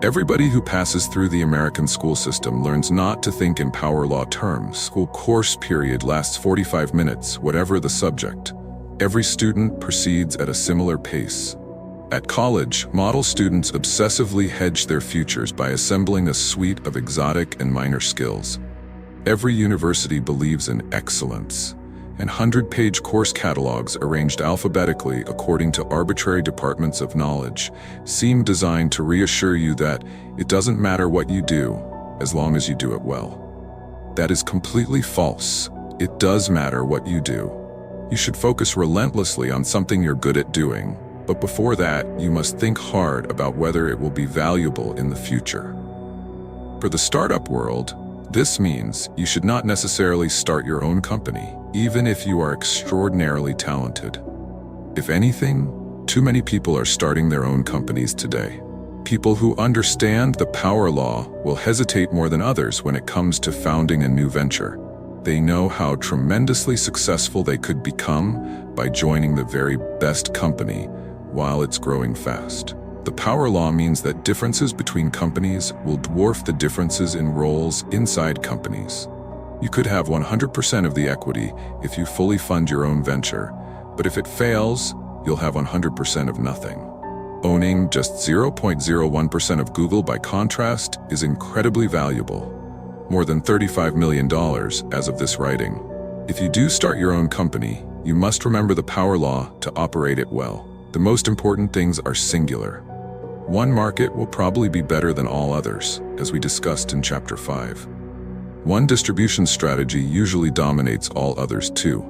Everybody who passes through the American school system learns not to think in power law terms. School course period lasts 45 minutes, whatever the subject. Every student proceeds at a similar pace. At college, model students obsessively hedge their futures by assembling a suite of exotic and minor skills. Every university believes in excellence, and 100-page course catalogs arranged alphabetically according to arbitrary departments of knowledge seem designed to reassure you that it doesn't matter what you do, as long as you do it well. That is completely false. It does matter what you do. You should focus relentlessly on something you're good at doing, but before that, you must think hard about whether it will be valuable in the future. For the startup world, this means you should not necessarily start your own company, even if you are extraordinarily talented. If anything, too many people are starting their own companies today. People who understand the power law will hesitate more than others when it comes to founding a new venture. They know how tremendously successful they could become by joining the very best company while it's growing fast. The power law means that differences between companies will dwarf the differences in roles inside companies. You could have 100% of the equity if you fully fund your own venture, but if it fails, you'll have 100% of nothing. Owning just 0.01% of Google, by contrast, is incredibly valuable. More than $35 million as of this writing. If you do start your own company, you must remember the power law to operate it well. The most important things are singular. One market will probably be better than all others, as we discussed in Chapter 5. One distribution strategy usually dominates all others too.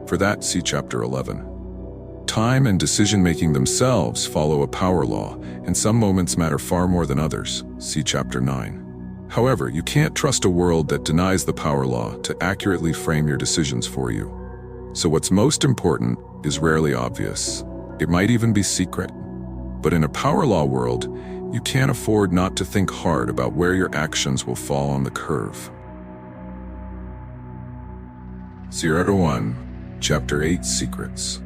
For that, see Chapter 11. Time and decision-making themselves follow a power law, and some moments matter far more than others. See Chapter 9. However, you can't trust a world that denies the power law to accurately frame your decisions for you. So what's most important is rarely obvious. It might even be secret. But in a power law world, you can't afford not to think hard about where your actions will fall on the curve. 01. Chapter 8, Secrets.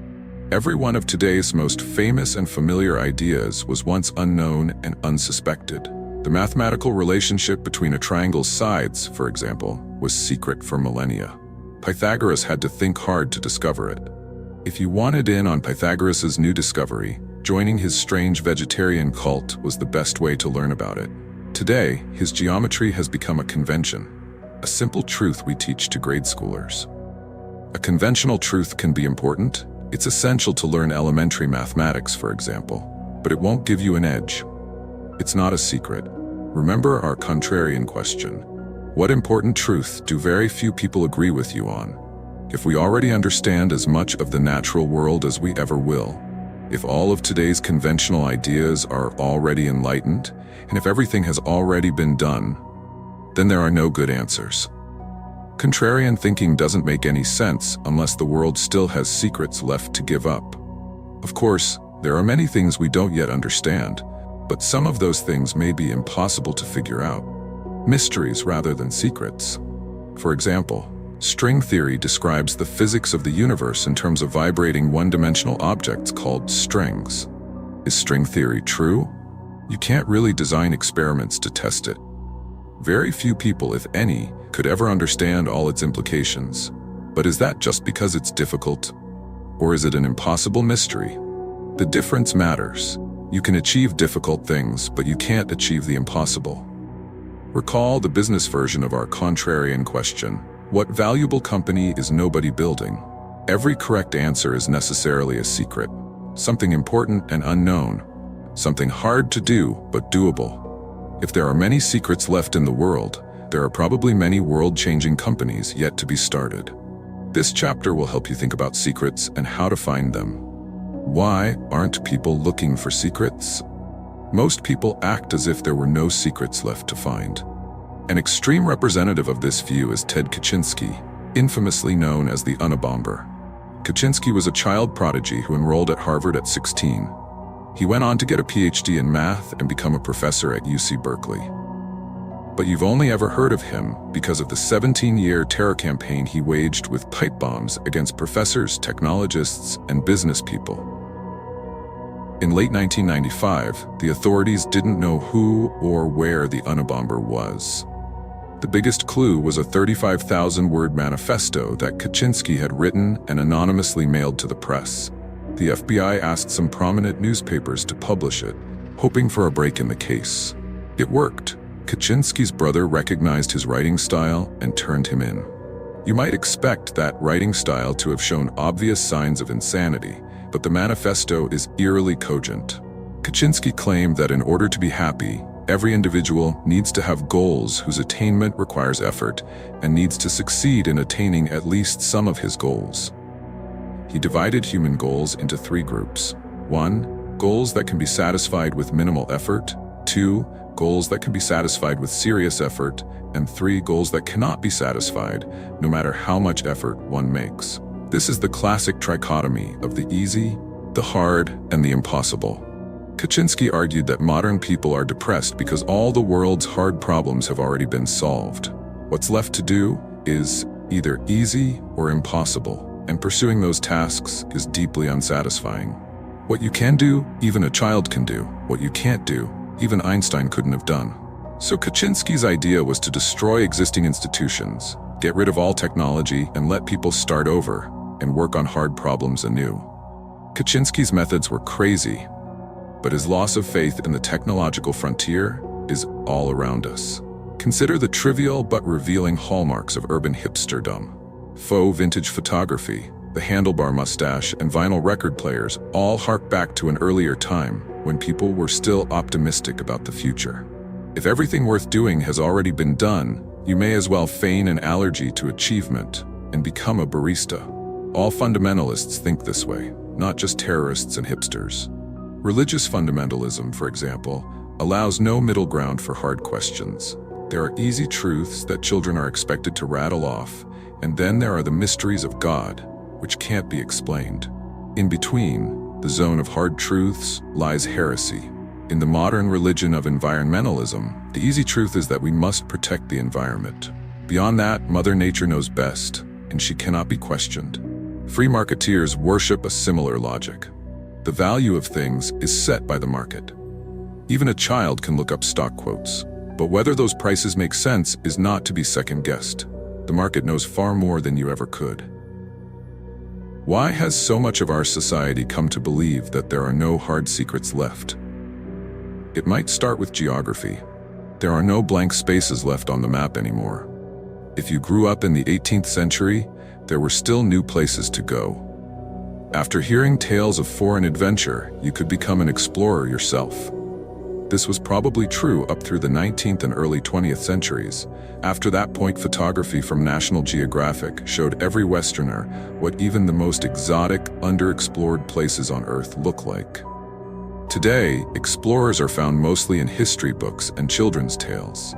Every one of today's most famous and familiar ideas was once unknown and unsuspected. The mathematical relationship between a triangle's sides, for example, was secret for millennia. Pythagoras had to think hard to discover it. If you wanted in on Pythagoras's new discovery, joining his strange vegetarian cult was the best way to learn about it. Today, his geometry has become a convention, a simple truth we teach to grade schoolers. A conventional truth can be important. It's essential to learn elementary mathematics, for example, but it won't give you an edge. It's not a secret. Remember our contrarian question. What important truth do very few people agree with you on? If we already understand as much of the natural world as we ever will, if all of today's conventional ideas are already enlightened, and if everything has already been done, then there are no good answers. Contrarian thinking doesn't make any sense unless the world still has secrets left to give up. Of course, there are many things we don't yet understand, but some of those things may be impossible to figure out. Mysteries rather than secrets. For example, string theory describes the physics of the universe in terms of vibrating one-dimensional objects called strings. Is string theory true? You can't really design experiments to test it. Very few people, if any, could ever understand all its implications. But is that just because it's difficult? Or is it an impossible mystery? The difference matters. You can achieve difficult things, but you can't achieve the impossible. Recall the business version of our contrarian question. What valuable company is nobody building? Every correct answer is necessarily a secret. Something important and unknown. Something hard to do, but doable. If there are many secrets left in the world, there are probably many world-changing companies yet to be started. This chapter will help you think about secrets and how to find them. Why aren't people looking for secrets? Most people act as if there were no secrets left to find. An extreme representative of this view is Ted Kaczynski, infamously known as the Unabomber. Kaczynski was a child prodigy who enrolled at Harvard at 16. He went on to get a PhD in math and become a professor at UC Berkeley. But you've only ever heard of him because of the 17-year terror campaign he waged with pipe bombs against professors, technologists, and business people. In late 1995, the authorities didn't know who or where the Unabomber was. The biggest clue was a 35,000-word manifesto that Kaczynski had written and anonymously mailed to the press. The FBI asked some prominent newspapers to publish it, hoping for a break in the case. It worked. Kaczynski's brother recognized his writing style and turned him in. You might expect that writing style to have shown obvious signs of insanity, but the manifesto is eerily cogent. Kaczynski claimed that in order to be happy, every individual needs to have goals whose attainment requires effort and needs to succeed in attaining at least some of his goals. He divided human goals into 3 groups. 1. Goals that can be satisfied with minimal effort. 2. Goals that can be satisfied with serious effort. And 3. Goals that cannot be satisfied, no matter how much effort one makes. This is the classic trichotomy of the easy, the hard, and the impossible. Kaczynski argued that modern people are depressed because all the world's hard problems have already been solved. What's left to do is either easy or impossible, and pursuing those tasks is deeply unsatisfying. What you can do, even a child can do. What you can't do, even Einstein couldn't have done. So Kaczynski's idea was to destroy existing institutions, get rid of all technology, and let people start over and work on hard problems anew. Kaczynski's methods were crazy, but his loss of faith in the technological frontier is all around us. Consider the trivial but revealing hallmarks of urban hipsterdom. Faux vintage photography, the handlebar mustache, and vinyl record players all hark back to an earlier time when people were still optimistic about the future. If everything worth doing has already been done, you may as well feign an allergy to achievement and become a barista. All fundamentalists think this way, not just terrorists and hipsters. Religious fundamentalism, for example, allows no middle ground for hard questions. There are easy truths that children are expected to rattle off, and then there are the mysteries of God, which can't be explained. In between, the zone of hard truths, lies heresy. In the modern religion of environmentalism, the easy truth is that we must protect the environment. Beyond that, Mother Nature knows best, and she cannot be questioned. Free marketeers worship a similar logic. The value of things is set by the market. Even a child can look up stock quotes, but whether those prices make sense is not to be second-guessed. The market knows far more than you ever could. Why has so much of our society come to believe that there are no hard secrets left? It might start with geography. There are no blank spaces left on the map anymore. If you grew up in the 18th century, there were still new places to go. After hearing tales of foreign adventure, you could become an explorer yourself. This was probably true up through the 19th and early 20th centuries. After that point, photography from National Geographic showed every Westerner what even the most exotic, underexplored places on Earth look like. Today, explorers are found mostly in history books and children's tales.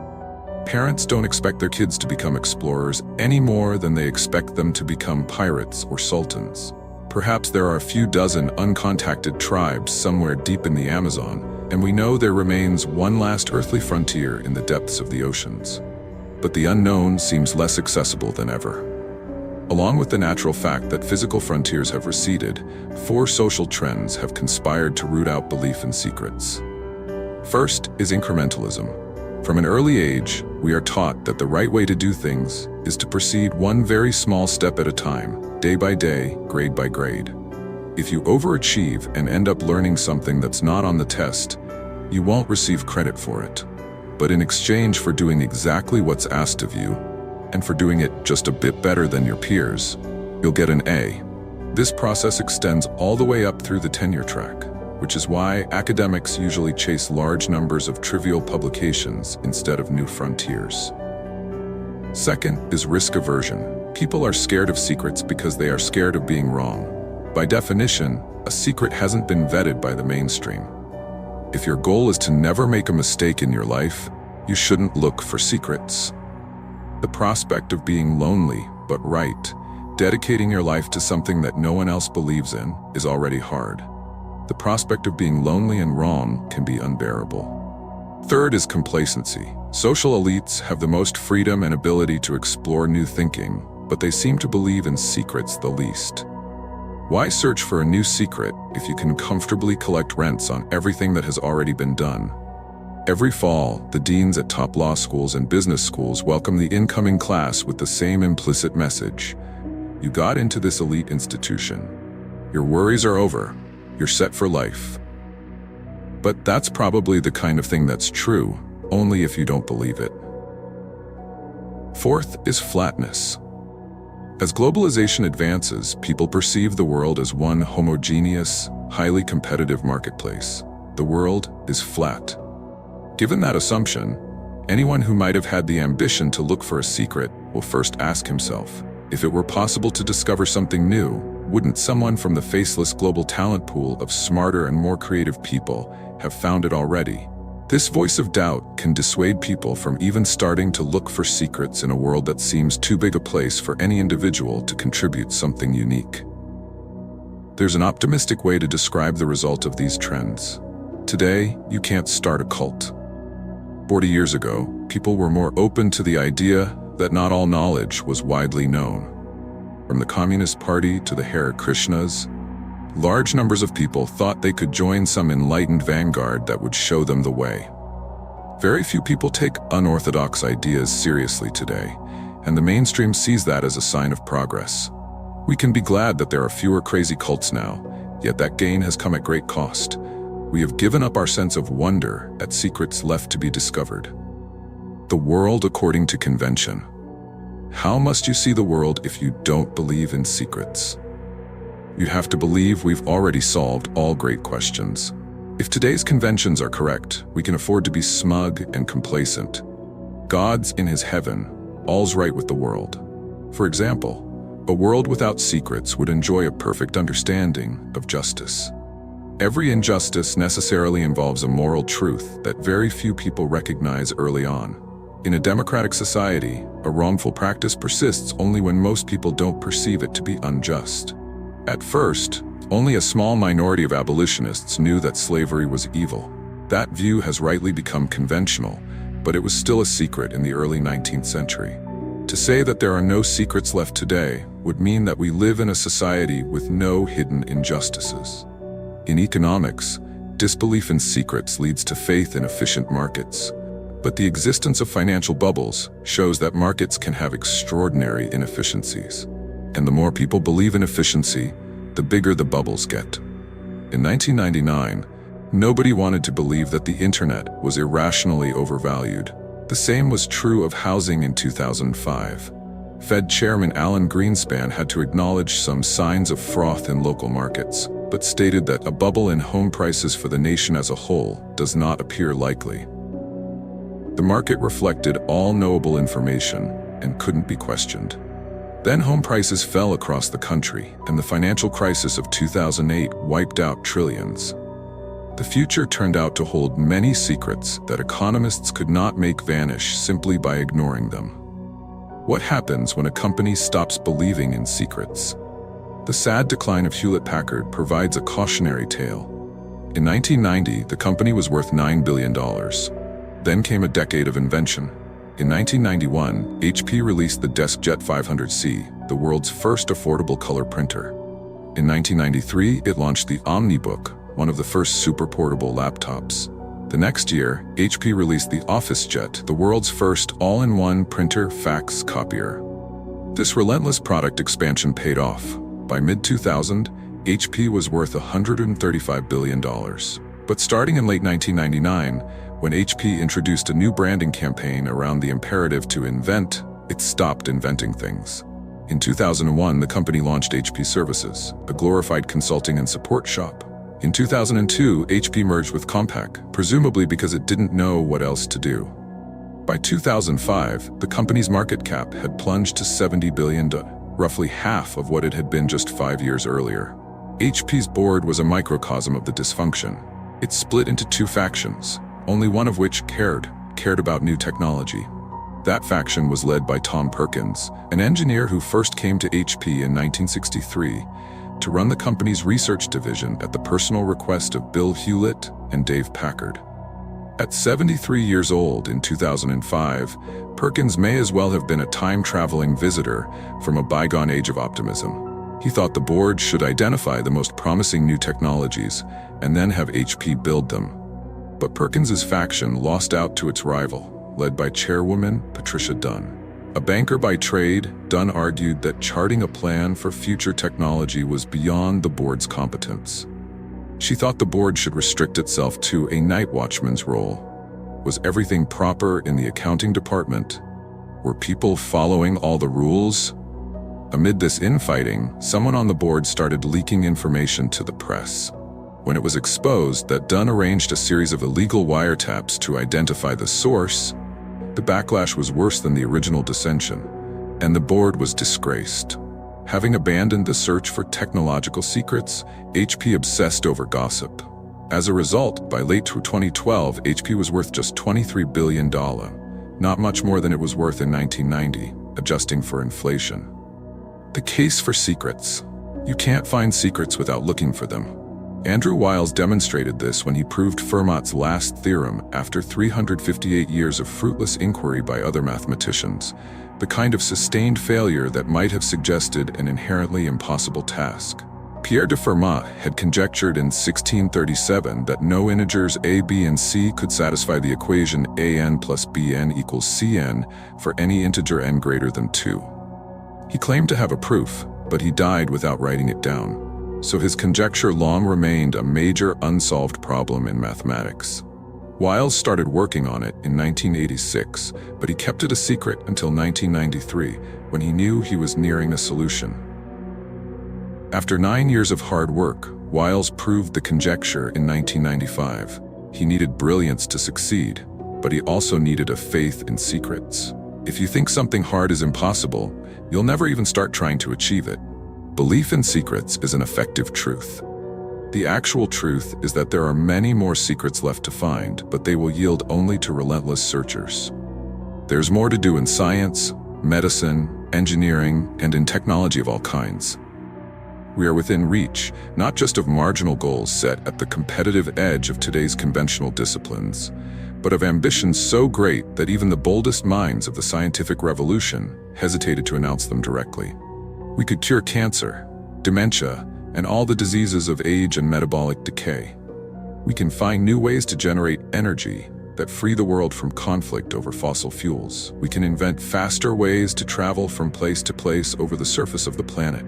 Parents don't expect their kids to become explorers any more than they expect them to become pirates or sultans. Perhaps there are a few dozen uncontacted tribes somewhere deep in the Amazon, and we know there remains one last earthly frontier in the depths of the oceans. But the unknown seems less accessible than ever. Along with the natural fact that physical frontiers have receded, 4 social trends have conspired to root out belief in secrets. First is incrementalism. From an early age, we are taught that the right way to do things is to proceed one very small step at a time, day by day, grade by grade. If you overachieve and end up learning something that's not on the test, you won't receive credit for it. But in exchange for doing exactly what's asked of you, and for doing it just a bit better than your peers, you'll get an A. This process extends all the way up through the tenure track, which is why academics usually chase large numbers of trivial publications instead of new frontiers. Second is risk aversion. People are scared of secrets because they are scared of being wrong. By definition, a secret hasn't been vetted by the mainstream. If your goal is to never make a mistake in your life, you shouldn't look for secrets. The prospect of being lonely, but right, dedicating your life to something that no one else believes in, is already hard. The prospect of being lonely and wrong can be unbearable. Third is complacency. Social elites have the most freedom and ability to explore new thinking, but they seem to believe in secrets the least. Why search for a new secret if you can comfortably collect rents on everything that has already been done? Every fall, the deans at top law schools and business schools welcome the incoming class with the same implicit message. You got into this elite institution. Your worries are over. You're set for life. But that's probably the kind of thing that's true, only if you don't believe it. Fourth is flatness. As globalization advances, people perceive the world as one homogeneous, highly competitive marketplace. The world is flat. Given that assumption, anyone who might have had the ambition to look for a secret will first ask himself, if it were possible to discover something new, wouldn't someone from the faceless global talent pool of smarter and more creative people have found it already? This voice of doubt can dissuade people from even starting to look for secrets in a world that seems too big a place for any individual to contribute something unique. There's an optimistic way to describe the result of these trends. Today, you can't start a cult. 40 years ago, people were more open to the idea that not all knowledge was widely known. From the Communist Party to the Hare Krishnas, large numbers of people thought they could join some enlightened vanguard that would show them the way. Very few people take unorthodox ideas seriously today, and the mainstream sees that as a sign of progress. We can be glad that there are fewer crazy cults now, yet that gain has come at great cost. We have given up our sense of wonder at secrets left to be discovered. The world according to convention. How must you see the world if you don't believe in secrets? You have to believe we've already solved all great questions. If today's conventions are correct, we can afford to be smug and complacent. God's in his heaven, all's right with the world. For example, a world without secrets would enjoy a perfect understanding of justice. Every injustice necessarily involves a moral truth that very few people recognize early on. In a democratic society, a wrongful practice persists only when most people don't perceive it to be unjust. At first, only a small minority of abolitionists knew that slavery was evil. That view has rightly become conventional, but it was still a secret in the early 19th century. To say that there are no secrets left today would mean that we live in a society with no hidden injustices. In economics, disbelief in secrets leads to faith in efficient markets. But the existence of financial bubbles shows that markets can have extraordinary inefficiencies. And the more people believe in efficiency, the bigger the bubbles get. In 1999, nobody wanted to believe that the internet was irrationally overvalued. The same was true of housing in 2005. Fed Chairman Alan Greenspan had to acknowledge some signs of froth in local markets, but stated that a bubble in home prices for the nation as a whole does not appear likely. The market reflected all knowable information and couldn't be questioned. Then home prices fell across the country, and the financial crisis of 2008 wiped out trillions. The future turned out to hold many secrets that economists could not make vanish simply by ignoring them. What happens when a company stops believing in secrets? The sad decline of Hewlett-Packard provides a cautionary tale. In 1990, the company was worth $9 billion. Then came a decade of invention. In 1991, HP released the DeskJet 500C, the world's first affordable color printer. In 1993, it launched the OmniBook, one of the first super portable laptops. The next year, HP released the OfficeJet, the world's first all-in-one printer fax copier. This relentless product expansion paid off. By mid-2000, HP was worth $135 billion. But starting in late 1999, when HP introduced a new branding campaign around the imperative to invent, it stopped inventing things. In 2001, the company launched HP Services, a glorified consulting and support shop. In 2002, HP merged with Compaq, presumably because it didn't know what else to do. By 2005, the company's market cap had plunged to $70 billion, roughly half of what it had been just 5 years earlier. HP's board was a microcosm of the dysfunction. It split into two factions, only one of which cared about new technology. That faction was led by Tom Perkins, an engineer who first came to HP in 1963 to run the company's research division at the personal request of Bill Hewlett and Dave Packard. At 73 years old in 2005, Perkins may as well have been a time-traveling visitor from a bygone age of optimism. He thought the board should identify the most promising new technologies and then have HP build them. But Perkins's faction lost out to its rival, led by chairwoman Patricia Dunn. A banker by trade, Dunn argued that charting a plan for future technology was beyond the board's competence. She thought the board should restrict itself to a night watchman's role. Was everything proper in the accounting department? Were people following all the rules? Amid this infighting, someone on the board started leaking information to the press. When it was exposed that Dunn arranged a series of illegal wiretaps to identify the source, the backlash was worse than the original dissension, and the board was disgraced. Having abandoned the search for technological secrets, HP obsessed over gossip. As a result, by late 2012, HP was worth just $23 billion, not much more than it was worth in 1990, adjusting for inflation. The case for secrets. You can't find secrets without looking for them. Andrew Wiles demonstrated this when he proved Fermat's last theorem after 358 years of fruitless inquiry by other mathematicians, the kind of sustained failure that might have suggested an inherently impossible task. Pierre de Fermat had conjectured in 1637 that no integers a, b, and c could satisfy the equation an plus bn equals cn for any integer n greater than 2. He claimed to have a proof, but he died without writing it down. So his conjecture long remained a major unsolved problem in mathematics. Wiles started working on it in 1986, but he kept it a secret until 1993, when he knew he was nearing a solution. After 9 years of hard work, Wiles proved the conjecture in 1995. He needed brilliance to succeed, but he also needed a faith in secrets. If you think something hard is impossible, you'll never even start trying to achieve it. Belief in secrets is an effective truth. The actual truth is that there are many more secrets left to find, but they will yield only to relentless searchers. There's more to do in science, medicine, engineering, and in technology of all kinds. We are within reach, not just of marginal goals set at the competitive edge of today's conventional disciplines, but of ambitions so great that even the boldest minds of the scientific revolution hesitated to announce them directly. We could cure cancer, dementia, and all the diseases of age and metabolic decay. We can find new ways to generate energy that free the world from conflict over fossil fuels. We can invent faster ways to travel from place to place over the surface of the planet.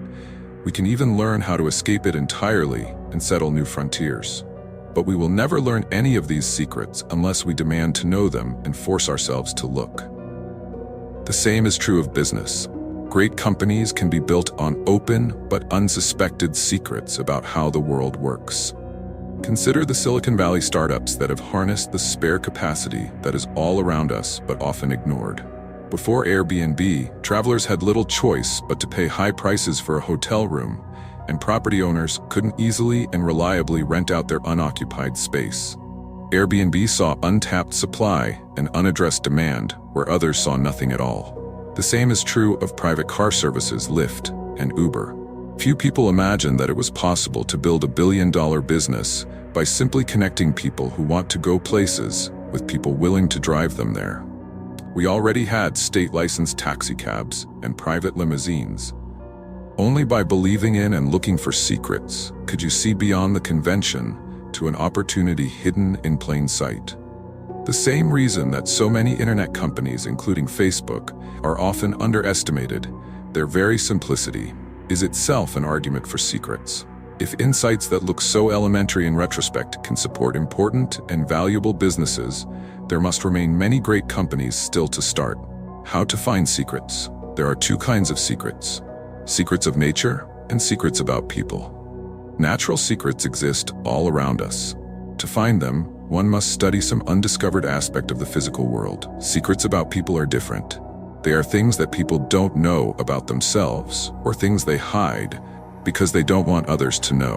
We can even learn how to escape it entirely and settle new frontiers. But we will never learn any of these secrets unless we demand to know them and force ourselves to look. The same is true of business. Great companies can be built on open but unsuspected secrets about how the world works. Consider the Silicon Valley startups that have harnessed the spare capacity that is all around us but often ignored. Before Airbnb, travelers had little choice but to pay high prices for a hotel room, and property owners couldn't easily and reliably rent out their unoccupied space. Airbnb saw untapped supply and unaddressed demand where others saw nothing at all. The same is true of private car services Lyft and Uber. Few people imagined that it was possible to build a billion-dollar business by simply connecting people who want to go places with people willing to drive them there. We already had state-licensed taxicabs and private limousines. Only by believing in and looking for secrets could you see beyond the convention to an opportunity hidden in plain sight. The same reason that so many internet companies, including Facebook, are often underestimated, their very simplicity, is itself an argument for secrets. If insights that look so elementary in retrospect can support important and valuable businesses, there must remain many great companies still to start. How to find secrets? There are two kinds of secrets: secrets of nature and secrets about people. Natural secrets exist all around us. To find them, one must study some undiscovered aspect of the physical world. Secrets about people are different. They are things that people don't know about themselves, or things they hide because they don't want others to know.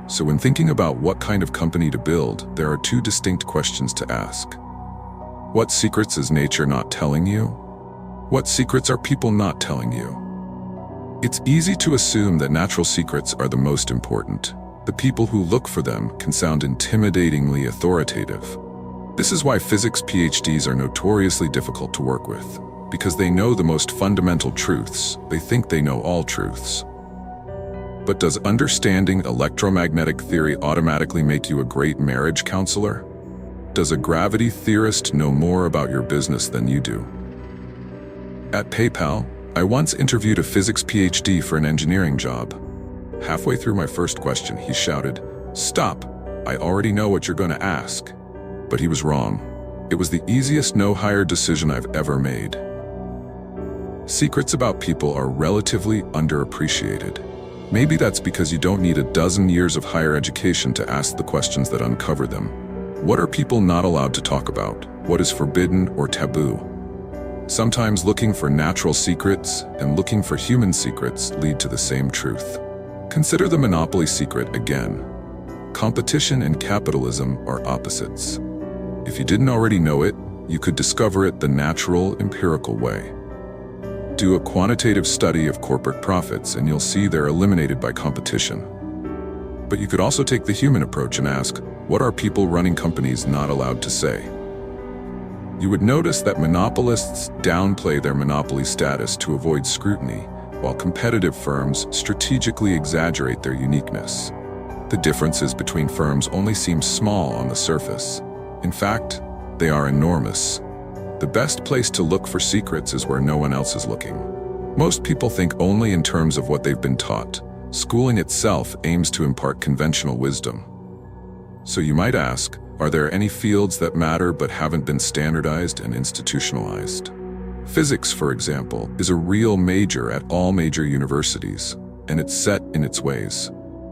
So when thinking about what kind of company to build, there are two distinct questions to ask. What secrets is nature not telling you? What secrets are people not telling you? It's easy to assume that natural secrets are the most important. The people who look for them can sound intimidatingly authoritative. This is why physics PhDs are notoriously difficult to work with, because they know the most fundamental truths. They think they know all truths. But does understanding electromagnetic theory automatically make you a great marriage counselor? Does a gravity theorist know more about your business than you do? At PayPal, I once interviewed a physics PhD for an engineering job. Halfway through my first question, he shouted, "Stop, I already know what you're going to ask." But he was wrong. It was the easiest no-hire decision I've ever made. Secrets about people are relatively underappreciated. Maybe that's because you don't need a dozen years of higher education to ask the questions that uncover them. What are people not allowed to talk about? What is forbidden or taboo? Sometimes looking for natural secrets and looking for human secrets lead to the same truth. Consider the monopoly secret again. Competition and capitalism are opposites. If you didn't already know it, you could discover it the natural, empirical way. Do a quantitative study of corporate profits and you'll see they're eliminated by competition. But you could also take the human approach and ask, what are people running companies not allowed to say? You would notice that monopolists downplay their monopoly status to avoid scrutiny, while competitive firms strategically exaggerate their uniqueness. The differences between firms only seem small on the surface. In fact, they are enormous. The best place to look for secrets is where no one else is looking. Most people think only in terms of what they've been taught. Schooling itself aims to impart conventional wisdom. So you might ask, are there any fields that matter but haven't been standardized and institutionalized? Physics, for example, is a real major at all major universities, and it's set in its ways.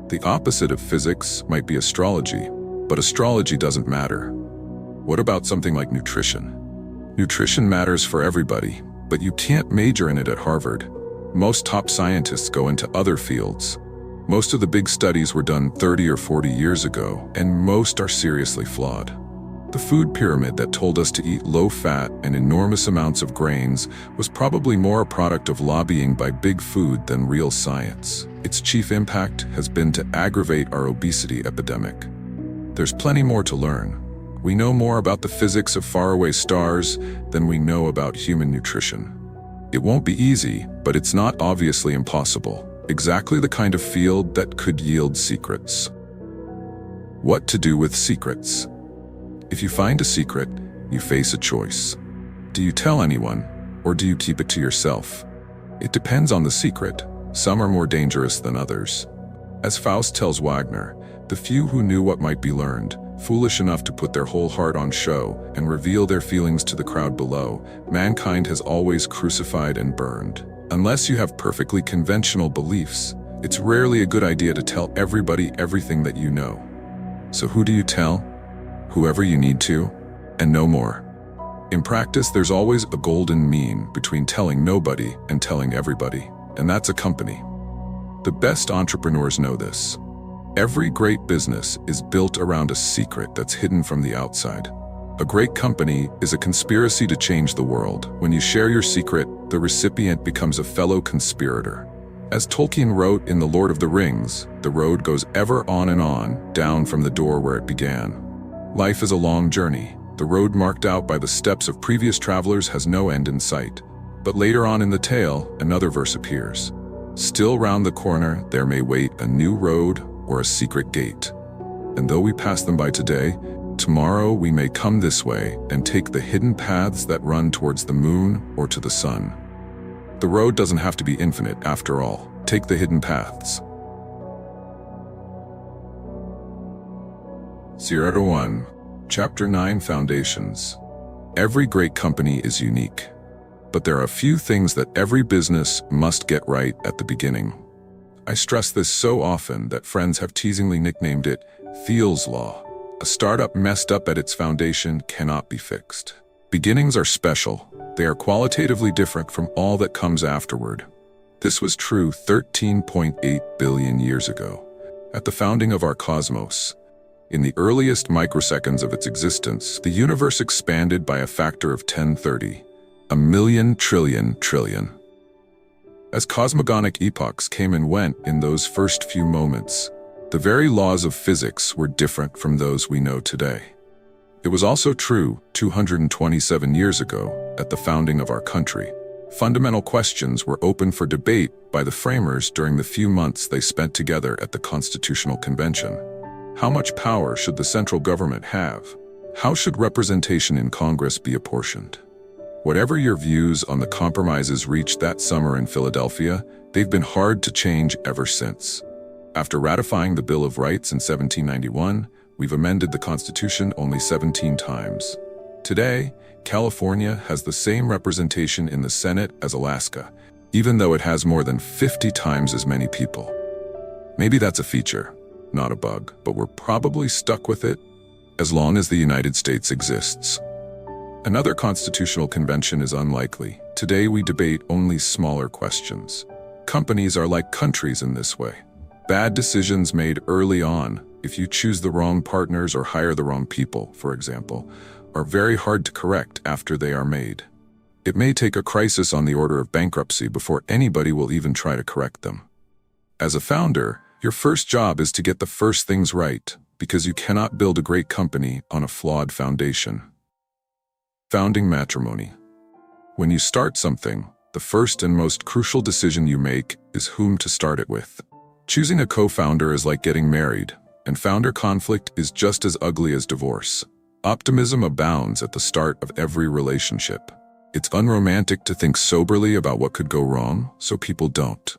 The opposite of physics might be astrology, but astrology doesn't matter. What about something like nutrition? Nutrition matters for everybody, but you can't major in it at Harvard. Most top scientists go into other fields. Most of the big studies were done 30 or 40 years ago, and most are seriously flawed. The food pyramid that told us to eat low-fat and enormous amounts of grains was probably more a product of lobbying by big food than real science. Its chief impact has been to aggravate our obesity epidemic. There's plenty more to learn. We know more about the physics of faraway stars than we know about human nutrition. It won't be easy, but it's not obviously impossible. Exactly the kind of field that could yield secrets. What to do with secrets? If you find a secret, you face a choice. Do you tell anyone, or do you keep it to yourself? It depends on the secret. Some are more dangerous than others. As Faust tells Wagner, the few who knew what might be learned, foolish enough to put their whole heart on show and reveal their feelings to the crowd below, mankind has always crucified and burned. Unless you have perfectly conventional beliefs, it's rarely a good idea to tell everybody everything that you know. So who do you tell? Whoever you need to, and no more. In practice, there's always a golden mean between telling nobody and telling everybody, and that's a company. The best entrepreneurs know this. Every great business is built around a secret that's hidden from the outside. A great company is a conspiracy to change the world. When you share your secret, the recipient becomes a fellow conspirator. As Tolkien wrote in The Lord of the Rings, the road goes ever on and on, down from the door where it began. Life is a long journey. The road marked out by the steps of previous travelers has no end in sight. But later on in the tale, another verse appears. Still round the corner, there may wait a new road or a secret gate. And though we pass them by today, tomorrow we may come this way and take the hidden paths that run towards the moon or to the sun. The road doesn't have to be infinite after all. Take the hidden paths. Sierra 1, Chapter 9, Foundations. Every great company is unique, but there are a few things that every business must get right at the beginning. I stress this so often that friends have teasingly nicknamed it Thiel's Law. A startup messed up at its foundation cannot be fixed. Beginnings are special. They are qualitatively different from all that comes afterward. This was true 13.8 billion years ago, at the founding of our cosmos. In the earliest microseconds of its existence, the universe expanded by a factor of 1030, a million trillion trillion. As cosmogonic epochs came and went in those first few moments, the very laws of physics were different from those we know today. It was also true 227 years ago, at the founding of our country. Fundamental questions were open for debate by the framers during the few months they spent together at the Constitutional Convention. How much power should the central government have? How should representation in Congress be apportioned? Whatever your views on the compromises reached that summer in Philadelphia, they've been hard to change ever since. After ratifying the Bill of Rights in 1791, we've amended the Constitution only 17 times. Today, California has the same representation in the Senate as Alaska, even though it has more than 50 times as many people. Maybe that's a feature, not a bug, but we're probably stuck with it as long as the United States exists. Another constitutional convention is unlikely. Today we debate only smaller questions. Companies are like countries in this way. Bad decisions made early on, if you choose the wrong partners or hire the wrong people, for example, are very hard to correct after they are made. It may take a crisis on the order of bankruptcy before anybody will even try to correct them. As a founder, Your first job is to get the first things right, because you cannot build a great company on a flawed foundation. Founding matrimony. When you start something, the first and most crucial decision you make is whom to start it with. Choosing a co-founder is like getting married, and founder conflict is just as ugly as divorce. Optimism abounds at the start of every relationship. It's unromantic to think soberly about what could go wrong, so people don't.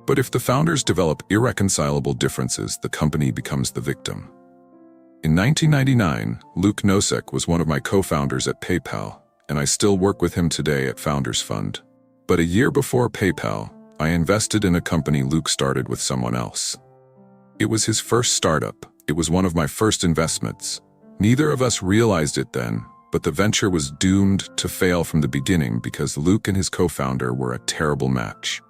But if the founders develop irreconcilable differences, the company becomes the victim. In 1999, Luke Nosek was one of my co-founders at PayPal, and I still work with him today at Founders Fund. But a year before PayPal, I invested in a company Luke started with someone else. It was his first startup. It was one of my first investments. Neither of us realized it then, but the venture was doomed to fail from the beginning because Luke and his co-founder were a terrible match.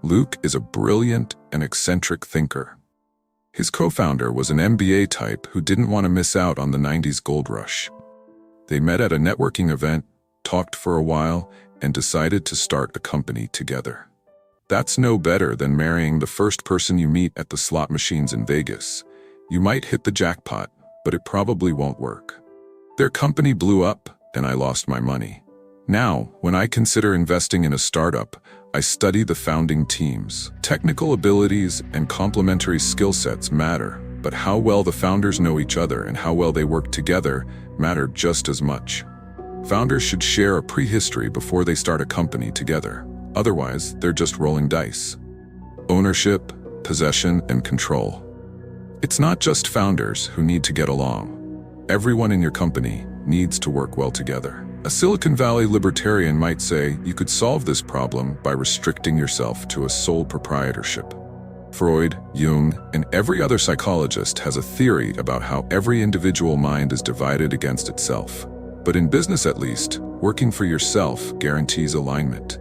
Luke is a brilliant and eccentric thinker. His co-founder was an MBA type who didn't want to miss out on the 90s gold rush. They met at a networking event, talked for a while, and decided to start a company together. That's no better than marrying the first person you meet at the slot machines in Vegas. You might hit the jackpot, but it probably won't work. Their company blew up, and I lost my money. Now, when I consider investing in a startup, I study the founding teams. Technical abilities and complementary skill sets matter, but how well the founders know each other and how well they work together matter just as much. Founders should share a prehistory before they start a company together. Otherwise, they're just rolling dice. Ownership, possession, and control. It's not just founders who need to get along. Everyone in your company needs to work well together. A Silicon Valley libertarian might say you could solve this problem by restricting yourself to a sole proprietorship. Freud, Jung, and every other psychologist has a theory about how every individual mind is divided against itself. But in business at least, working for yourself guarantees alignment.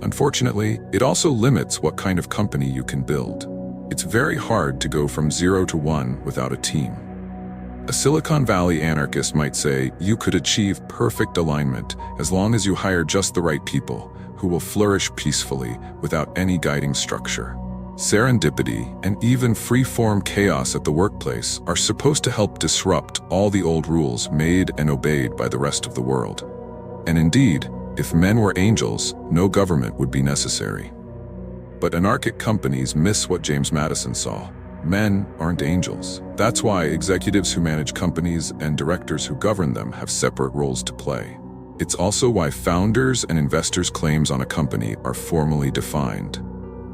Unfortunately, it also limits what kind of company you can build. It's very hard to go from 0 to 1 without a team. A Silicon Valley anarchist might say you could achieve perfect alignment as long as you hire just the right people who will flourish peacefully without any guiding structure. Serendipity and even free-form chaos at the workplace are supposed to help disrupt all the old rules made and obeyed by the rest of the world. And indeed, if men were angels, no government would be necessary. But anarchic companies miss what James Madison saw. Men aren't angels. That's why executives who manage companies and directors who govern them have separate roles to play. It's also why founders' and investors' claims on a company are formally defined.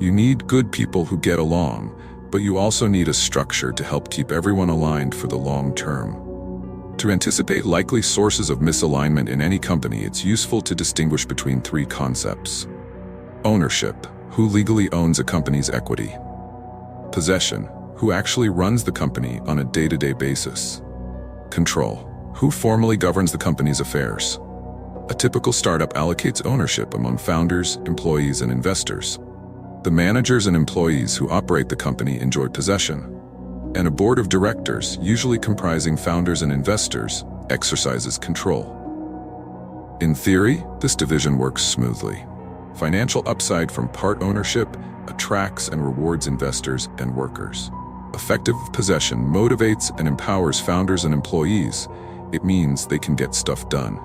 You need good people who get along, but you also need a structure to help keep everyone aligned for the long term. To anticipate likely sources of misalignment in any company, it's useful to distinguish between three concepts. Ownership, who legally owns a company's equity. Possession, who actually runs the company on a day-to-day basis. Control, who formally governs the company's affairs. A typical startup allocates ownership among founders, employees, and investors. The managers and employees who operate the company enjoy possession, and a board of directors, usually comprising founders and investors, exercises control. In theory, this division works smoothly. Financial upside from part ownership attracts and rewards investors and workers. Effective possession motivates and empowers founders and employees. It means they can get stuff done.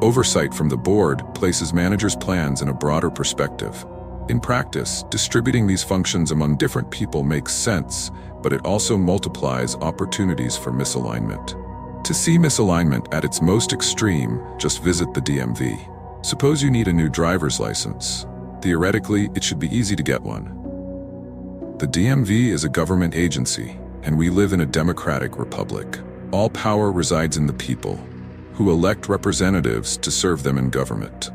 Oversight from the board places managers' plans in a broader perspective. In practice, distributing these functions among different people makes sense, but it also multiplies opportunities for misalignment. To see misalignment at its most extreme, just visit the DMV. Suppose you need a new driver's license. Theoretically, it should be easy to get one. The DMV is a government agency, and we live in a democratic republic. All power resides in the people, who elect representatives to serve them in government.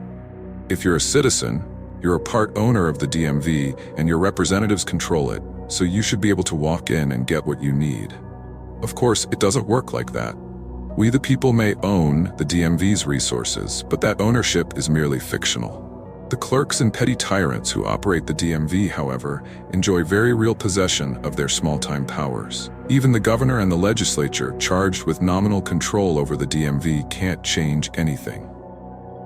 If you're a citizen, you're a part owner of the DMV, and your representatives control it, so you should be able to walk in and get what you need. Of course, it doesn't work like that. We the people may own the DMV's resources, but that ownership is merely fictional. The clerks and petty tyrants who operate the DMV, however, enjoy very real possession of their small-time powers. Even the governor and the legislature, charged with nominal control over the DMV, can't change anything.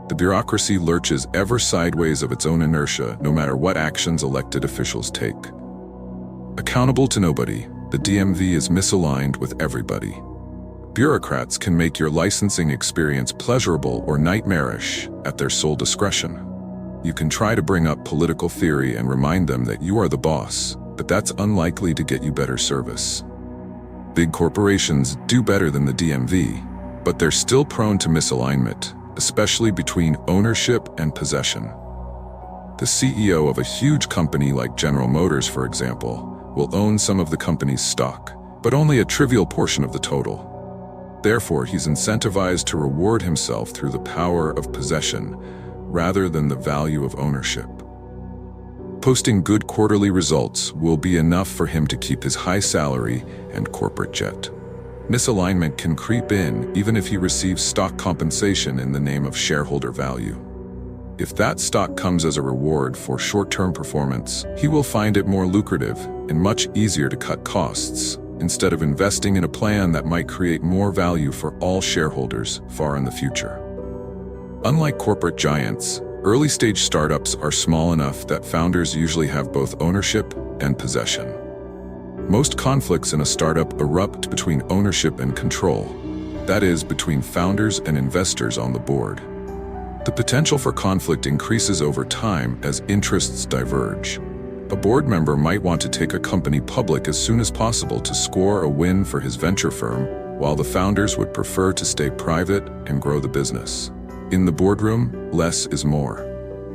The bureaucracy lurches ever sideways of its own inertia, no matter what actions elected officials take. Accountable to nobody, the DMV is misaligned with everybody. Bureaucrats can make your licensing experience pleasurable or nightmarish at their sole discretion. You can try to bring up political theory and remind them that you are the boss, but that's unlikely to get you better service. Big corporations do better than the DMV, but they're still prone to misalignment, especially between ownership and possession. The CEO of a huge company like General Motors, for example, will own some of the company's stock, but only a trivial portion of the total. Therefore, he's incentivized to reward himself through the power of possession rather than the value of ownership. Posting good quarterly results will be enough for him to keep his high salary and corporate jet. Misalignment can creep in even if he receives stock compensation in the name of shareholder value. If that stock comes as a reward for short-term performance, he will find it more lucrative and much easier to cut costs, instead of investing in a plan that might create more value for all shareholders far in the future. Unlike corporate giants, early-stage startups are small enough that founders usually have both ownership and possession. Most conflicts in a startup erupt between ownership and control, that is, between founders and investors on the board. The potential for conflict increases over time as interests diverge. A board member might want to take a company public as soon as possible to score a win for his venture firm, while the founders would prefer to stay private and grow the business. In the boardroom, less is more.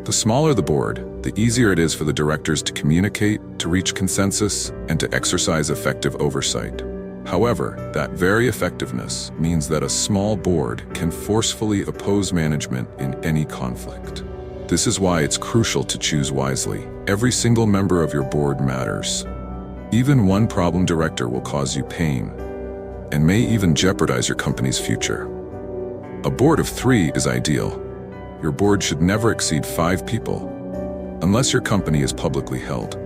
The smaller the board, the easier it is for the directors to communicate, to reach consensus, and to exercise effective oversight. However, that very effectiveness means that a small board can forcefully oppose management in any conflict. This is why it's crucial to choose wisely. Every single member of your board matters. Even one problem director will cause you pain, and may even jeopardize your company's future. A board of 3 is ideal. Your board should never exceed 5 people, unless your company is publicly held.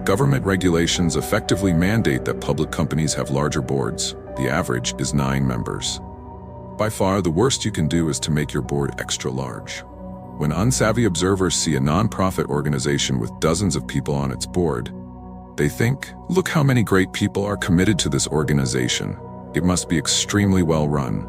Government regulations effectively mandate that public companies have larger boards. The average is 9 members. By far, the worst you can do is to make your board extra large. When unsavvy observers see a nonprofit organization with dozens of people on its board, they think, look how many great people are committed to this organization. It must be extremely well run.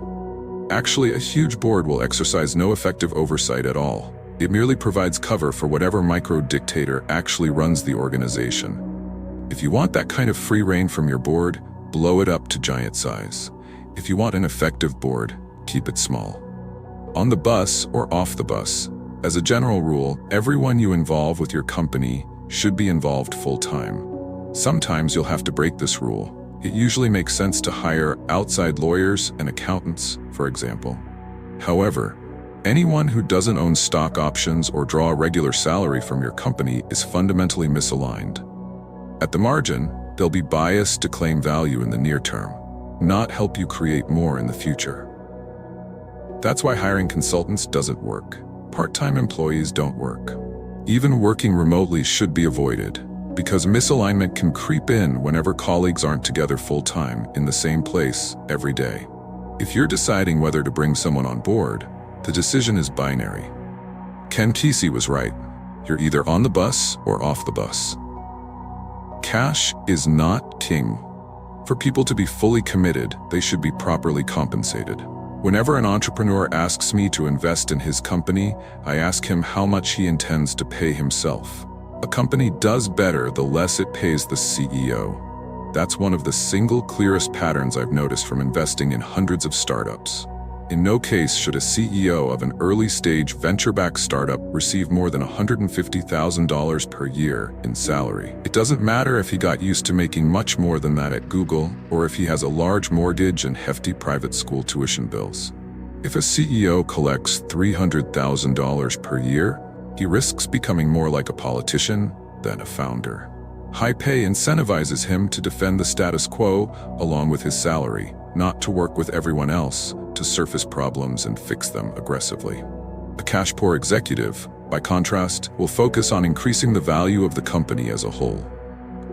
Actually, a huge board will exercise no effective oversight at all. It merely provides cover for whatever micro-dictator actually runs the organization. If you want that kind of free rein from your board, blow it up to giant size. If you want an effective board, keep it small. On the bus or off the bus, as a general rule, everyone you involve with your company should be involved full-time. Sometimes you'll have to break this rule. It usually makes sense to hire outside lawyers and accountants, for example. However, anyone who doesn't own stock options or draw a regular salary from your company is fundamentally misaligned. At the margin, they'll be biased to claim value in the near term, not help you create more in the future. That's why hiring consultants doesn't work. Part-time employees don't work. Even working remotely should be avoided, because misalignment can creep in whenever colleagues aren't together full-time in the same place every day. If you're deciding whether to bring someone on board, the decision is binary. Ken Kesey was right. You're either on the bus or off the bus. Cash is not king. For people to be fully committed, they should be properly compensated. Whenever an entrepreneur asks me to invest in his company, I ask him how much he intends to pay himself. A company does better the less it pays the CEO. That's one of the single clearest patterns I've noticed from investing in hundreds of startups. In no case should a CEO of an early-stage venture-backed startup receive more than $150,000 per year in salary. It doesn't matter if he got used to making much more than that at Google, or if he has a large mortgage and hefty private school tuition bills. If a CEO collects $300,000 per year, he risks becoming more like a politician than a founder. High pay incentivizes him to defend the status quo along with his salary, not to work with everyone else to surface problems and fix them aggressively. A cash-poor executive, by contrast, will focus on increasing the value of the company as a whole.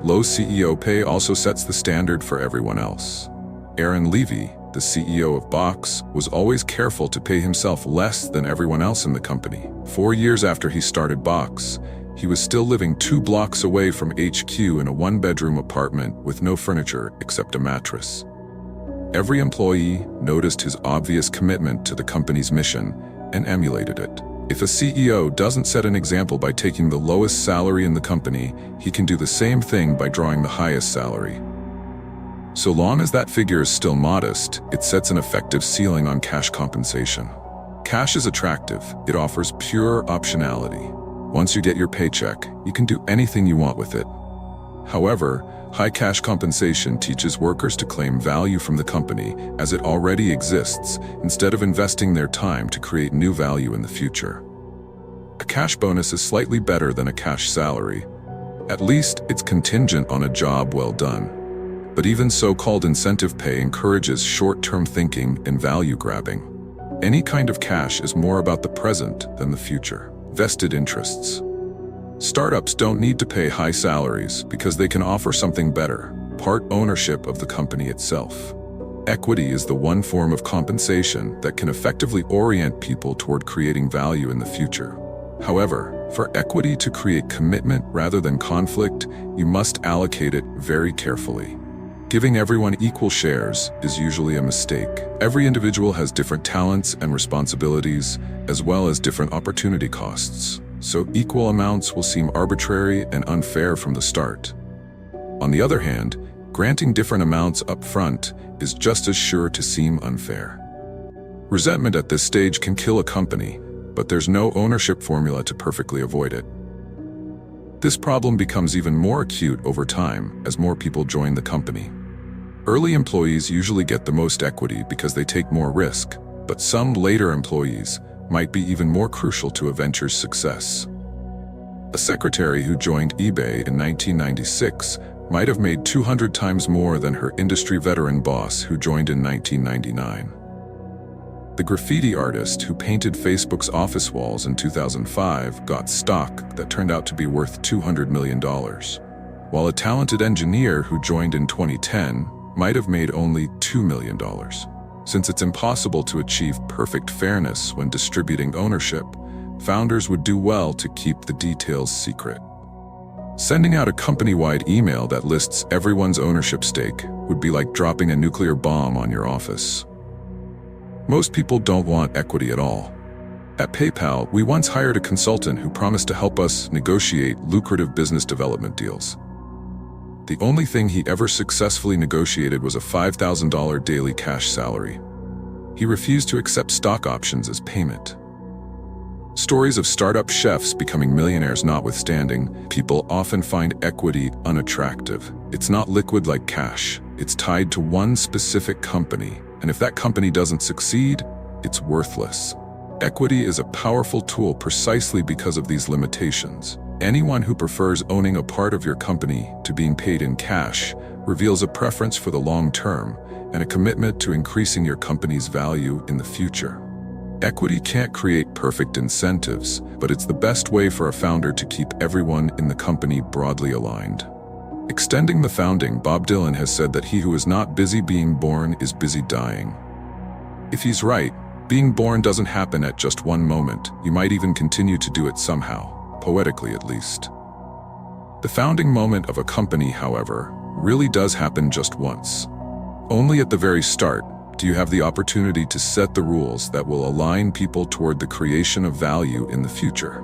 Low CEO pay also sets the standard for everyone else. Aaron Levy, the CEO of Box, was always careful to pay himself less than everyone else in the company. 4 years after he started Box, he was still living 2 blocks away from HQ in a 1-bedroom apartment with no furniture except a mattress. Every employee noticed his obvious commitment to the company's mission and emulated it. If a CEO doesn't set an example by taking the lowest salary in the company, he can do the same thing by drawing the highest salary. So long as that figure is still modest, it sets an effective ceiling on cash compensation. Cash is attractive. It offers pure optionality. Once you get your paycheck, you can do anything you want with it. However, high cash compensation teaches workers to claim value from the company as it already exists, instead of investing their time to create new value in the future. A cash bonus is slightly better than a cash salary. At least it's contingent on a job well done. But even so-called incentive pay encourages short-term thinking and value grabbing. Any kind of cash is more about the present than the future. Vested interests. Startups don't need to pay high salaries because they can offer something better: part ownership of the company itself. Equity is the one form of compensation that can effectively orient people toward creating value in the future. However, for equity to create commitment rather than conflict, you must allocate it very carefully. Giving everyone equal shares is usually a mistake. Every individual has different talents and responsibilities, as well as different opportunity costs. So equal amounts will seem arbitrary and unfair from the start. On the other hand, granting different amounts up front is just as sure to seem unfair. Resentment at this stage can kill a company, but there's no ownership formula to perfectly avoid it. This problem becomes even more acute over time as more people join the company. Early employees usually get the most equity because they take more risk, but some later employees might be even more crucial to a venture's success. A secretary who joined eBay in 1996 might have made 200 times more than her industry veteran boss who joined in 1999. The graffiti artist who painted Facebook's office walls in 2005 got stock that turned out to be worth $200 million, while a talented engineer who joined in 2010 might have made only $2 million. Since it's impossible to achieve perfect fairness when distributing ownership, founders would do well to keep the details secret. Sending out a company-wide email that lists everyone's ownership stake would be like dropping a nuclear bomb on your office. Most people don't want equity at all. At PayPal, we once hired a consultant who promised to help us negotiate lucrative business development deals. The only thing he ever successfully negotiated was a $5,000 daily cash salary. He refused to accept stock options as payment. Stories of startup chefs becoming millionaires notwithstanding, people often find equity unattractive. It's not liquid like cash. It's tied to one specific company, and if that company doesn't succeed, it's worthless. Equity is a powerful tool precisely because of these limitations. Anyone who prefers owning a part of your company to being paid in cash reveals a preference for the long term and a commitment to increasing your company's value in the future. Equity can't create perfect incentives, but it's the best way for a founder to keep everyone in the company broadly aligned. Extending the founding, Bob Dylan has said that he who is not busy being born is busy dying. If he's right, being born doesn't happen at just one moment. You might even continue to do it somehow. Poetically at least. The founding moment of a company, however, really does happen just once. Only at the very start do you have the opportunity to set the rules that will align people toward the creation of value in the future.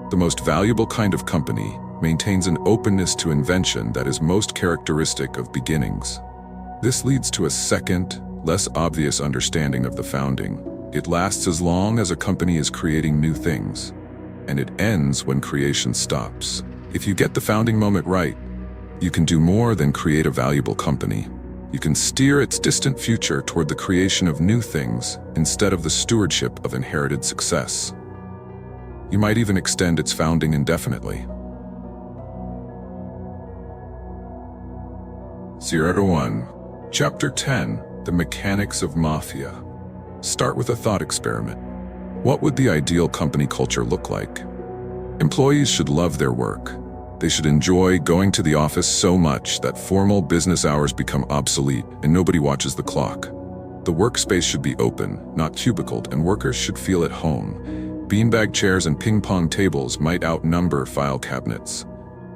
The most valuable kind of company maintains an openness to invention that is most characteristic of beginnings. This leads to a second, less obvious understanding of the founding. It lasts as long as a company is creating new things, and it ends when creation stops. If you get the founding moment right, you can do more than create a valuable company. You can steer its distant future toward the creation of new things instead of the stewardship of inherited success. You might even extend its founding indefinitely. 0 to 1. Chapter 10. The Mechanics of Mafia. Start with a thought experiment. What would the ideal company culture look like? Employees should love their work. They should enjoy going to the office so much that formal business hours become obsolete and nobody watches the clock. The workspace should be open, not cubicled, and workers should feel at home, Beanbag chairs and ping-pong tables might outnumber file cabinets.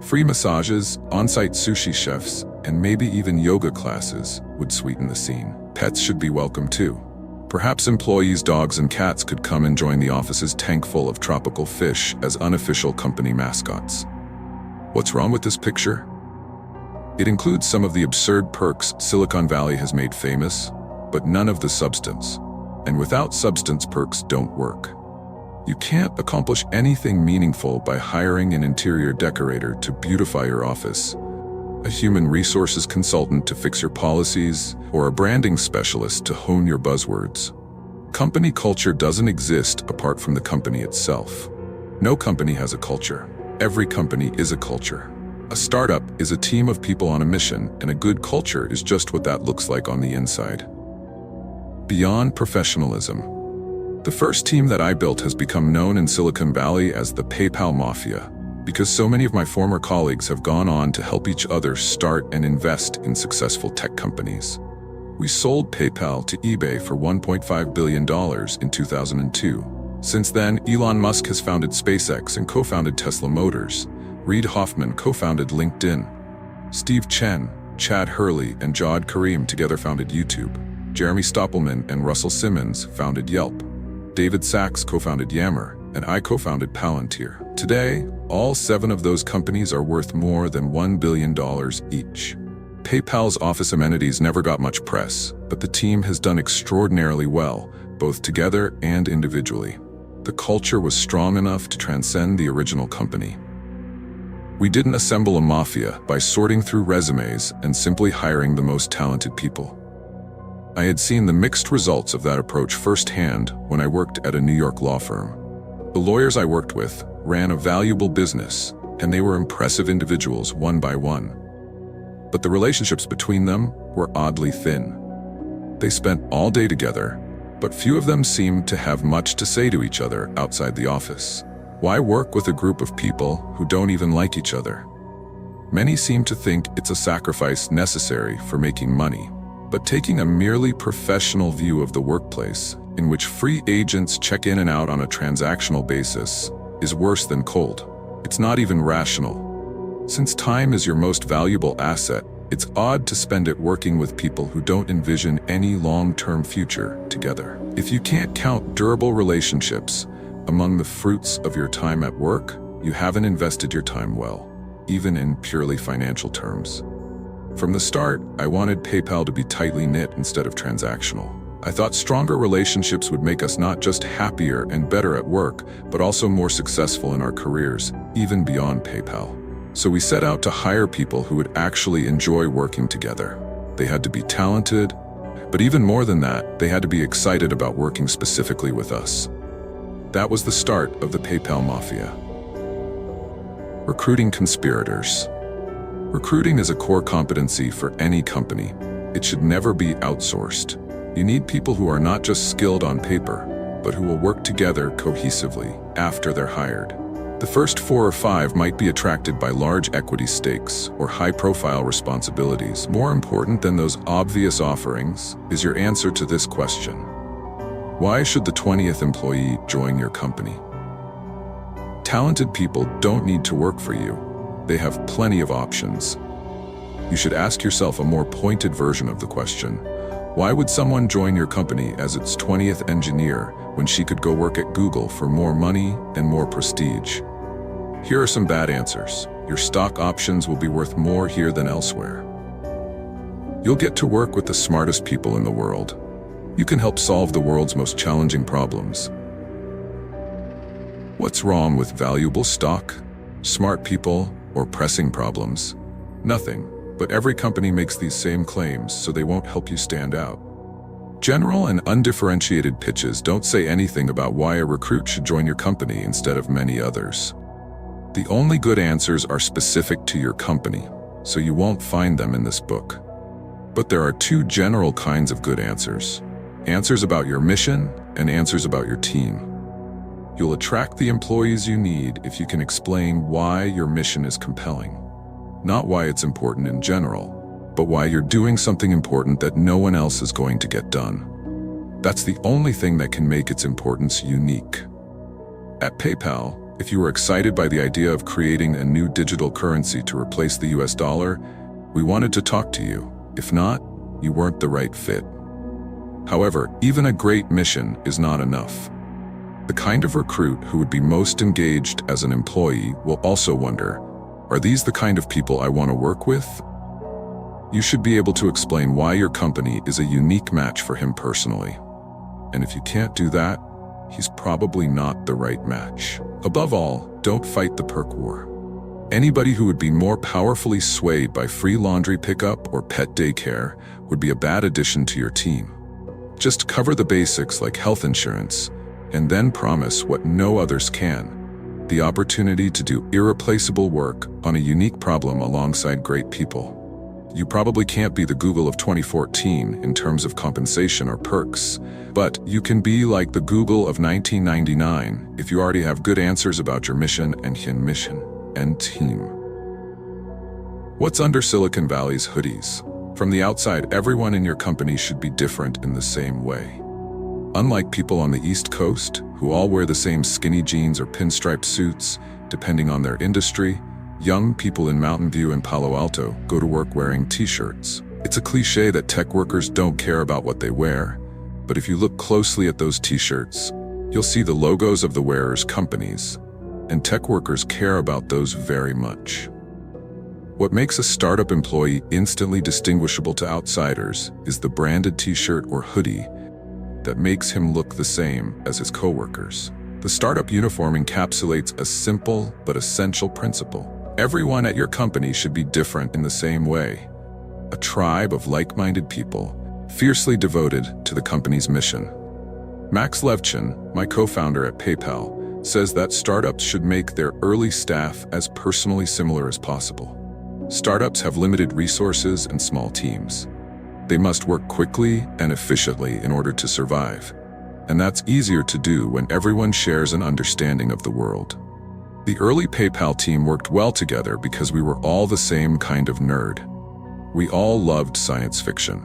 Free massages, on-site sushi chefs, and maybe even yoga classes would sweeten the scene. Pets should be welcome too. Perhaps employees' dogs and cats could come and join the office's tank full of tropical fish as unofficial company mascots. What's wrong with this picture? It includes some of the absurd perks Silicon Valley has made famous, but none of the substance. And without substance, perks don't work. You can't accomplish anything meaningful by hiring an interior decorator to beautify your office, a human resources consultant to fix your policies, or a branding specialist to hone your buzzwords. Company culture doesn't exist apart from the company itself. No company has a culture. Every company is a culture. A startup is a team of people on a mission, and a good culture is just what that looks like on the inside. Beyond professionalism. The first team that I built has become known in Silicon Valley as the PayPal Mafia, because so many of my former colleagues have gone on to help each other start and invest in successful tech companies. We sold PayPal to eBay for $1.5 billion in 2002. Since then, Elon Musk has founded SpaceX and co-founded Tesla Motors. Reid Hoffman co-founded LinkedIn. Steve Chen, Chad Hurley, and Jawed Karim together founded YouTube. Jeremy Stoppelman and Russell Simmons founded Yelp. David Sachs co-founded Yammer, and I co-founded Palantir. Today, all 7 of those companies are worth more than $1 billion each. PayPal's office amenities never got much press, but the team has done extraordinarily well, both together and individually. The culture was strong enough to transcend the original company. We didn't assemble a mafia by sorting through resumes and simply hiring the most talented people. I had seen the mixed results of that approach firsthand when I worked at a New York law firm. The lawyers I worked with ran a valuable business, and they were impressive individuals one by one. But the relationships between them were oddly thin. They spent all day together, but few of them seemed to have much to say to each other outside the office. Why work with a group of people who don't even like each other? Many seem to think it's a sacrifice necessary for making money. But taking a merely professional view of the workplace, in which free agents check in and out on a transactional basis, is worse than cold. It's not even rational. Since time is your most valuable asset, it's odd to spend it working with people who don't envision any long-term future together. If you can't count durable relationships among the fruits of your time at work, you haven't invested your time well, even in purely financial terms. From the start, I wanted PayPal to be tightly knit instead of transactional. I thought stronger relationships would make us not just happier and better at work, but also more successful in our careers, even beyond PayPal. So we set out to hire people who would actually enjoy working together. They had to be talented, but even more than that, they had to be excited about working specifically with us. That was the start of the PayPal Mafia. Recruiting conspirators. Recruiting is a core competency for any company. It should never be outsourced. You need people who are not just skilled on paper, but who will work together cohesively after they're hired. The first 4 or 5 might be attracted by large equity stakes or high-profile responsibilities. More important than those obvious offerings is your answer to this question. Why should the 20th employee join your company? Talented people don't need to work for you. They have plenty of options. You should ask yourself a more pointed version of the question. Why would someone join your company as its 20th engineer when she could go work at Google for more money and more prestige? Here are some bad answers. Your stock options will be worth more here than elsewhere. You'll get to work with the smartest people in the world. You can help solve the world's most challenging problems. What's wrong with valuable stock, smart people, or pressing problems? Nothing, but every company makes these same claims, so they won't help you stand out. General and undifferentiated pitches don't say anything about why a recruit should join your company instead of many others. The only good answers are specific to your company, so you won't find them in this book. But there are 2 general kinds of good answers. Answers about your mission and answers about your team. You'll attract the employees you need if you can explain why your mission is compelling. Not why it's important in general, but why you're doing something important that no one else is going to get done. That's the only thing that can make its importance unique. At PayPal, if you were excited by the idea of creating a new digital currency to replace the US dollar, we wanted to talk to you. If not, you weren't the right fit. However, even a great mission is not enough. The kind of recruit who would be most engaged as an employee will also wonder, are these the kind of people I want to work with? You should be able to explain why your company is a unique match for him personally. And if you can't do that, he's probably not the right match. Above all, don't fight the perk war. Anybody who would be more powerfully swayed by free laundry pickup or pet daycare would be a bad addition to your team. Just cover the basics like health insurance, and then promise what no others can: the opportunity to do irreplaceable work on a unique problem alongside great people. You probably can't be the Google of 2014 in terms of compensation or perks, but you can be like the Google of 1999 if you already have good answers about your mission and team. What's under Silicon Valley's hoodies? From the outside, everyone in your company should be different in the same way. Unlike people on the East Coast, who all wear the same skinny jeans or pinstriped suits, depending on their industry, young people in Mountain View and Palo Alto go to work wearing t-shirts. It's a cliche that tech workers don't care about what they wear, but if you look closely at those t-shirts, you'll see the logos of the wearers' companies, and tech workers care about those very much. What makes a startup employee instantly distinguishable to outsiders is the branded t-shirt or hoodie that makes him look the same as his coworkers. The startup uniform encapsulates a simple but essential principle. Everyone at your company should be different in the same way. A tribe of like-minded people, fiercely devoted to the company's mission. Max Levchin, my co-founder at PayPal, says that startups should make their early staff as personally similar as possible. Startups have limited resources and small teams. They must work quickly and efficiently in order to survive. And that's easier to do when everyone shares an understanding of the world. The early PayPal team worked well together because we were all the same kind of nerd. We all loved science fiction.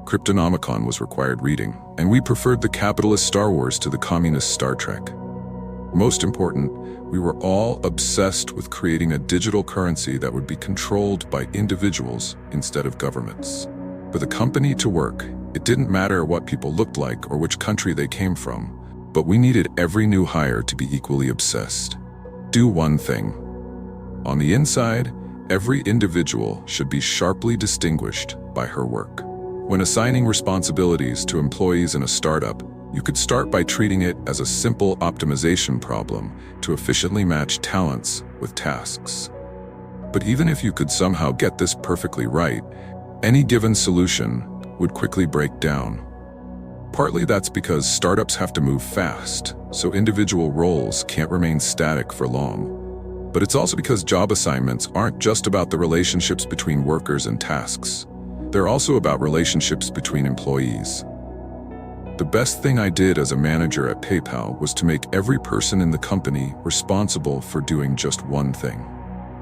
Cryptonomicon was required reading, and we preferred the capitalist Star Wars to the communist Star Trek. Most important, we were all obsessed with creating a digital currency that would be controlled by individuals instead of governments. For the company to work, it didn't matter what people looked like or which country they came from, but we needed every new hire to be equally obsessed. Do one thing. On the inside, every individual should be sharply distinguished by her work. When assigning responsibilities to employees in a startup, you could start by treating it as a simple optimization problem to efficiently match talents with tasks. But even if you could somehow get this perfectly right, any given solution would quickly break down. Partly that's because startups have to move fast, so individual roles can't remain static for long. But it's also because job assignments aren't just about the relationships between workers and tasks. They're also about relationships between employees. The best thing I did as a manager at PayPal was to make every person in the company responsible for doing just one thing.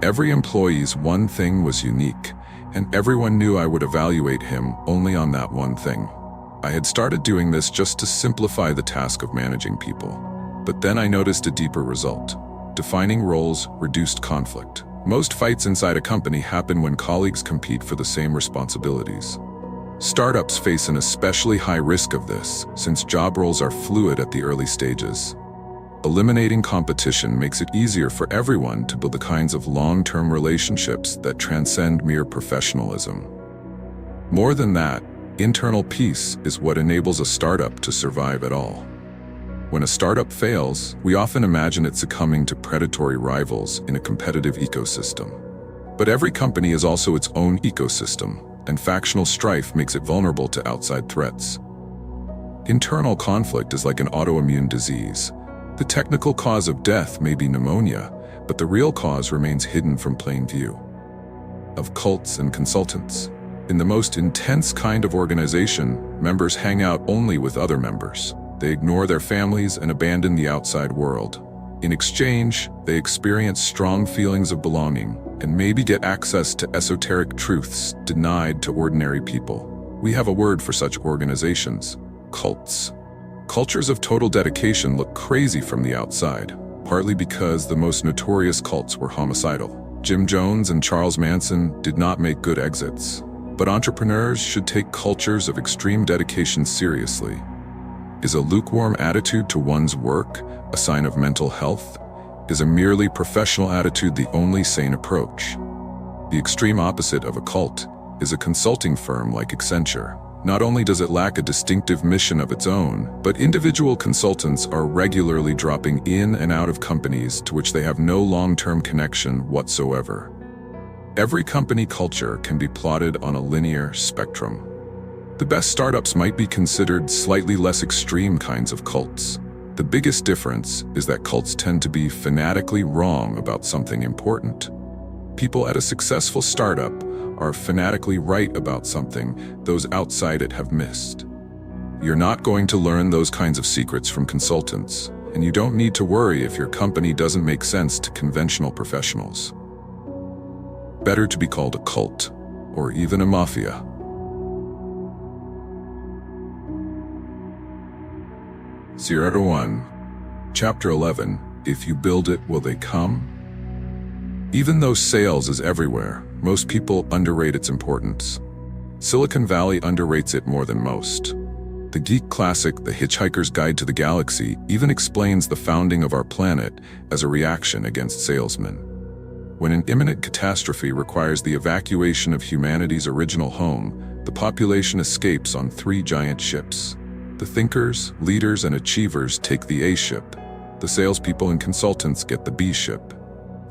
Every employee's one thing was unique, and everyone knew I would evaluate him only on that one thing. I had started doing this just to simplify the task of managing people. But then I noticed a deeper result. Defining roles reduced conflict. Most fights inside a company happen when colleagues compete for the same responsibilities. Startups face an especially high risk of this, since job roles are fluid at the early stages. Eliminating competition makes it easier for everyone to build the kinds of long-term relationships that transcend mere professionalism. More than that, internal peace is what enables a startup to survive at all. When a startup fails, we often imagine it succumbing to predatory rivals in a competitive ecosystem. But every company is also its own ecosystem, and factional strife makes it vulnerable to outside threats. Internal conflict is like an autoimmune disease. The technical cause of death may be pneumonia, but the real cause remains hidden from plain view. Of cults and consultants. In the most intense kind of organization, members hang out only with other members. They ignore their families and abandon the outside world. In exchange, they experience strong feelings of belonging and maybe get access to esoteric truths denied to ordinary people. We have a word for such organizations: cults. Cultures of total dedication look crazy from the outside, partly because the most notorious cults were homicidal. Jim Jones and Charles Manson did not make good exits. But entrepreneurs should take cultures of extreme dedication seriously. Is a lukewarm attitude to one's work a sign of mental health? Is a merely professional attitude the only sane approach? The extreme opposite of a cult is a consulting firm like Accenture. Not only does it lack a distinctive mission of its own, but individual consultants are regularly dropping in and out of companies to which they have no long-term connection whatsoever. Every company culture can be plotted on a linear spectrum. The best startups might be considered slightly less extreme kinds of cults. The biggest difference is that cults tend to be fanatically wrong about something important. People at a successful startup are fanatically right about something those outside it have missed. You're not going to learn those kinds of secrets from consultants, and you don't need to worry if your company doesn't make sense to conventional professionals. Better to be called a cult, or even a mafia. Zero 1. Chapter 11. If you build it, will they come? Even though sales is everywhere, most people underrate its importance. Silicon Valley underrates it more than most. The geek classic, The Hitchhiker's Guide to the Galaxy, even explains the founding of our planet as a reaction against salesmen. When an imminent catastrophe requires the evacuation of humanity's original home, the population escapes on 3 giant ships. The thinkers, leaders, and achievers take the A ship. The salespeople and consultants get the B ship.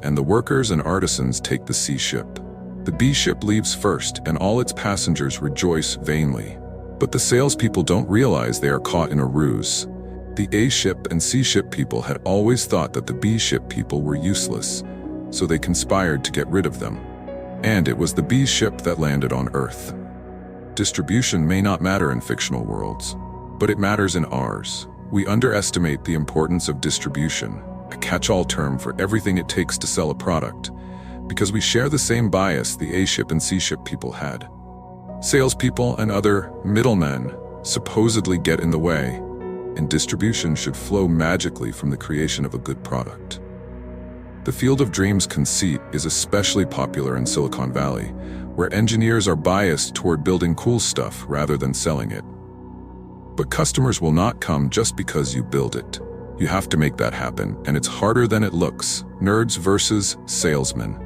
And the workers and artisans take the C ship. The B ship leaves first, and all its passengers rejoice vainly. But the salespeople don't realize they are caught in a ruse. The A ship and C ship people had always thought that the B ship people were useless, so they conspired to get rid of them. And it was the B ship that landed on Earth. Distribution may not matter in fictional worlds, but it matters in ours. We underestimate the importance of distribution, a catch-all term for everything it takes to sell a product, because we share the same bias the A ship and C ship people had. Salespeople and other middlemen supposedly get in the way, and distribution should flow magically from the creation of a good product. The field of dreams conceit is especially popular in Silicon Valley, where engineers are biased toward building cool stuff rather than selling it. But customers will not come just because you build it. You have to make that happen, and it's harder than it looks. Nerds versus salesmen.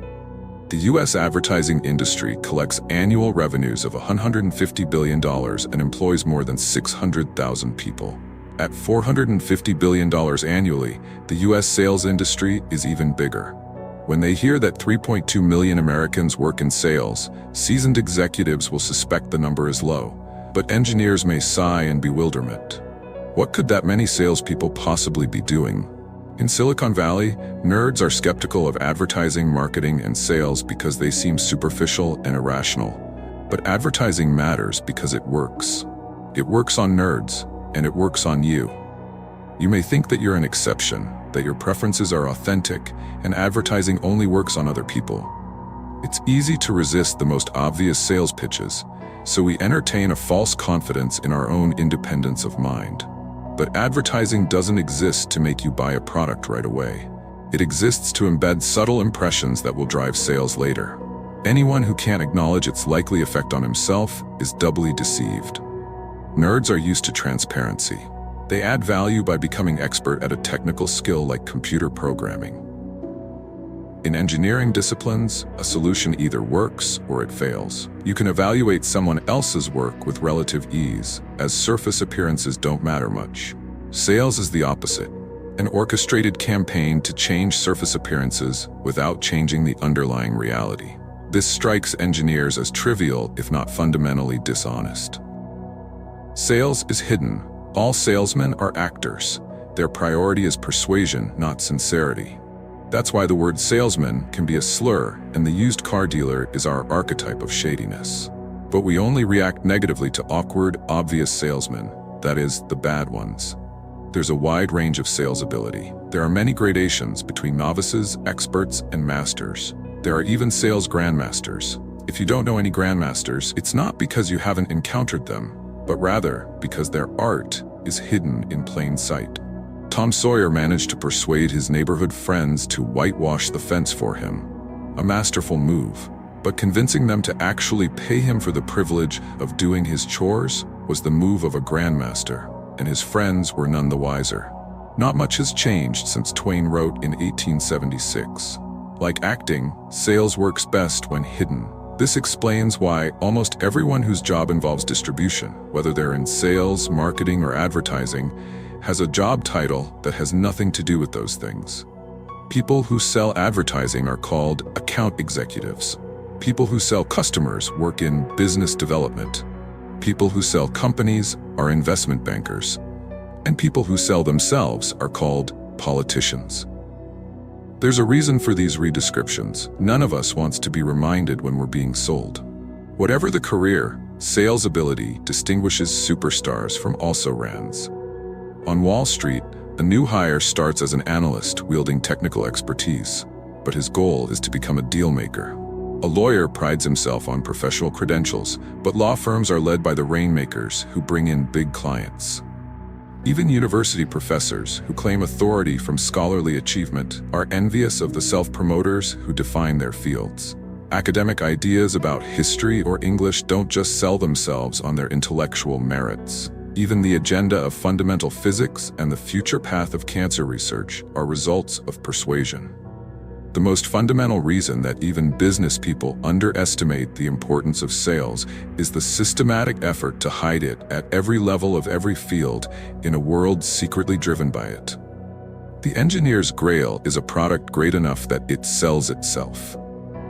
The US advertising industry collects annual revenues of $150 billion and employs more than 600,000 people. At $450 billion annually, the US sales industry is even bigger. When they hear that 3.2 million Americans work in sales, seasoned executives will suspect the number is low, but engineers may sigh in bewilderment. What could that many salespeople possibly be doing? In Silicon Valley, nerds are skeptical of advertising, marketing, and sales because they seem superficial and irrational. But advertising matters because it works. It works on nerds, and it works on you. You may think that you're an exception, that your preferences are authentic, and advertising only works on other people. It's easy to resist the most obvious sales pitches, so we entertain a false confidence in our own independence of mind. But advertising doesn't exist to make you buy a product right away. It exists to embed subtle impressions that will drive sales later. Anyone who can't acknowledge its likely effect on himself is doubly deceived. Nerds are used to transparency. They add value by becoming expert at a technical skill like computer programming. In engineering disciplines, a solution either works or it fails. You can evaluate someone else's work with relative ease, as surface appearances don't matter much. Sales is the opposite, an orchestrated campaign to change surface appearances without changing the underlying reality. This strikes engineers as trivial, if not fundamentally dishonest. Sales is hidden. All salesmen are actors. Their priority is persuasion, not sincerity. That's why the word salesman can be a slur, and the used car dealer is our archetype of shadiness. But we only react negatively to awkward, obvious salesmen, that is, the bad ones. There's a wide range of sales ability. There are many gradations between novices, experts, and masters. There are even sales grandmasters. If you don't know any grandmasters, it's not because you haven't encountered them, but rather because their art is hidden in plain sight. Tom Sawyer managed to persuade his neighborhood friends to whitewash the fence for him. A masterful move, but convincing them to actually pay him for the privilege of doing his chores was the move of a grandmaster, and his friends were none the wiser. Not much has changed since Twain wrote in 1876. Like acting, sales works best when hidden. This explains why almost everyone whose job involves distribution, whether they're in sales, marketing, or advertising, has a job title that has nothing to do with those things. People who sell advertising are called account executives. People who sell customers work in business development. People who sell companies are investment bankers. And people who sell themselves are called politicians. There's a reason for these redescriptions. None of us wants to be reminded when we're being sold. Whatever the career, sales ability distinguishes superstars from also-rans. On Wall Street, a new hire starts as an analyst wielding technical expertise, but his goal is to become a deal maker. A lawyer prides himself on professional credentials, but law firms are led by the rainmakers who bring in big clients. Even university professors who claim authority from scholarly achievement are envious of the self-promoters who define their fields. Academic ideas about history or English don't just sell themselves on their intellectual merits. Even the agenda of fundamental physics and the future path of cancer research are results of persuasion. The most fundamental reason that even business people underestimate the importance of sales is the systematic effort to hide it at every level of every field in a world secretly driven by it. The engineer's grail is a product great enough that it sells itself.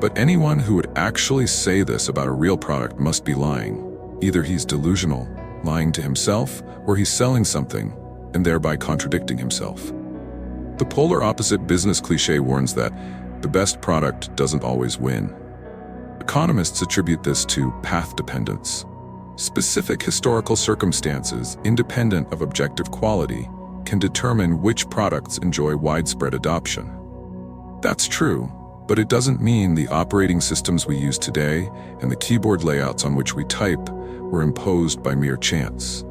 But anyone who would actually say this about a real product must be lying. Either he's delusional, lying to himself, or he's selling something, and thereby contradicting himself. The polar opposite business cliché warns that the best product doesn't always win. Economists attribute this to path dependence. Specific historical circumstances, independent of objective quality, can determine which products enjoy widespread adoption. That's true, but it doesn't mean the operating systems we use today and the keyboard layouts on which we type were imposed by mere chance.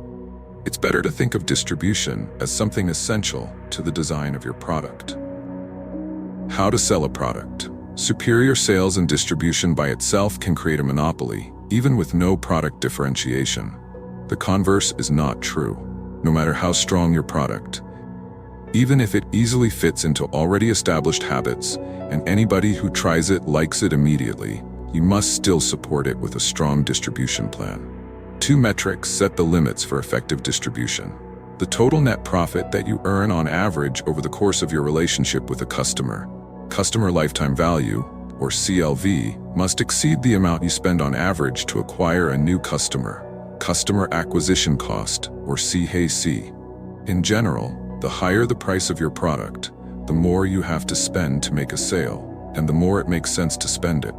It's better to think of distribution as something essential to the design of your product. How to sell a product. Superior sales and distribution by itself can create a monopoly, even with no product differentiation. The converse is not true, no matter how strong your product. Even if it easily fits into already established habits, and anybody who tries it likes it immediately, you must still support it with a strong distribution plan. Two metrics set the limits for effective distribution. The total net profit that you earn on average over the course of your relationship with a customer. Customer lifetime value, or CLV, must exceed the amount you spend on average to acquire a new customer. Customer acquisition cost, or CAC. In general, the higher the price of your product, the more you have to spend to make a sale, and the more it makes sense to spend it.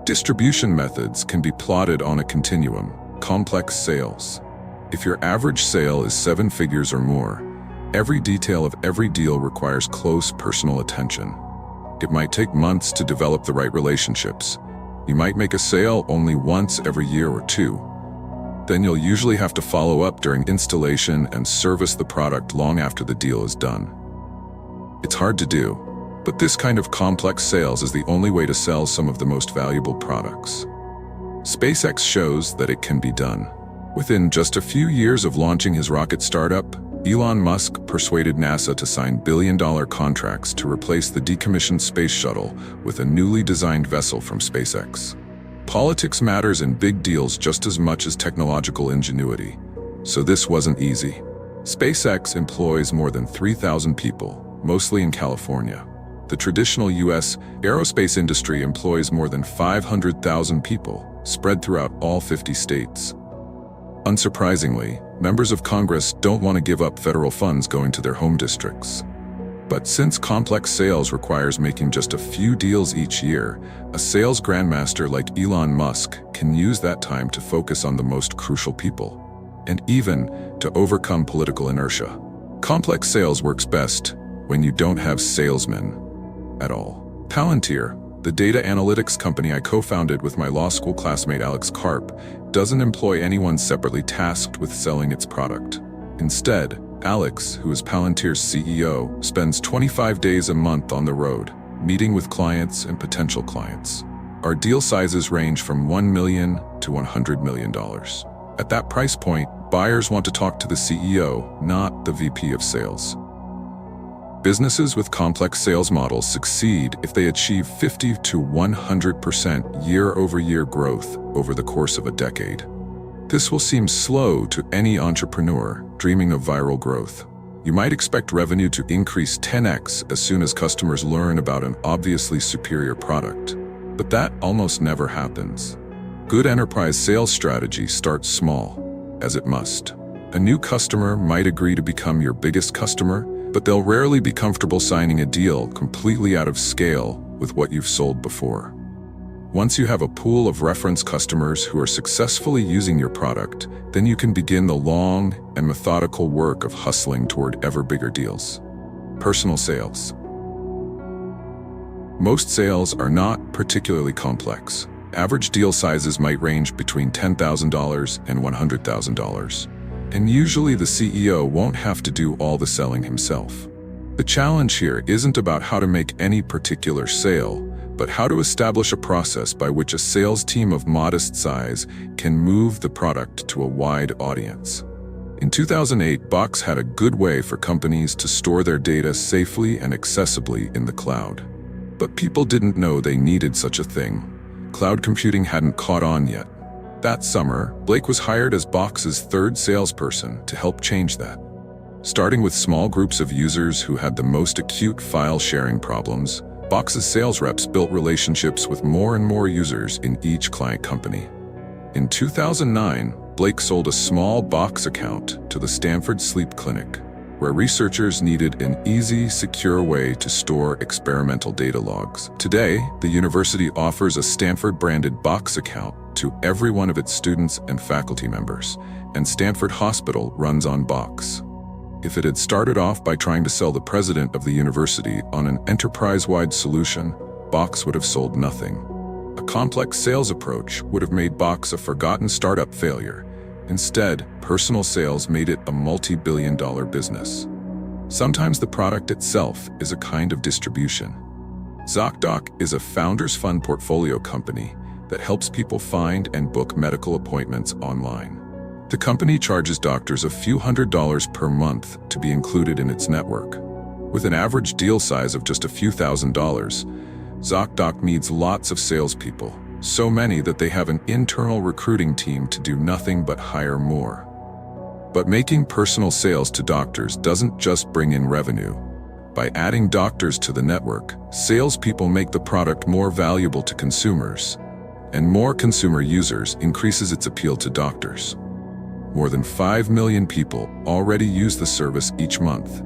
Distribution methods can be plotted on a continuum. Complex sales. If your average sale is 7 figures or more, every detail of every deal requires close personal attention. It might take months to develop the right relationships. You might make a sale only once every year or two. Then you'll usually have to follow up during installation and service the product long after the deal is done. It's hard to do, but this kind of complex sales is the only way to sell some of the most valuable products. SpaceX shows that it can be done. Within just a few years of launching his rocket startup, Elon Musk persuaded NASA to sign billion-dollar contracts to replace the decommissioned space shuttle with a newly designed vessel from SpaceX. Politics matters in big deals just as much as technological ingenuity, so this wasn't easy. SpaceX employs more than 3,000 people, mostly in California. The traditional U.S. aerospace industry employs more than 500,000 people, spread throughout all 50 states. Unsurprisingly, members of Congress don't want to give up federal funds going to their home districts. But since complex sales requires making just a few deals each year, a sales grandmaster like Elon Musk can use that time to focus on the most crucial people, and even to overcome political inertia. Complex sales works best when you don't have salesmen at all. Palantir, the data analytics company I co-founded with my law school classmate Alex Karp, doesn't employ anyone separately tasked with selling its product. Instead, Alex, who is Palantir's CEO, spends 25 days a month on the road, meeting with clients and potential clients. Our deal sizes range from $1 million to $100 million. At that price point, buyers want to talk to the CEO, not the VP of sales. Businesses with complex sales models succeed if they achieve 50 to 100% year-over-year growth over the course of a decade. This will seem slow to any entrepreneur dreaming of viral growth. You might expect revenue to increase 10x as soon as customers learn about an obviously superior product. But that almost never happens. Good enterprise sales strategy starts small, as it must. A new customer might agree to become your biggest customer, but they'll rarely be comfortable signing a deal completely out of scale with what you've sold before. Once you have a pool of reference customers who are successfully using your product, then you can begin the long and methodical work of hustling toward ever bigger deals. Personal sales. Most sales are not particularly complex. Average deal sizes might range between $10,000 and $100,000. And usually the CEO won't have to do all the selling himself. The challenge here isn't about how to make any particular sale, but how to establish a process by which a sales team of modest size can move the product to a wide audience. In 2008, Box had a good way for companies to store their data safely and accessibly in the cloud. But people didn't know they needed such a thing. Cloud computing hadn't caught on yet. That summer, Blake was hired as Box's third salesperson to help change that. Starting with small groups of users who had the most acute file-sharing problems, Box's sales reps built relationships with more and more users in each client company. In 2009, Blake sold a small Box account to the Stanford Sleep Clinic, where researchers needed an easy, secure way to store experimental data logs. Today, the university offers a Stanford-branded Box account to every one of its students and faculty members, and Stanford Hospital runs on Box. If it had started off by trying to sell the president of the university on an enterprise-wide solution, Box would have sold nothing. A complex sales approach would have made Box a forgotten startup failure. Instead, personal sales made it a multi-billion-dollar business. Sometimes the product itself is a kind of distribution. ZocDoc is a founders fund portfolio company that helps people find and book medical appointments online. The company charges doctors a few $100s per month to be included in its network. With an average deal size of just a few $1,000s, ZocDoc needs lots of salespeople, so many that they have an internal recruiting team to do nothing but hire more. But making personal sales to doctors doesn't just bring in revenue. By adding doctors to the network, salespeople make the product more valuable to consumers, and more consumer users increases its appeal to doctors. More than 5 million people already use the service each month,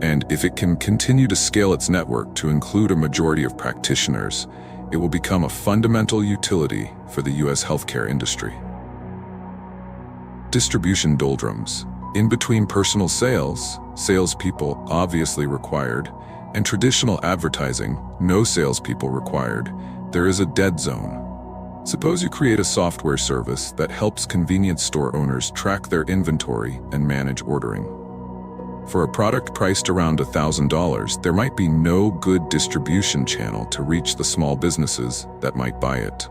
and if it can continue to scale its network to include a majority of practitioners, it will become a fundamental utility for the U.S. healthcare industry. Distribution doldrums. In between personal sales, salespeople obviously required, and traditional advertising, no salespeople required, there is a dead zone. Suppose you create a software service that helps convenience store owners track their inventory and manage ordering. For a product priced around $1,000, there might be no good distribution channel to reach the small businesses that might buy it.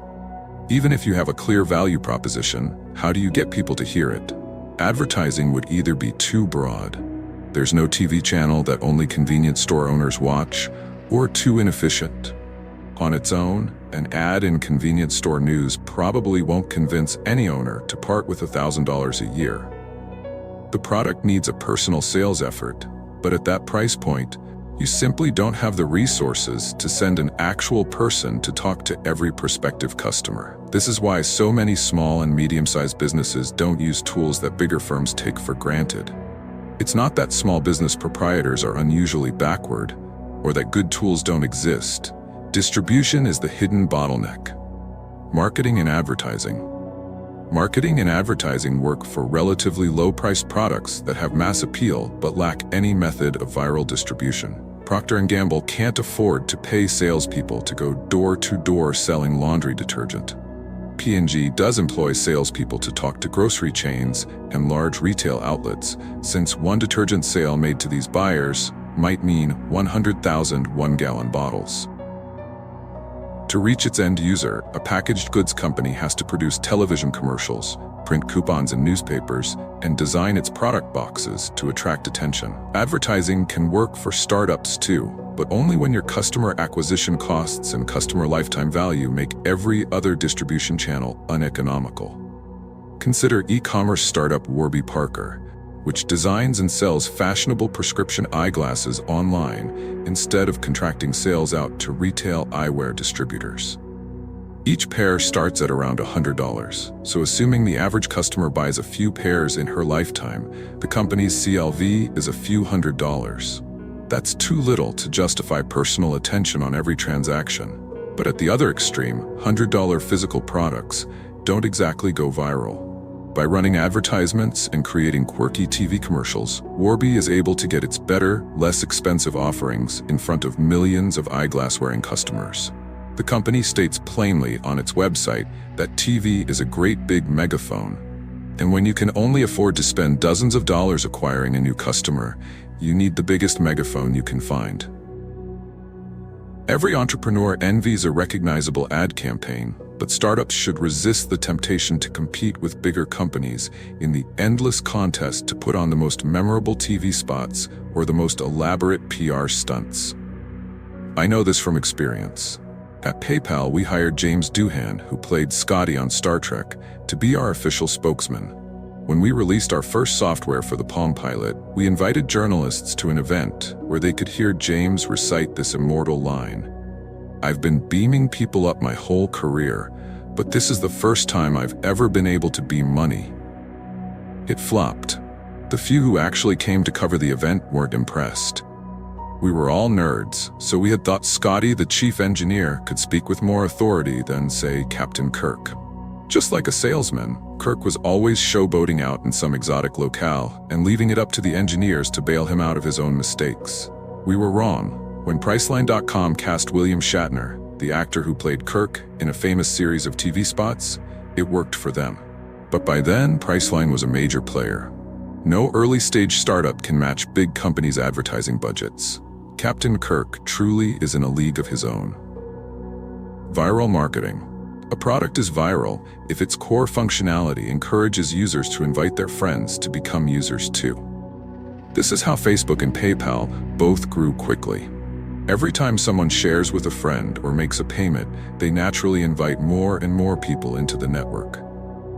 Even if you have a clear value proposition, how do you get people to hear it? Advertising would either be too broad. There's no TV channel that only convenience store owners watch, or too inefficient. On its own, an ad in convenience store news probably won't convince any owner to part with $1,000 a year. The product needs a personal sales effort, but at that price point, you simply don't have the resources to send an actual person to talk to every prospective customer. This is why so many small and medium-sized businesses don't use tools that bigger firms take for granted. It's not that small business proprietors are unusually backward, or that good tools don't exist. Distribution is the hidden bottleneck. Marketing and advertising. Marketing and advertising work for relatively low-priced products that have mass appeal but lack any method of viral distribution. Procter & Gamble can't afford to pay salespeople to go door-to-door selling laundry detergent. P&G does employ salespeople to talk to grocery chains and large retail outlets, since one detergent sale made to these buyers might mean 100,000 one-gallon bottles. To reach its end user, a packaged goods company has to produce television commercials, print coupons in newspapers, and design its product boxes to attract attention. Advertising can work for startups too, but only when your customer acquisition costs and customer lifetime value make every other distribution channel uneconomical. Consider e-commerce startup Warby Parker, which designs and sells fashionable prescription eyeglasses online instead of contracting sales out to retail eyewear distributors. Each pair starts at around $100, so assuming the average customer buys a few pairs in her lifetime, the company's CLV is a few $100s. That's too little to justify personal attention on every transaction. But at the other extreme, $100 physical products don't exactly go viral. By running advertisements and creating quirky TV commercials, Warby is able to get its better, less expensive offerings in front of millions of eyeglass-wearing customers. The company states plainly on its website that TV is a great big megaphone, and when you can only afford to spend dozens of dollars acquiring a new customer, you need the biggest megaphone you can find. Every entrepreneur envies a recognizable ad campaign, but startups should resist the temptation to compete with bigger companies in the endless contest to put on the most memorable TV spots or the most elaborate PR stunts. I know this from experience. At PayPal, we hired James Doohan, who played Scotty on Star Trek, to be our official spokesman. When we released our first software for the Palm Pilot, we invited journalists to an event where they could hear James recite this immortal line. "I've been beaming people up my whole career, but this is the first time I've ever been able to beam money." It flopped. The few who actually came to cover the event weren't impressed. We were all nerds, so we had thought Scotty, the chief engineer, could speak with more authority than, say, Captain Kirk. Just like a salesman, Kirk was always showboating out in some exotic locale and leaving it up to the engineers to bail him out of his own mistakes. We were wrong. When Priceline.com cast William Shatner, the actor who played Kirk in a famous series of TV spots, it worked for them. But by then, Priceline was a major player. No early-stage startup can match big companies' advertising budgets. Captain Kirk truly is in a league of his own. Viral marketing. A product is viral if its core functionality encourages users to invite their friends to become users too. This is how Facebook and PayPal both grew quickly. Every time someone shares with a friend or makes a payment, they naturally invite more and more people into the network.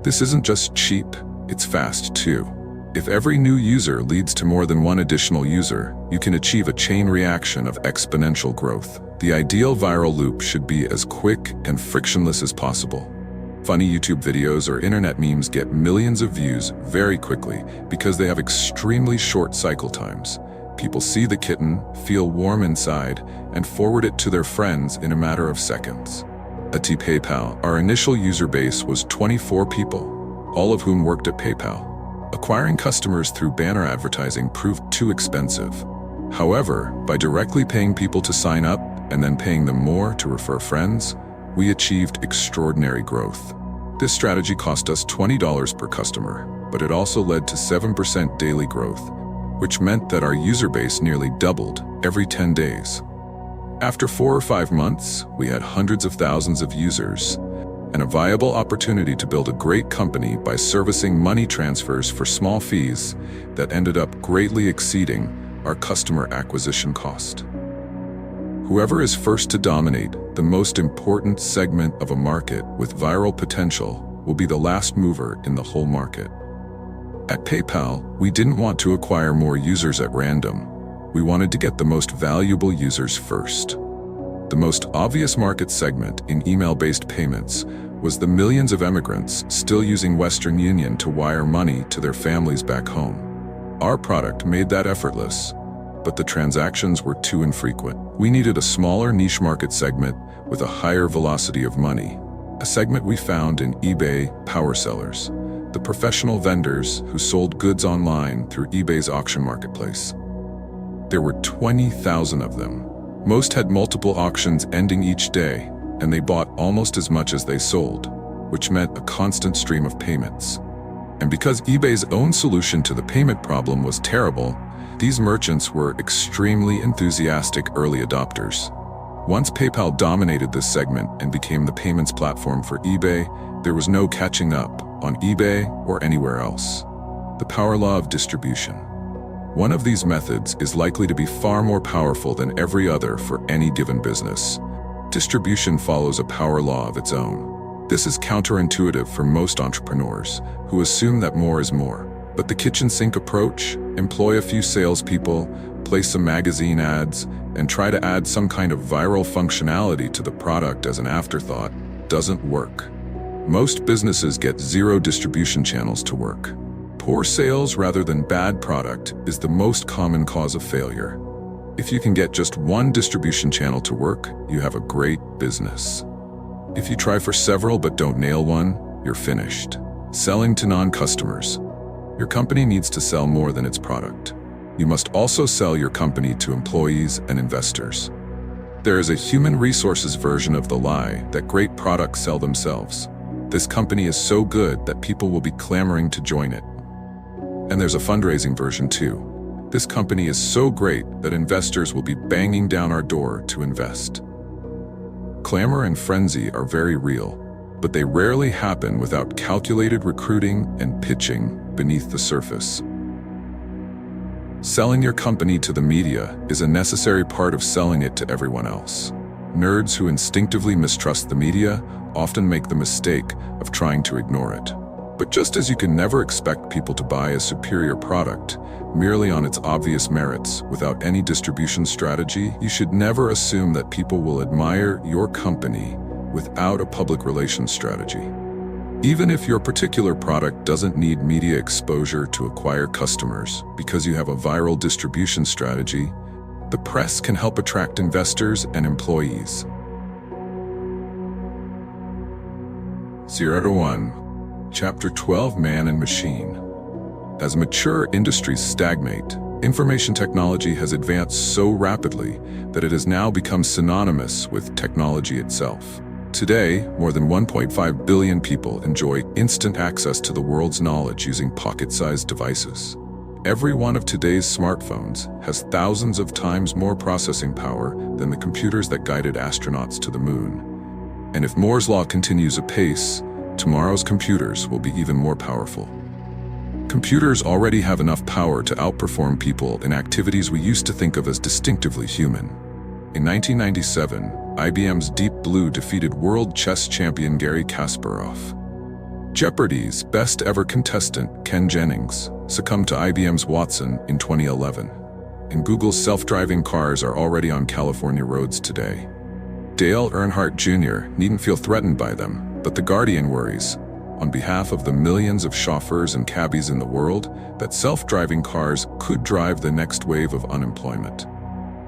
This isn't just cheap, it's fast too. If every new user leads to more than one additional user, you can achieve a chain reaction of exponential growth. The ideal viral loop should be as quick and frictionless as possible. Funny YouTube videos or internet memes get millions of views very quickly because they have extremely short cycle times. People see the kitten, feel warm inside, and forward it to their friends in a matter of seconds. At PayPal, our initial user base was 24 people, all of whom worked at PayPal. Acquiring customers through banner advertising proved too expensive. However, by directly paying people to sign up and then paying them more to refer friends, we achieved extraordinary growth. This strategy cost us $20 per customer, but it also led to 7% daily growth, which meant that our user base nearly doubled every 10 days. After 4 or 5 months, we had hundreds of thousands of users, and a viable opportunity to build a great company by servicing money transfers for small fees that ended up greatly exceeding our customer acquisition cost. Whoever is first to dominate the most important segment of a market with viral potential will be the last mover in the whole market. At PayPal, we didn't want to acquire more users at random. We wanted to get the most valuable users first. The most obvious market segment in email-based payments was the millions of immigrants still using Western Union to wire money to their families back home. Our product made that effortless, but the transactions were too infrequent. We needed a smaller niche market segment with a higher velocity of money, a segment we found in eBay power sellers, the professional vendors who sold goods online through eBay's auction marketplace. There were 20,000 of them. Most had multiple auctions ending each day, and they bought almost as much as they sold. which meant a constant stream of payments. And because eBay's own solution to the payment problem was terrible, these merchants were extremely enthusiastic early adopters. Once PayPal dominated this segment and became the payments platform for eBay, there was no catching up on eBay or anywhere else. The power law of distribution. One of these methods is likely to be far more powerful than every other for any given business. Distribution follows a power law of its own. This is counterintuitive for most entrepreneurs, who assume that more is more. But the kitchen sink approach, employ a few salespeople, place some magazine ads, and try to add some kind of viral functionality to the product as an afterthought, doesn't work. Most businesses get zero distribution channels to work. Poor sales rather than bad product is the most common cause of failure. If you can get just one distribution channel to work, you have a great business. If you try for several but don't nail one, you're finished. Selling to non-customers. Your company needs to sell more than its product. You must also sell your company to employees and investors. There is a human resources version of the lie that great products sell themselves. This company is so good that people will be clamoring to join it. And there's a fundraising version too. This company is so great that investors will be banging down our door to invest. Clamor and frenzy are very real, but they rarely happen without calculated recruiting and pitching beneath the surface. Selling your company to the media is a necessary part of selling it to everyone else. Nerds who instinctively mistrust the media often make the mistake of trying to ignore it. But just as you can never expect people to buy a superior product merely on its obvious merits without any distribution strategy, you should never assume that people will admire your company without a public relations strategy. Even if your particular product doesn't need media exposure to acquire customers because you have a viral distribution strategy, the press can help attract investors and employees. 0 to 1. Chapter 12: Man and Machine. As mature industries stagnate, information technology has advanced so rapidly that it has now become synonymous with technology itself. Today, more than 1.5 billion people enjoy instant access to the world's knowledge using pocket-sized devices. Every one of today's smartphones has thousands of times more processing power than the computers that guided astronauts to the moon. And if Moore's law continues apace, tomorrow's computers will be even more powerful. Computers already have enough power to outperform people in activities we used to think of as distinctively human. In 1997, IBM's Deep Blue defeated world chess champion Garry Kasparov. Jeopardy's best-ever contestant, Ken Jennings, succumbed to IBM's Watson in 2011. And Google's self-driving cars are already on California roads today. Dale Earnhardt Jr. needn't feel threatened by them, but The Guardian worries, on behalf of the millions of chauffeurs and cabbies in the world, that self-driving cars could drive the next wave of unemployment.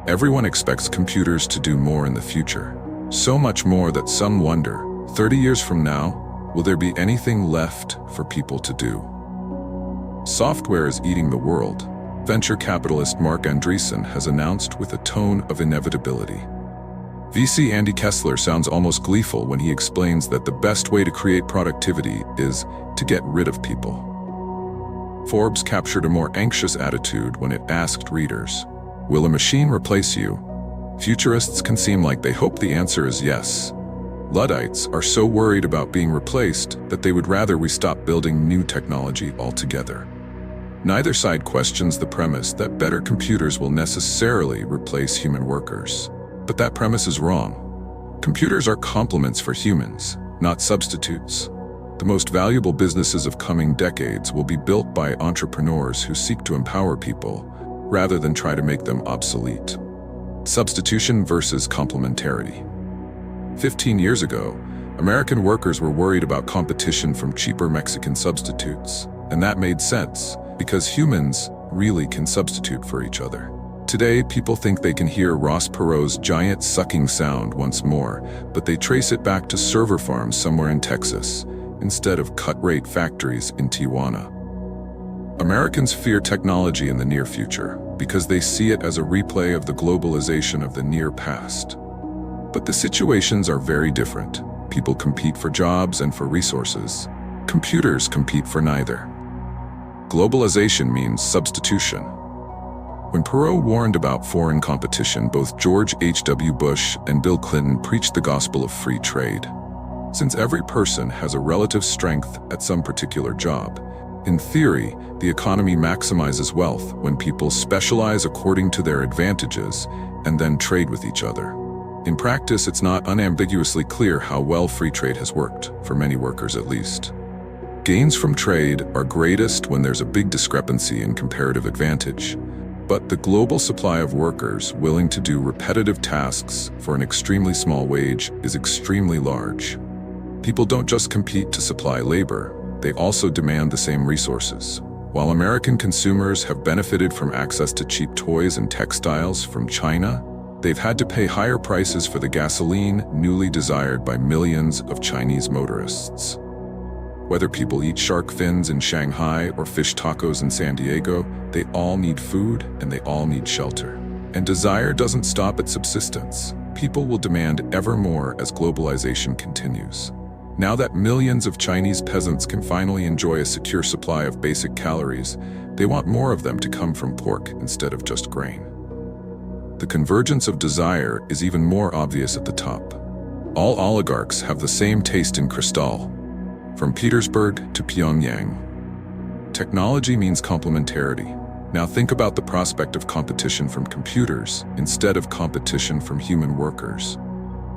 Everyone expects computers to do more in the future, so much more that some wonder, 30 years from now, will there be anything left for people to do? Software is eating the world, venture capitalist Mark Andreessen has announced with a tone of inevitability. VC Andy Kessler sounds almost gleeful when he explains that the best way to create productivity is to get rid of people. Forbes captured a more anxious attitude when it asked readers, "Will a machine replace you?" Futurists can seem like they hope the answer is yes. Luddites are so worried about being replaced that they would rather we stop building new technology altogether. Neither side questions the premise that better computers will necessarily replace human workers. But that premise is wrong. Computers are complements for humans, not substitutes. The most valuable businesses of coming decades will be built by entrepreneurs who seek to empower people, rather than try to make them obsolete. Substitution versus complementarity. 15 years ago, American workers were worried about competition from cheaper Mexican substitutes, and that made sense, because humans really can substitute for each other. Today, people think they can hear Ross Perot's giant sucking sound once more, but they trace it back to server farms somewhere in Texas, instead of cut-rate factories in Tijuana. Americans fear technology in the near future, because they see it as a replay of the globalization of the near past. But the situations are very different. People compete for jobs and for resources. Computers compete for neither. Globalization means substitution. When Perot warned about foreign competition, both George H.W. Bush and Bill Clinton preached the gospel of free trade. Since every person has a relative strength at some particular job, in theory, the economy maximizes wealth when people specialize according to their advantages and then trade with each other. In practice, it's not unambiguously clear how well free trade has worked, for many workers at least. Gains from trade are greatest when there's a big discrepancy in comparative advantage. But the global supply of workers willing to do repetitive tasks for an extremely small wage is extremely large. People don't just compete to supply labor, they also demand the same resources. While American consumers have benefited from access to cheap toys and textiles from China, they've had to pay higher prices for the gasoline newly desired by millions of Chinese motorists. Whether people eat shark fins in Shanghai or fish tacos in San Diego, they all need food and they all need shelter. And desire doesn't stop at subsistence. People will demand ever more as globalization continues. Now that millions of Chinese peasants can finally enjoy a secure supply of basic calories, they want more of them to come from pork instead of just grain. The convergence of desire is even more obvious at the top. All oligarchs have the same taste in crystal, from Petersburg to Pyongyang. Technology means complementarity. Now think about the prospect of competition from computers instead of competition from human workers.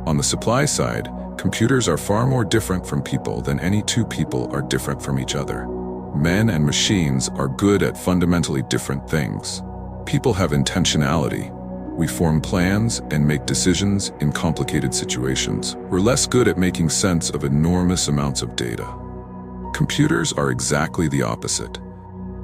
On the supply side, computers are far more different from people than any two people are different from each other. Men and machines are good at fundamentally different things. People have intentionality. We form plans and make decisions in complicated situations. We're less good at making sense of enormous amounts of data. Computers are exactly the opposite.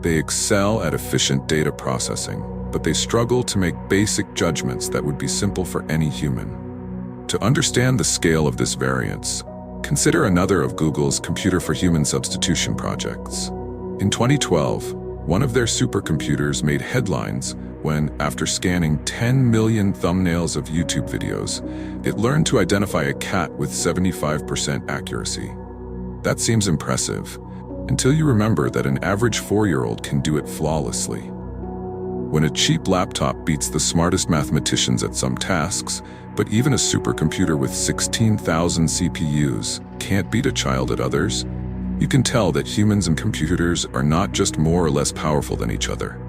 They excel at efficient data processing, but they struggle to make basic judgments that would be simple for any human. To understand the scale of this variance, consider another of Google's computer for human substitution projects. In 2012, one of their supercomputers made headlines when, after scanning 10 million thumbnails of YouTube videos, it learned to identify a cat with 75% accuracy. That seems impressive, until you remember that an average 4-year-old can do it flawlessly. When a cheap laptop beats the smartest mathematicians at some tasks, but even a supercomputer with 16,000 CPUs can't beat a child at others, you can tell that humans and computers are not just more or less powerful than each other.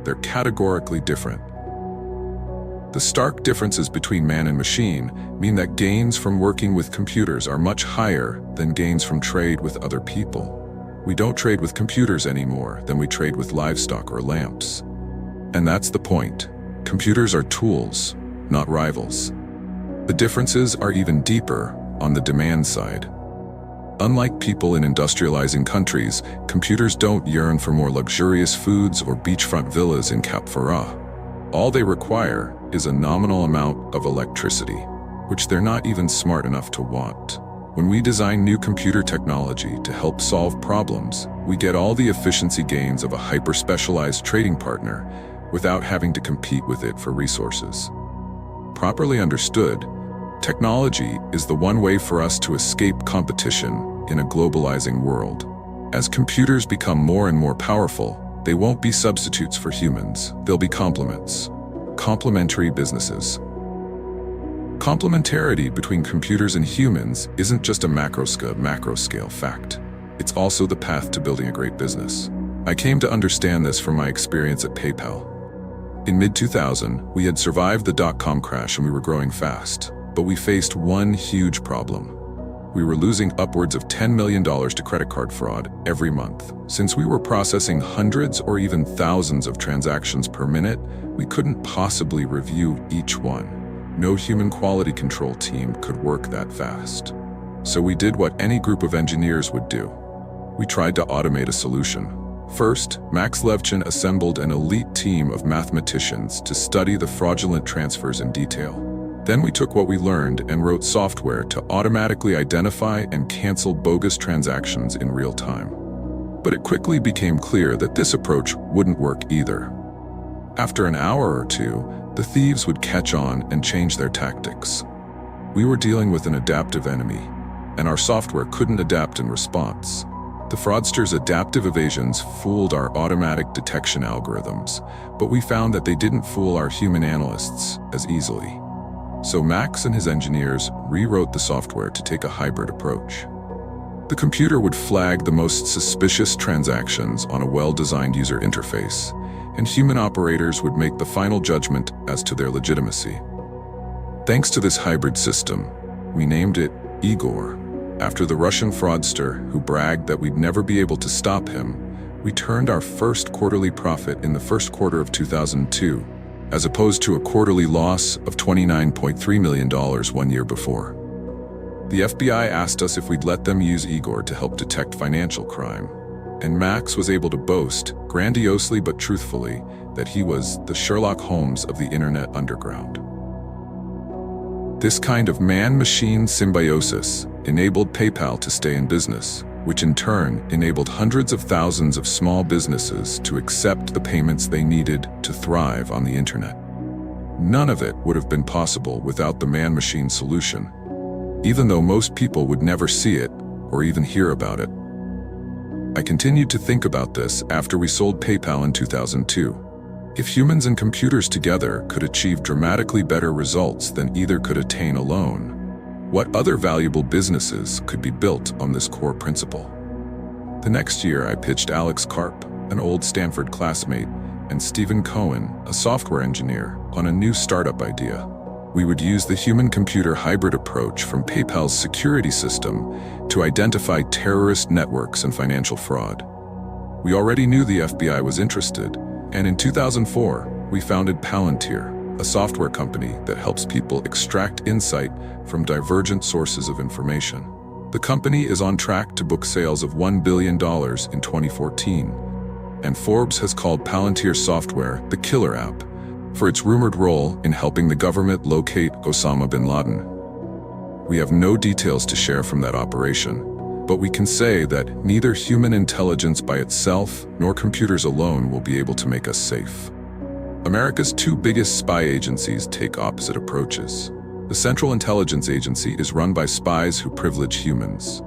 They're categorically different. The stark differences between man and machine mean that gains from working with computers are much higher than gains from trade with other people. We don't trade with computers anymore than we trade with livestock or lamps. And that's the point. Computers are tools, not rivals. The differences are even deeper on the demand side. Unlike people in industrializing countries, computers don't yearn for more luxurious foods or beachfront villas in Cap Ferrat. All they require is a nominal amount of electricity, which they're not even smart enough to want. When we design new computer technology to help solve problems, we get all the efficiency gains of a hyper-specialized trading partner without having to compete with it for resources. Properly understood, technology is the one way for us to escape competition in a globalizing world. As computers become more and more powerful, they won't be substitutes for humans, they'll be complements. Complementary businesses. Complementarity between computers and humans isn't just a macro-scale fact. It's also the path to building a great business. I came to understand this from my experience at PayPal. In mid-2000, we had survived the dot-com crash and we were growing fast, but we faced one huge problem. We were losing upwards of $10 million to credit card fraud every month. Since we were processing hundreds or even thousands of transactions per minute, we couldn't possibly review each one. No human quality control team could work that fast. So we did what any group of engineers would do. We tried to automate a solution. First, Max Levchin assembled an elite team of mathematicians to study the fraudulent transfers in detail. Then we took what we learned and wrote software to automatically identify and cancel bogus transactions in real time. But it quickly became clear that this approach wouldn't work either. After an hour or two, the thieves would catch on and change their tactics. We were dealing with an adaptive enemy, and our software couldn't adapt in response. The fraudsters' adaptive evasions fooled our automatic detection algorithms, but we found that they didn't fool our human analysts as easily. So Max and his engineers rewrote the software to take a hybrid approach. The computer would flag the most suspicious transactions on a well-designed user interface, and human operators would make the final judgment as to their legitimacy. Thanks to this hybrid system, we named it Igor. After the Russian fraudster who bragged that we'd never be able to stop him, we turned our first quarterly profit in the first quarter of 2002, as opposed to a quarterly loss of $29.3 million 1 year before. The FBI asked us if we'd let them use Igor to help detect financial crime, and Max was able to boast, grandiosely but truthfully, that he was the Sherlock Holmes of the Internet underground. This kind of man-machine symbiosis enabled PayPal to stay in business, which in turn enabled hundreds of thousands of small businesses to accept the payments they needed to thrive on the internet. None of it would have been possible without the man-machine solution, even though most people would never see it or even hear about it. I continued to think about this after we sold PayPal in 2002. If humans and computers together could achieve dramatically better results than either could attain alone, what other valuable businesses could be built on this core principle? The next year, I pitched Alex Karp, an old Stanford classmate, and Stephen Cohen, a software engineer, on a new startup idea. We would use the human-computer hybrid approach from PayPal's security system to identify terrorist networks and financial fraud. We already knew the FBI was interested, and in 2004, we founded Palantir, a software company that helps people extract insight from divergent sources of information. The company is on track to book sales of $1 billion in 2014, and Forbes has called Palantir software the killer app for its rumored role in helping the government locate Osama bin Laden. We have no details to share from that operation, but we can say that neither human intelligence by itself nor computers alone will be able to make us safe. America's two biggest spy agencies take opposite approaches. The Central Intelligence Agency is run by spies who privilege humans.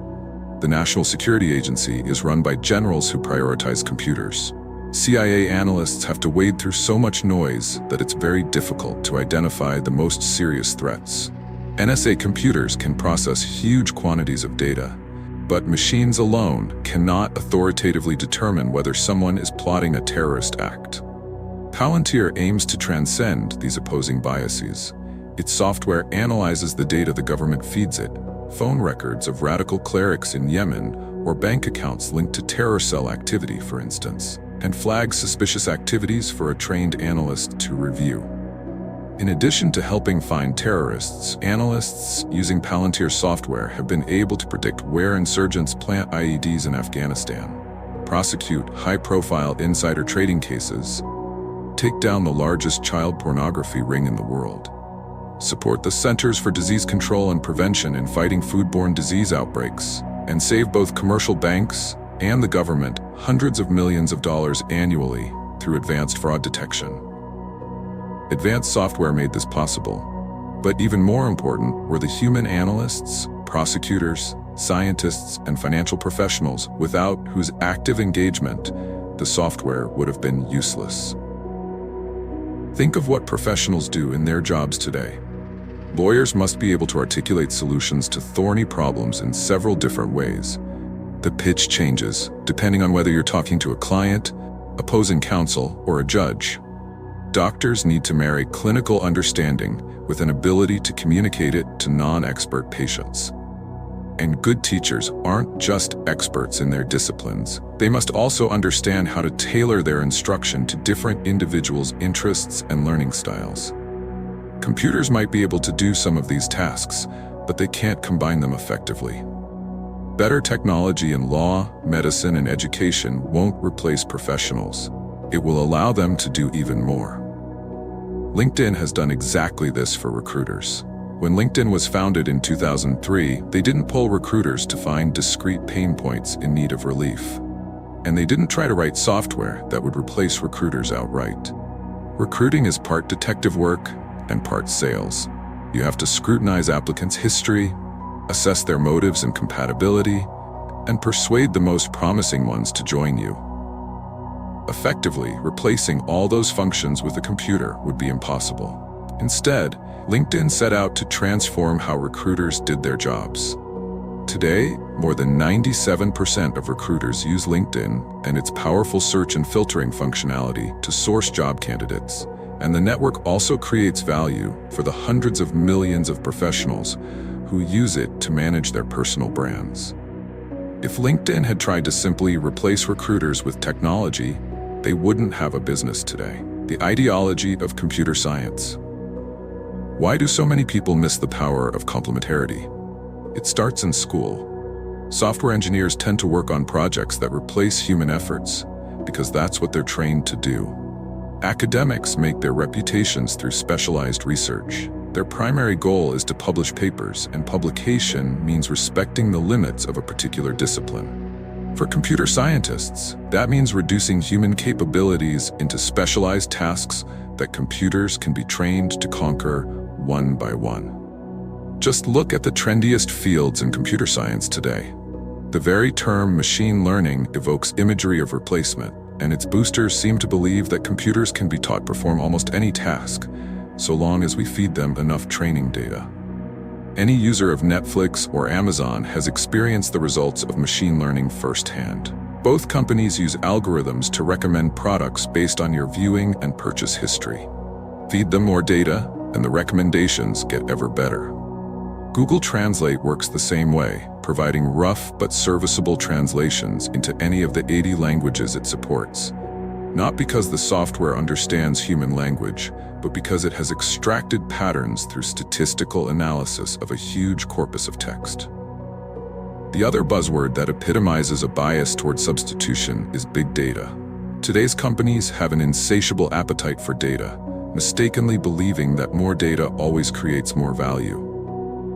The National Security Agency is run by generals who prioritize computers. CIA analysts have to wade through so much noise that it's very difficult to identify the most serious threats. NSA computers can process huge quantities of data, but machines alone cannot authoritatively determine whether someone is plotting a terrorist act. Palantir aims to transcend these opposing biases. Its software analyzes the data the government feeds it, phone records of radical clerics in Yemen, or bank accounts linked to terror cell activity, for instance, and flags suspicious activities for a trained analyst to review. In addition to helping find terrorists, analysts using Palantir software have been able to predict where insurgents plant IEDs in Afghanistan, prosecute high-profile insider trading cases, take down the largest child pornography ring in the world, support the Centers for Disease Control and Prevention in fighting foodborne disease outbreaks, and save both commercial banks and the government hundreds of millions of dollars annually through advanced fraud detection. Advanced software made this possible, but even more important were the human analysts, prosecutors, scientists, and financial professionals without whose active engagement the software would have been useless. Think of what professionals do in their jobs today. Lawyers must be able to articulate solutions to thorny problems in several different ways. The pitch changes depending on whether you're talking to a client, opposing counsel, or a judge. Doctors need to marry clinical understanding with an ability to communicate it to non-expert patients. And good teachers aren't just experts in their disciplines. They must also understand how to tailor their instruction to different individuals' interests and learning styles. Computers might be able to do some of these tasks, but they can't combine them effectively. Better technology in law, medicine, and education won't replace professionals. It will allow them to do even more. LinkedIn has done exactly this for recruiters. When LinkedIn was founded in 2003, they didn't poll recruiters to find discrete pain points in need of relief. And they didn't try to write software that would replace recruiters outright. Recruiting is part detective work and part sales. You have to scrutinize applicants' history, assess their motives and compatibility, and persuade the most promising ones to join you. Effectively, replacing all those functions with a computer would be impossible. Instead, LinkedIn set out to transform how recruiters did their jobs. Today, more than 97% of recruiters use LinkedIn and its powerful search and filtering functionality to source job candidates. And the network also creates value for the hundreds of millions of professionals who use it to manage their personal brands. If LinkedIn had tried to simply replace recruiters with technology, they wouldn't have a business today. The ideology of computer science. Why do so many people miss the power of complementarity? It starts in school. Software engineers tend to work on projects that replace human efforts because that's what they're trained to do. Academics make their reputations through specialized research. Their primary goal is to publish papers, and publication means respecting the limits of a particular discipline. For computer scientists, that means reducing human capabilities into specialized tasks that computers can be trained to conquer one by one. Just look at the trendiest fields in computer science today. The very term machine learning evokes imagery of replacement, and its boosters seem to believe that computers can be taught to perform almost any task, so long as we feed them enough training data. Any user of Netflix or Amazon has experienced the results of machine learning firsthand. Both companies use algorithms to recommend products based on your viewing and purchase history. Feed them more data, and the recommendations get ever better. Google Translate works the same way, providing rough but serviceable translations into any of the 80 languages it supports. Not because the software understands human language, but because it has extracted patterns through statistical analysis of a huge corpus of text. The other buzzword that epitomizes a bias toward substitution is big data. Today's companies have an insatiable appetite for data, mistakenly believing that more data always creates more value.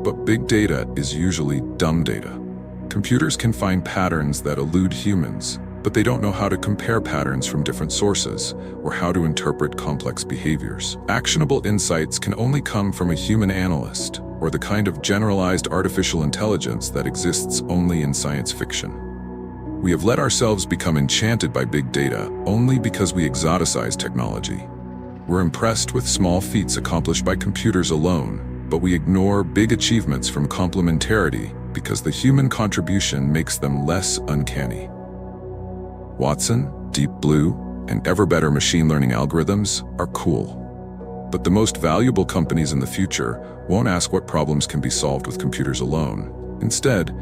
But big data is usually dumb data. Computers can find patterns that elude humans, but they don't know how to compare patterns from different sources or how to interpret complex behaviors. Actionable insights can only come from a human analyst or the kind of generalized artificial intelligence that exists only in science fiction. We have let ourselves become enchanted by big data only because we exoticize technology. We're impressed with small feats accomplished by computers alone, but we ignore big achievements from complementarity because the human contribution makes them less uncanny. Watson, Deep Blue, and ever better machine learning algorithms are cool. But the most valuable companies in the future won't ask what problems can be solved with computers alone. Instead,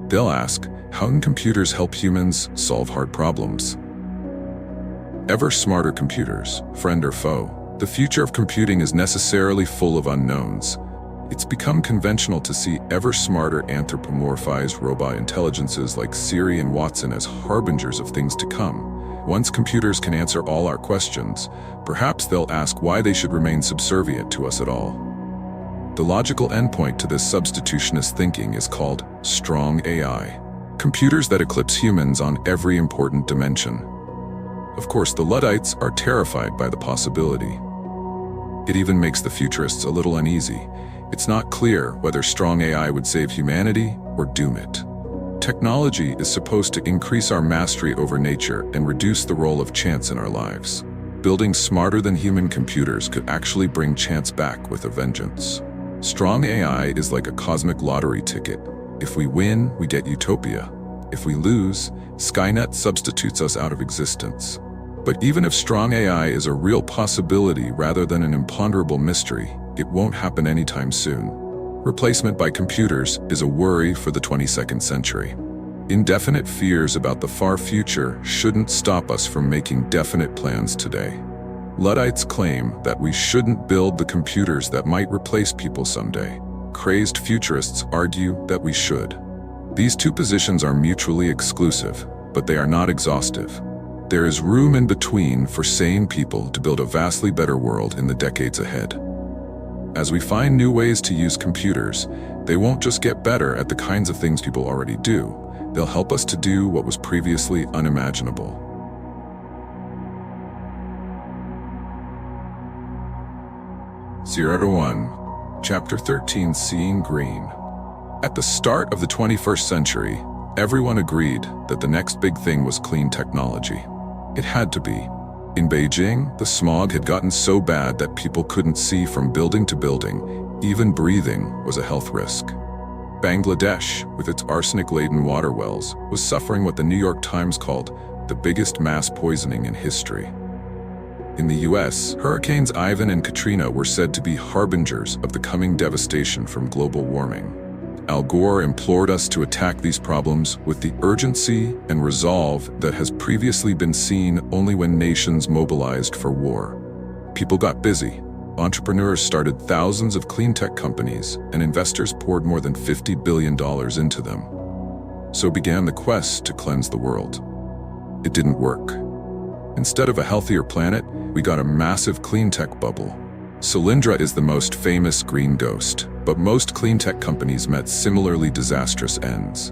they'll ask, how can computers help humans solve hard problems? Ever smarter computers, friend or foe? The future of computing is necessarily full of unknowns. It's become conventional to see ever smarter anthropomorphized robot intelligences like Siri and Watson as harbingers of things to come. Once computers can answer all our questions, perhaps they'll ask why they should remain subservient to us at all. The logical endpoint to this substitutionist thinking is called strong AI. Computers that eclipse humans on every important dimension. Of course, the Luddites are terrified by the possibility. It even makes the futurists a little uneasy. It's not clear whether strong AI would save humanity or doom it. Technology is supposed to increase our mastery over nature and reduce the role of chance in our lives. Building smarter than human computers could actually bring chance back with a vengeance. Strong AI is like a cosmic lottery ticket. If we win, we get utopia. If we lose, Skynet substitutes us out of existence. But even if strong AI is a real possibility rather than an imponderable mystery, it won't happen anytime soon. Replacement by computers is a worry for the 22nd century. Indefinite fears about the far future shouldn't stop us from making definite plans today. Luddites claim that we shouldn't build the computers that might replace people someday. Crazed futurists argue that we should. These two positions are mutually exclusive, but they are not exhaustive. There is room in between for sane people to build a vastly better world in the decades ahead. As we find new ways to use computers, they won't just get better at the kinds of things people already do. They'll help us to do what was previously unimaginable. Zero to One, Chapter 13, Seeing Green. At the start of the 21st century, everyone agreed that the next big thing was clean technology. It had to be. In Beijing, the smog had gotten so bad that people couldn't see from building to building. Even breathing was a health risk. Bangladesh, with its arsenic-laden water wells, was suffering what the New York Times called the biggest mass poisoning in history. In the US, Hurricanes Ivan and Katrina were said to be harbingers of the coming devastation from global warming. Al Gore implored us to attack these problems with the urgency and resolve that has previously been seen only when nations mobilized for war. People got busy. Entrepreneurs started thousands of clean tech companies, and investors poured more than $50 billion into them. So began the quest to cleanse the world. It didn't work. Instead of a healthier planet, we got a massive clean tech bubble. Solyndra is the most famous green ghost, but most clean tech companies met similarly disastrous ends.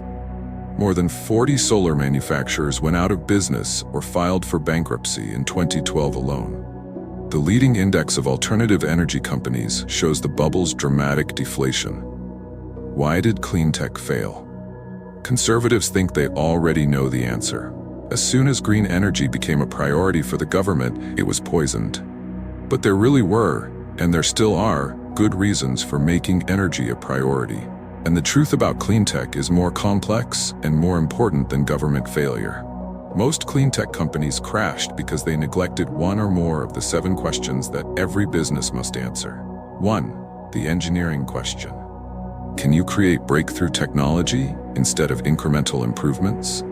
More than 40 solar manufacturers went out of business or filed for bankruptcy in 2012 alone. The leading index of alternative energy companies shows the bubble's dramatic deflation. Why did clean tech fail? Conservatives think they already know the answer. As soon as green energy became a priority for the government, it was poisoned. But there really were, and there still are, good reasons for making energy a priority. And the truth about clean tech is more complex and more important than government failure. Most clean tech companies crashed because they neglected one or more of the 7 questions that every business must answer. 1. The engineering question. Can you create breakthrough technology instead of incremental improvements?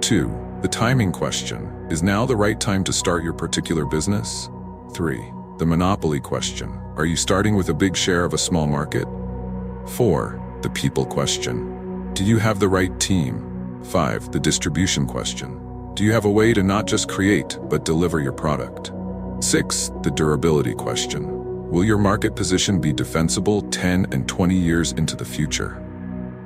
2. The timing question. Is now the right time to start your particular business? 3. The monopoly question. Are you starting with a big share of a small market? 4. The people question. Do you have the right team? 5. The distribution question. Do you have a way to not just create, but deliver your product? 6. The durability question. Will your market position be defensible 10 and 20 years into the future?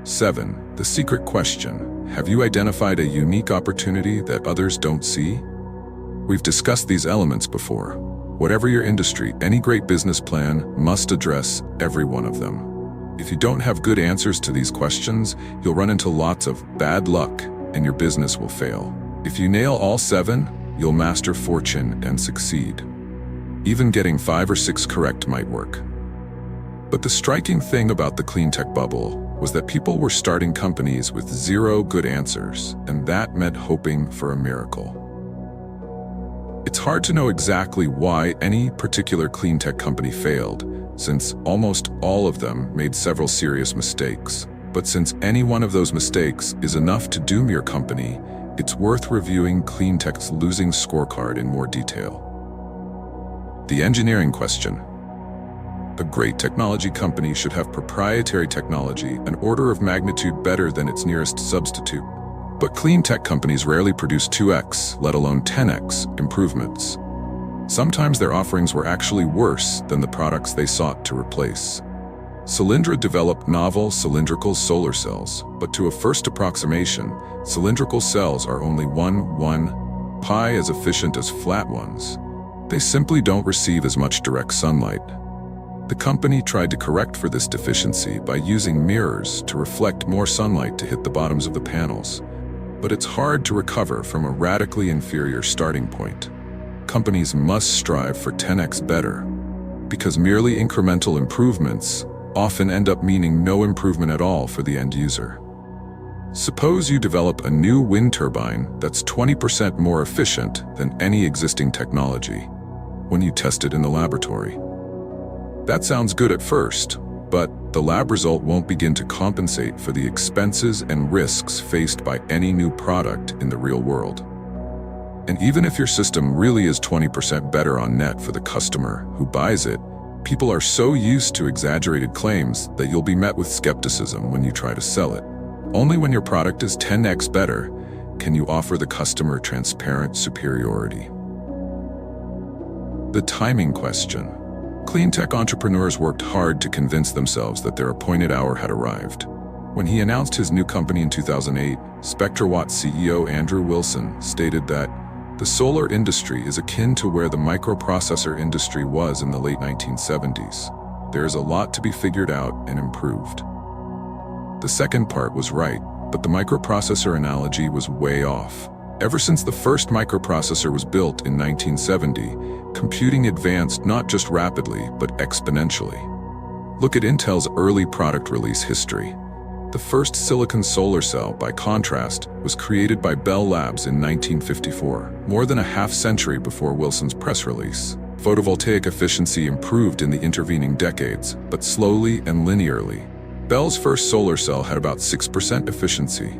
7. The secret question. Have you identified a unique opportunity that others don't see? We've discussed these elements before. Whatever your industry, any great business plan must address every one of them. If you don't have good answers to these questions, you'll run into lots of bad luck and your business will fail. If you nail all 7, you'll master fortune and succeed. Even getting 5 or 6 correct might work. But the striking thing about the clean tech bubble was that people were starting companies with 0 good answers, and that meant hoping for a miracle. It's hard to know exactly why any particular clean tech company failed, since almost all of them made several serious mistakes. But since any one of those mistakes is enough to doom your company, it's worth reviewing clean tech's losing scorecard in more detail. The engineering question. A great technology company should have proprietary technology an order of magnitude better than its nearest substitute. But clean tech companies rarely produce 2x, let alone 10x, improvements. Sometimes their offerings were actually worse than the products they sought to replace. Solyndra developed novel cylindrical solar cells, but to a first approximation, cylindrical cells are only 1 pi as efficient as flat ones. They simply don't receive as much direct sunlight. The company tried to correct for this deficiency by using mirrors to reflect more sunlight to hit the bottoms of the panels. But it's hard to recover from a radically inferior starting point. Companies must strive for 10x better, because merely incremental improvements often end up meaning no improvement at all for the end user. Suppose you develop a new wind turbine that's 20% more efficient than any existing technology when you test it in the laboratory. That sounds good at first, but the lab result won't begin to compensate for the expenses and risks faced by any new product in the real world. And even if your system really is 20% better on net for the customer who buys it, people are so used to exaggerated claims that you'll be met with skepticism when you try to sell it. Only when your product is 10x better can you offer the customer transparent superiority. The timing question. Clean tech entrepreneurs worked hard to convince themselves that their appointed hour had arrived. When he announced his new company in 2008, SpectraWatt CEO Andrew Wilson stated that the solar industry is akin to where the microprocessor industry was in the late 1970s. There is a lot to be figured out and improved. The second part was right, but the microprocessor analogy was way off. Ever since the first microprocessor was built in 1970, computing advanced not just rapidly, but exponentially. Look at Intel's early product release history. The first silicon solar cell, by contrast, was created by Bell Labs in 1954, more than a half-century before Wilson's press release. Photovoltaic efficiency improved in the intervening decades, but slowly and linearly. Bell's first solar cell had about 6% efficiency.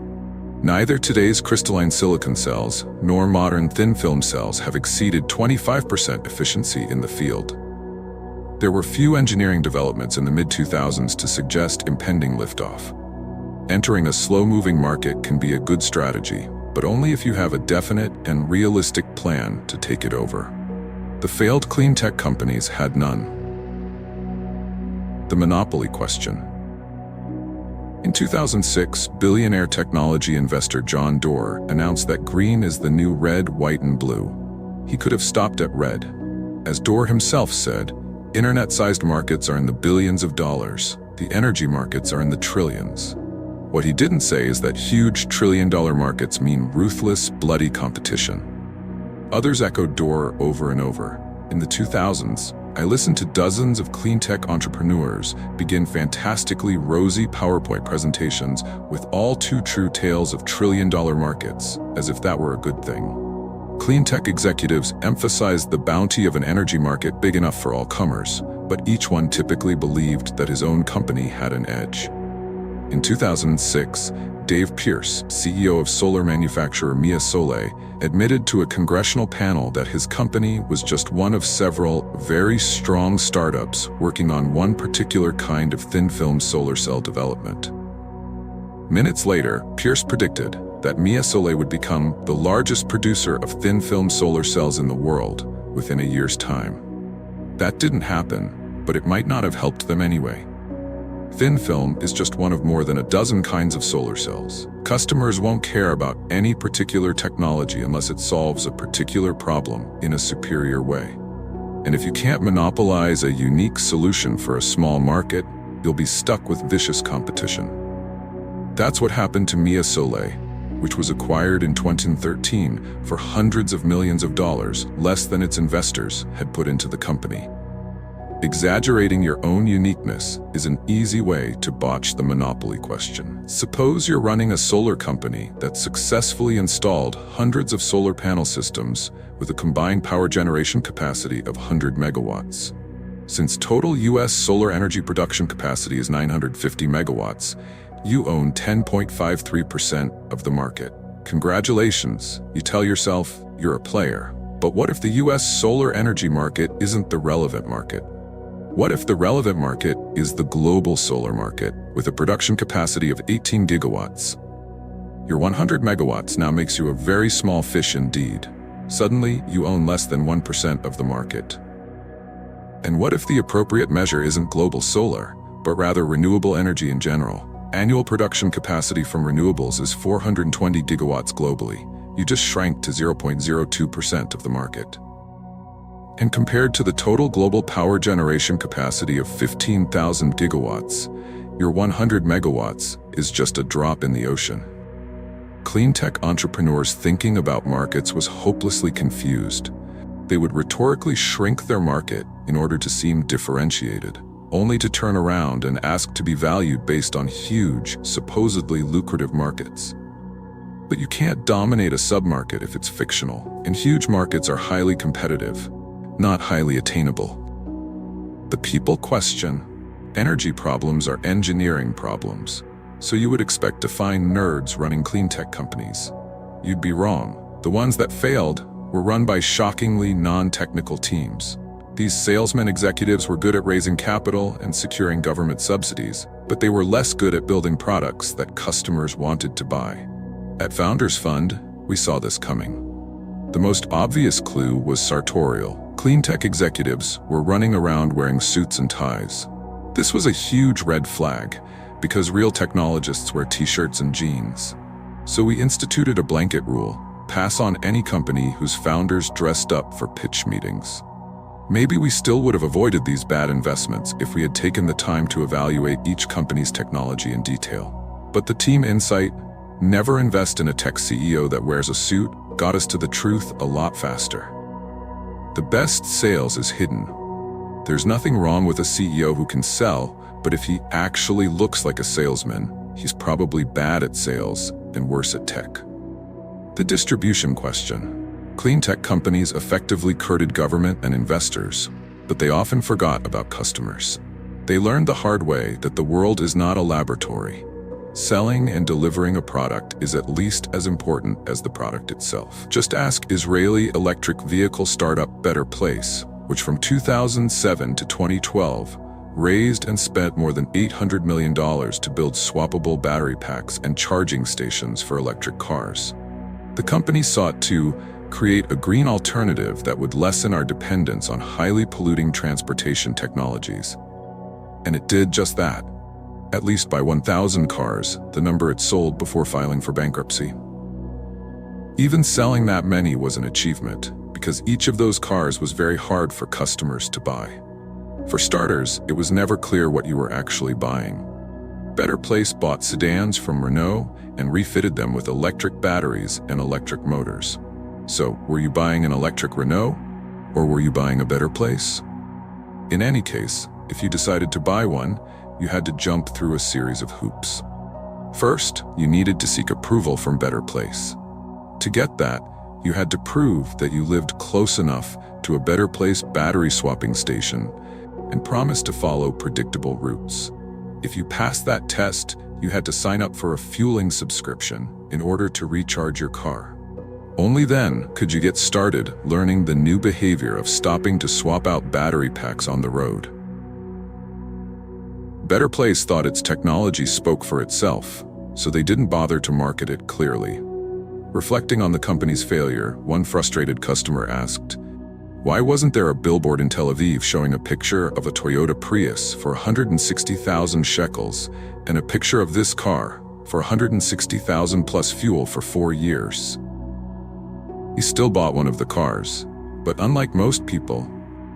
Neither today's crystalline silicon cells nor modern thin-film cells have exceeded 25% efficiency in the field. There were few engineering developments in the mid-2000s to suggest impending liftoff. Entering a slow-moving market can be a good strategy, but only if you have a definite and realistic plan to take it over. The failed clean tech companies had none. The monopoly question. In 2006, billionaire technology investor John Doerr announced that green is the new red, white, and blue. He could have stopped at red. As Doerr himself said, internet-sized markets are in the billions of dollars. The energy markets are in the trillions. What he didn't say is that huge trillion-dollar markets mean ruthless, bloody competition. Others echoed Doerr over and over. In the 2000s, I listened to dozens of clean tech entrepreneurs begin fantastically rosy PowerPoint presentations with all too true tales of trillion-dollar markets, as if that were a good thing. Clean tech executives emphasized the bounty of an energy market big enough for all comers, but each one typically believed that his own company had an edge. In 2006, Dave Pierce, CEO of solar manufacturer Mia Solar, admitted to a congressional panel that his company was just one of several very strong startups working on one particular kind of thin-film solar cell development. Minutes later, Pierce predicted that Mia Solar would become the largest producer of thin-film solar cells in the world within a year's time. That didn't happen, but it might not have helped them anyway. Thin film is just one of more than a dozen kinds of solar cells. Customers won't care about any particular technology unless it solves a particular problem in a superior way. And if you can't monopolize a unique solution for a small market, you'll be stuck with vicious competition. That's what happened to Mia Solar, which was acquired in 2013 for hundreds of millions of dollars, less than its investors had put into the company. Exaggerating your own uniqueness is an easy way to botch the monopoly question. Suppose you're running a solar company that successfully installed hundreds of solar panel systems with a combined power generation capacity of 100 megawatts. Since total US solar energy production capacity is 950 megawatts, you own 10.53% of the market. Congratulations, you tell yourself you're a player. But what if the US solar energy market isn't the relevant market? What if the relevant market is the global solar market with a production capacity of 18 gigawatts? Your 100 megawatts now makes you a very small fish indeed. Suddenly, you own less than 1% of the market. And what if the appropriate measure isn't global solar, but rather renewable energy in general? Annual production capacity from renewables is 420 gigawatts globally. You just shrank to 0.02% of the market. And compared to the total global power generation capacity of 15,000 gigawatts, your 100 megawatts is just a drop in the ocean. Clean tech entrepreneurs thinking about markets was hopelessly confused. They would rhetorically shrink their market in order to seem differentiated, only to turn around and ask to be valued based on huge, supposedly lucrative markets. But you can't dominate a submarket if it's fictional, and huge markets are highly competitive, not highly attainable. The people question. Energy problems are engineering problems, so you would expect to find nerds running clean tech companies. You'd be wrong. The ones that failed were run by shockingly non-technical teams. These salesman executives were good at raising capital and securing government subsidies, but they were less good at building products that customers wanted to buy. At Founders Fund, we saw this coming. The most obvious clue was sartorial. Clean tech executives were running around wearing suits and ties. This was a huge red flag, because real technologists wear t-shirts and jeans. So we instituted a blanket rule: pass on any company whose founders dressed up for pitch meetings. Maybe we still would have avoided these bad investments if we had taken the time to evaluate each company's technology in detail. But the team insight, never invest in a tech CEO that wears a suit, got us to the truth a lot faster. The best sales is hidden. There's nothing wrong with a CEO who can sell, but if he actually looks like a salesman, he's probably bad at sales and worse at tech. The distribution question. Clean tech companies effectively courted government and investors, but they often forgot about customers. They learned the hard way that the world is not a laboratory. Selling and delivering a product is at least as important as the product itself. Just ask Israeli electric vehicle startup Better Place, which from 2007 to 2012 raised and spent more than $800 million to build swappable battery packs and charging stations for electric cars. The company sought to create a green alternative that would lessen our dependence on highly polluting transportation technologies. And it did just that. At least by 1,000 cars, the number it sold before filing for bankruptcy. Even selling that many was an achievement, because each of those cars was very hard for customers to buy. For starters, it was never clear what you were actually buying. Better Place bought sedans from Renault and refitted them with electric batteries and electric motors. So, were you buying an electric Renault, or were you buying a Better Place? In any case, if you decided to buy one, you had to jump through a series of hoops. First, you needed to seek approval from Better Place. To get that, you had to prove that you lived close enough to a Better Place battery swapping station and promise to follow predictable routes. If you passed that test, you had to sign up for a fueling subscription in order to recharge your car. Only then could you get started learning the new behavior of stopping to swap out battery packs on the road. Better Place thought its technology spoke for itself, so they didn't bother to market it clearly. Reflecting on the company's failure, one frustrated customer asked, "Why wasn't there a billboard in Tel Aviv showing a picture of a Toyota Prius for 160,000 shekels and a picture of this car for 160,000 plus fuel for 4 years?" He still bought one of the cars, but unlike most people,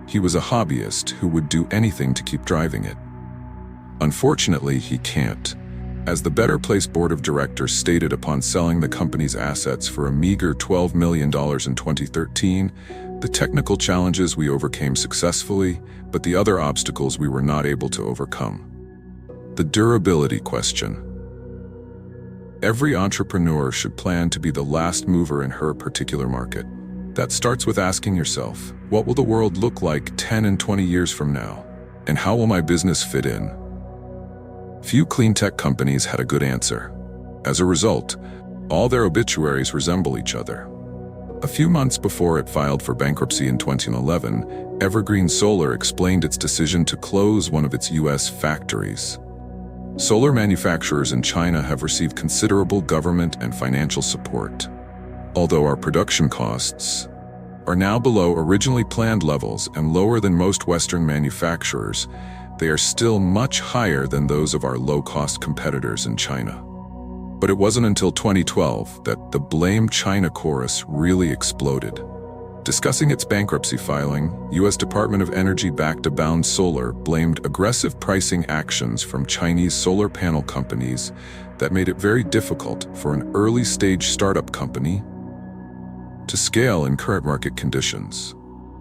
he was a hobbyist who would do anything to keep driving it. Unfortunately, he can't. As the Better Place board of directors stated upon selling the company's assets for a meager $12 million in 2013, the technical challenges we overcame successfully, but the other obstacles we were not able to overcome. The durability question. Every entrepreneur should plan to be the last mover in her particular market. That starts with asking yourself, what will the world look like 10 and 20 years from now? And how will my business fit in? Few clean tech companies had a good answer. As a result, all their obituaries resemble each other. A few months before it filed for bankruptcy in 2011, Evergreen Solar explained its decision to close one of its U.S. factories. Solar manufacturers in China have received considerable government and financial support. Although our production costs are now below originally planned levels and lower than most Western manufacturers, they are still much higher than those of our low-cost competitors in China. But it wasn't until 2012 that the Blame China chorus really exploded. Discussing its bankruptcy filing, U.S. Department of Energy-backed Abound Solar blamed aggressive pricing actions from Chinese solar panel companies that made it very difficult for an early-stage startup company to scale in current market conditions.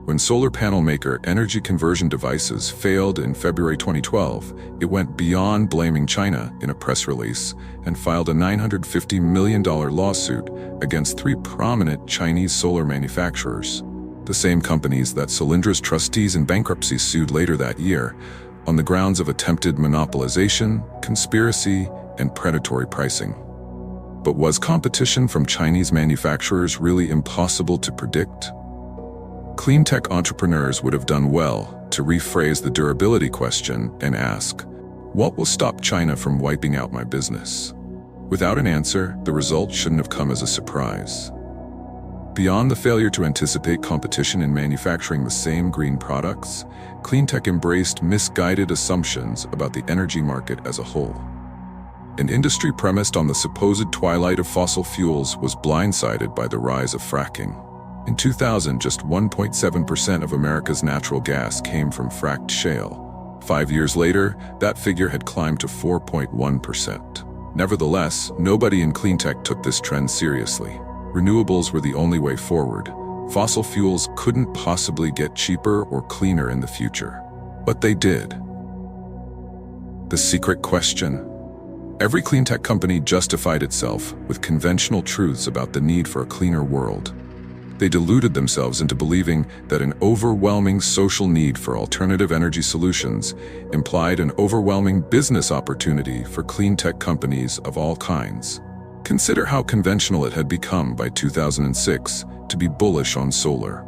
When solar panel maker Energy Conversion Devices failed in February 2012, it went beyond blaming China in a press release and filed a $950 million lawsuit against 3 prominent Chinese solar manufacturers, the same companies that Solindra's trustees in bankruptcy sued later that year, on the grounds of attempted monopolization, conspiracy, and predatory pricing. But was competition from Chinese manufacturers really impossible to predict? Clean tech entrepreneurs would have done well to rephrase the durability question and ask, what will stop China from wiping out my business? Without an answer, the result shouldn't have come as a surprise. Beyond the failure to anticipate competition in manufacturing the same green products, clean tech embraced misguided assumptions about the energy market as a whole. An industry premised on the supposed twilight of fossil fuels was blindsided by the rise of fracking. In 2000, just 1.7% of America's natural gas came from fracked shale. 5 years later, that figure had climbed to 4.1%. Nevertheless, nobody in cleantech took this trend seriously. Renewables were the only way forward. Fossil fuels couldn't possibly get cheaper or cleaner in the future. But they did. The secret question. Every cleantech company justified itself with conventional truths about the need for a cleaner world. They deluded themselves into believing that an overwhelming social need for alternative energy solutions implied an overwhelming business opportunity for cleantech companies of all kinds. Consider how conventional it had become by 2006 to be bullish on solar.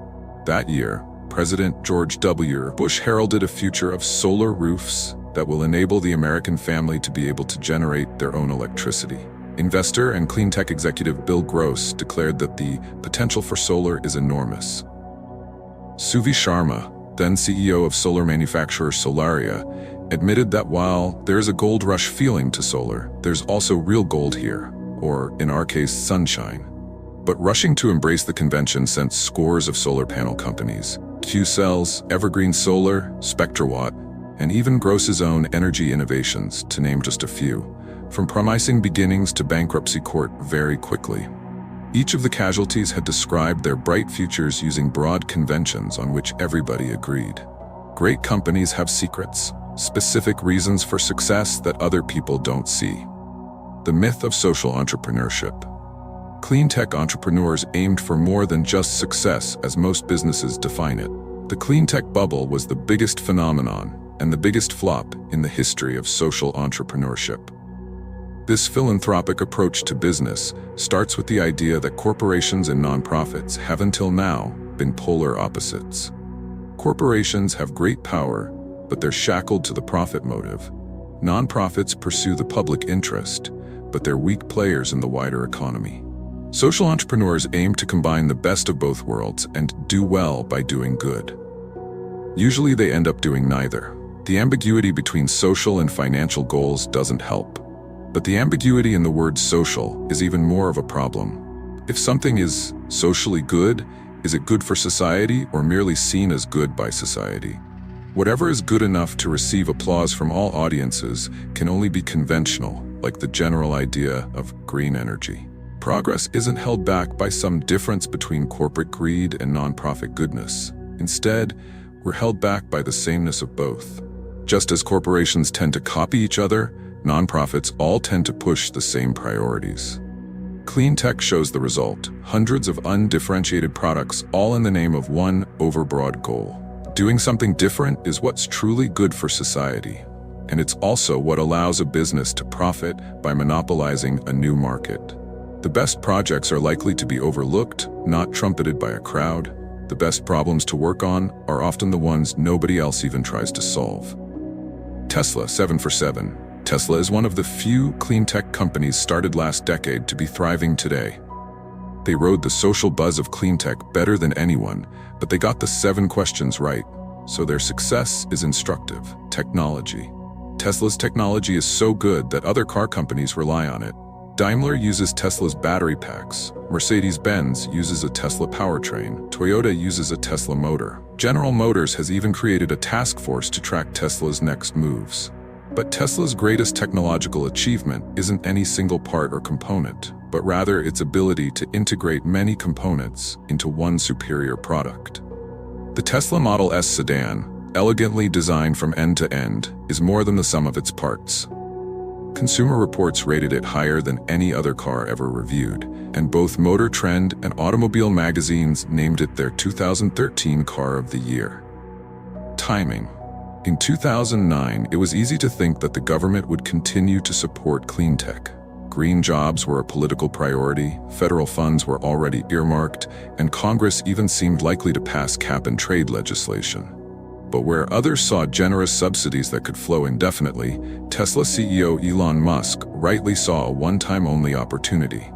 That year, President George W. Bush heralded a future of solar roofs that will enable the American family to be able to generate their own electricity. Investor and cleantech executive Bill Gross declared that the potential for solar is enormous. Suvi Sharma, then CEO of solar manufacturer Solaria, admitted that while there is a gold rush feeling to solar, there's also real gold here, or in our case, sunshine. But rushing to embrace the convention sent scores of solar panel companies, Q-Cells, Evergreen Solar, SpectraWatt, and even Gross's own Energy Innovations, to name just a few, from promising beginnings to bankruptcy court very quickly. Each of the casualties had described their bright futures using broad conventions on which everybody agreed. Great companies have secrets, specific reasons for success that other people don't see. The myth of social entrepreneurship. Cleantech entrepreneurs aimed for more than just success as most businesses define it. The cleantech bubble was the biggest phenomenon and the biggest flop in the history of social entrepreneurship. This philanthropic approach to business starts with the idea that corporations and nonprofits have until now been polar opposites. Corporations have great power, but they're shackled to the profit motive. Nonprofits pursue the public interest, but they're weak players in the wider economy. Social entrepreneurs aim to combine the best of both worlds and do well by doing good. Usually they end up doing neither. The ambiguity between social and financial goals doesn't help. But the ambiguity in the word social is even more of a problem. If something is socially good, is it good for society or merely seen as good by society? Whatever is good enough to receive applause from all audiences can only be conventional, like the general idea of green energy. Progress isn't held back by some difference between corporate greed and nonprofit goodness. Instead, we're held back by the sameness of both. Just as corporations tend to copy each other, nonprofits all tend to push the same priorities. Clean tech shows the result: hundreds of undifferentiated products, all in the name of one overbroad goal. Doing something different is what's truly good for society, and it's also what allows a business to profit by monopolizing a new market. The best projects are likely to be overlooked, not trumpeted by a crowd. The best problems to work on are often the ones nobody else even tries to solve. Tesla, 7 for 7. Tesla is one of the few clean tech companies started last decade to be thriving today. They rode the social buzz of clean tech better than anyone, but they got the 7 questions right, so their success is instructive. Technology. Tesla's technology is so good that other car companies rely on it. Daimler uses Tesla's battery packs, Mercedes-Benz uses a Tesla powertrain, Toyota uses a Tesla motor. General Motors has even created a task force to track Tesla's next moves. But Tesla's greatest technological achievement isn't any single part or component, but rather its ability to integrate many components into one superior product. The Tesla Model S sedan, elegantly designed from end to end, is more than the sum of its parts. Consumer Reports rated it higher than any other car ever reviewed, and both Motor Trend and Automobile magazines named it their 2013 Car of the Year. Timing. In 2009, it was easy to think that the government would continue to support clean tech. Green jobs were a political priority, federal funds were already earmarked, and Congress even seemed likely to pass cap-and-trade legislation. But where others saw generous subsidies that could flow indefinitely, Tesla CEO Elon Musk rightly saw a one-time-only opportunity.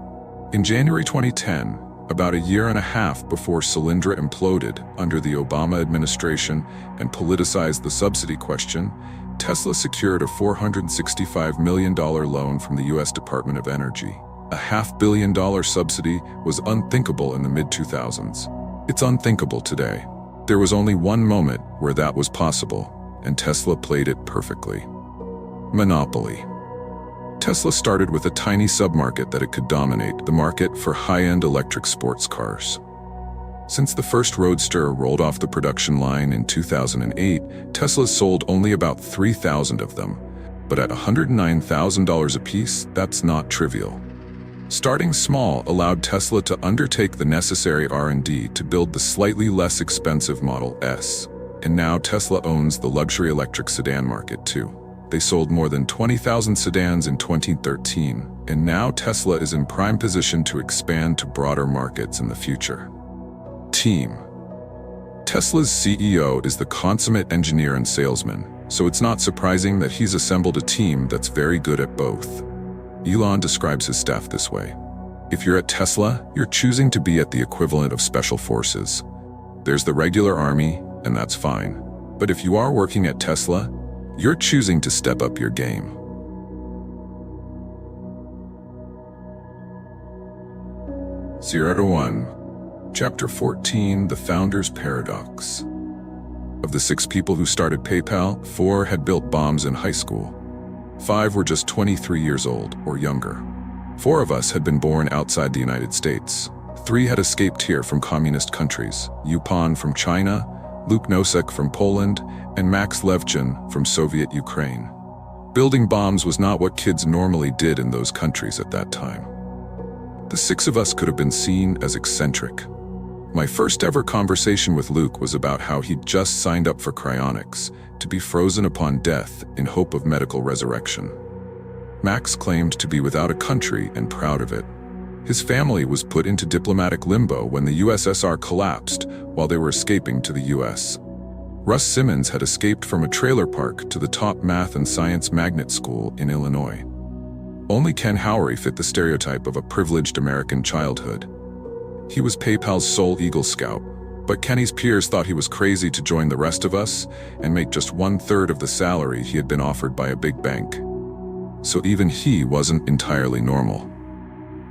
In January 2010, about a year and a half before Solyndra imploded under the Obama administration and politicized the subsidy question, Tesla secured a $465 million loan from the U.S. Department of Energy. A $500 million subsidy was unthinkable in the mid-2000s. It's unthinkable today. There was only one moment where that was possible, and Tesla played it perfectly. Monopoly. Tesla started with a tiny submarket that it could dominate, the market for high-end electric sports cars. Since the first Roadster rolled off the production line in 2008, Tesla sold only about 3,000 of them. But at $109,000 apiece, that's not trivial. Starting small allowed Tesla to undertake the necessary R&D to build the slightly less expensive Model S. And now Tesla owns the luxury electric sedan market too. They sold more than 20,000 sedans in 2013, and now Tesla is in prime position to expand to broader markets in the future. Team. Tesla's CEO is the consummate engineer and salesman, so it's not surprising that he's assembled a team that's very good at both. Elon describes his staff this way. If you're at Tesla, you're choosing to be at the equivalent of special forces. There's the regular army, and that's fine. But if you are working at Tesla, you're choosing to step up your game. Zero to One. Chapter 14, The Founder's Paradox. Of the 6 people who started PayPal, 4 had built bombs in high school. 5 were just 23 years old or younger. 4 of us had been born outside the United States. 3 had escaped here from communist countries, Yupan from China, Luke Nosek from Poland, and Max Levchin from Soviet Ukraine. Building bombs was not what kids normally did in those countries at that time. The 6 of us could have been seen as eccentric. My first ever conversation with Luke was about how he'd just signed up for cryonics, to be frozen upon death in hope of medical resurrection. Max claimed to be without a country and proud of it. His family was put into diplomatic limbo when the USSR collapsed while they were escaping to the US. Russ Simmons had escaped from a trailer park to the top math and science magnet school in Illinois. Only Ken Howery fit the stereotype of a privileged American childhood. He was PayPal's sole Eagle Scout, but Kenny's peers thought he was crazy to join the rest of us and make just 1/3 of the salary he had been offered by a big bank. So even he wasn't entirely normal.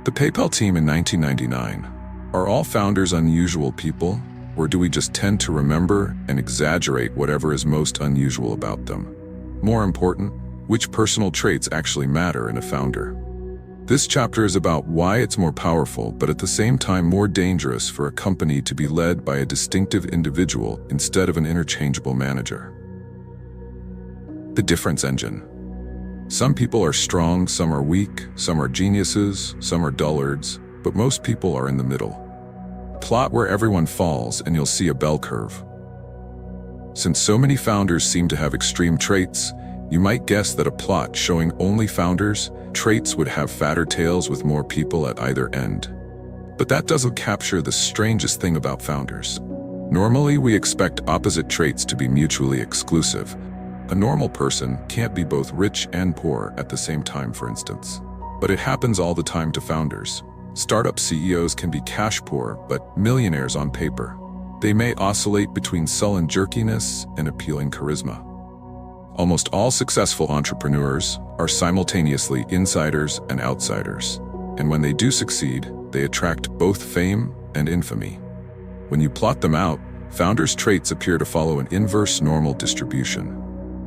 The PayPal team in 1999. Are all founders unusual people, or do we just tend to remember and exaggerate whatever is most unusual about them? More important, which personal traits actually matter in a founder? This chapter is about why it's more powerful, but at the same time more dangerous for a company to be led by a distinctive individual instead of an interchangeable manager. The difference engine. Some people are strong, some are weak, some are geniuses, some are dullards, but most people are in the middle. Plot where everyone falls and you'll see a bell curve. Since so many founders seem to have extreme traits, you might guess that a plot showing only founders' traits would have fatter tails with more people at either end. But that doesn't capture the strangest thing about founders. Normally, we expect opposite traits to be mutually exclusive. A normal person can't be both rich and poor at the same time, for instance. But it happens all the time to founders. Startup CEOs can be cash poor, but millionaires on paper. They may oscillate between sullen jerkiness and appealing charisma. Almost all successful entrepreneurs are simultaneously insiders and outsiders. And when they do succeed, they attract both fame and infamy. When you plot them out, founders' traits appear to follow an inverse normal distribution.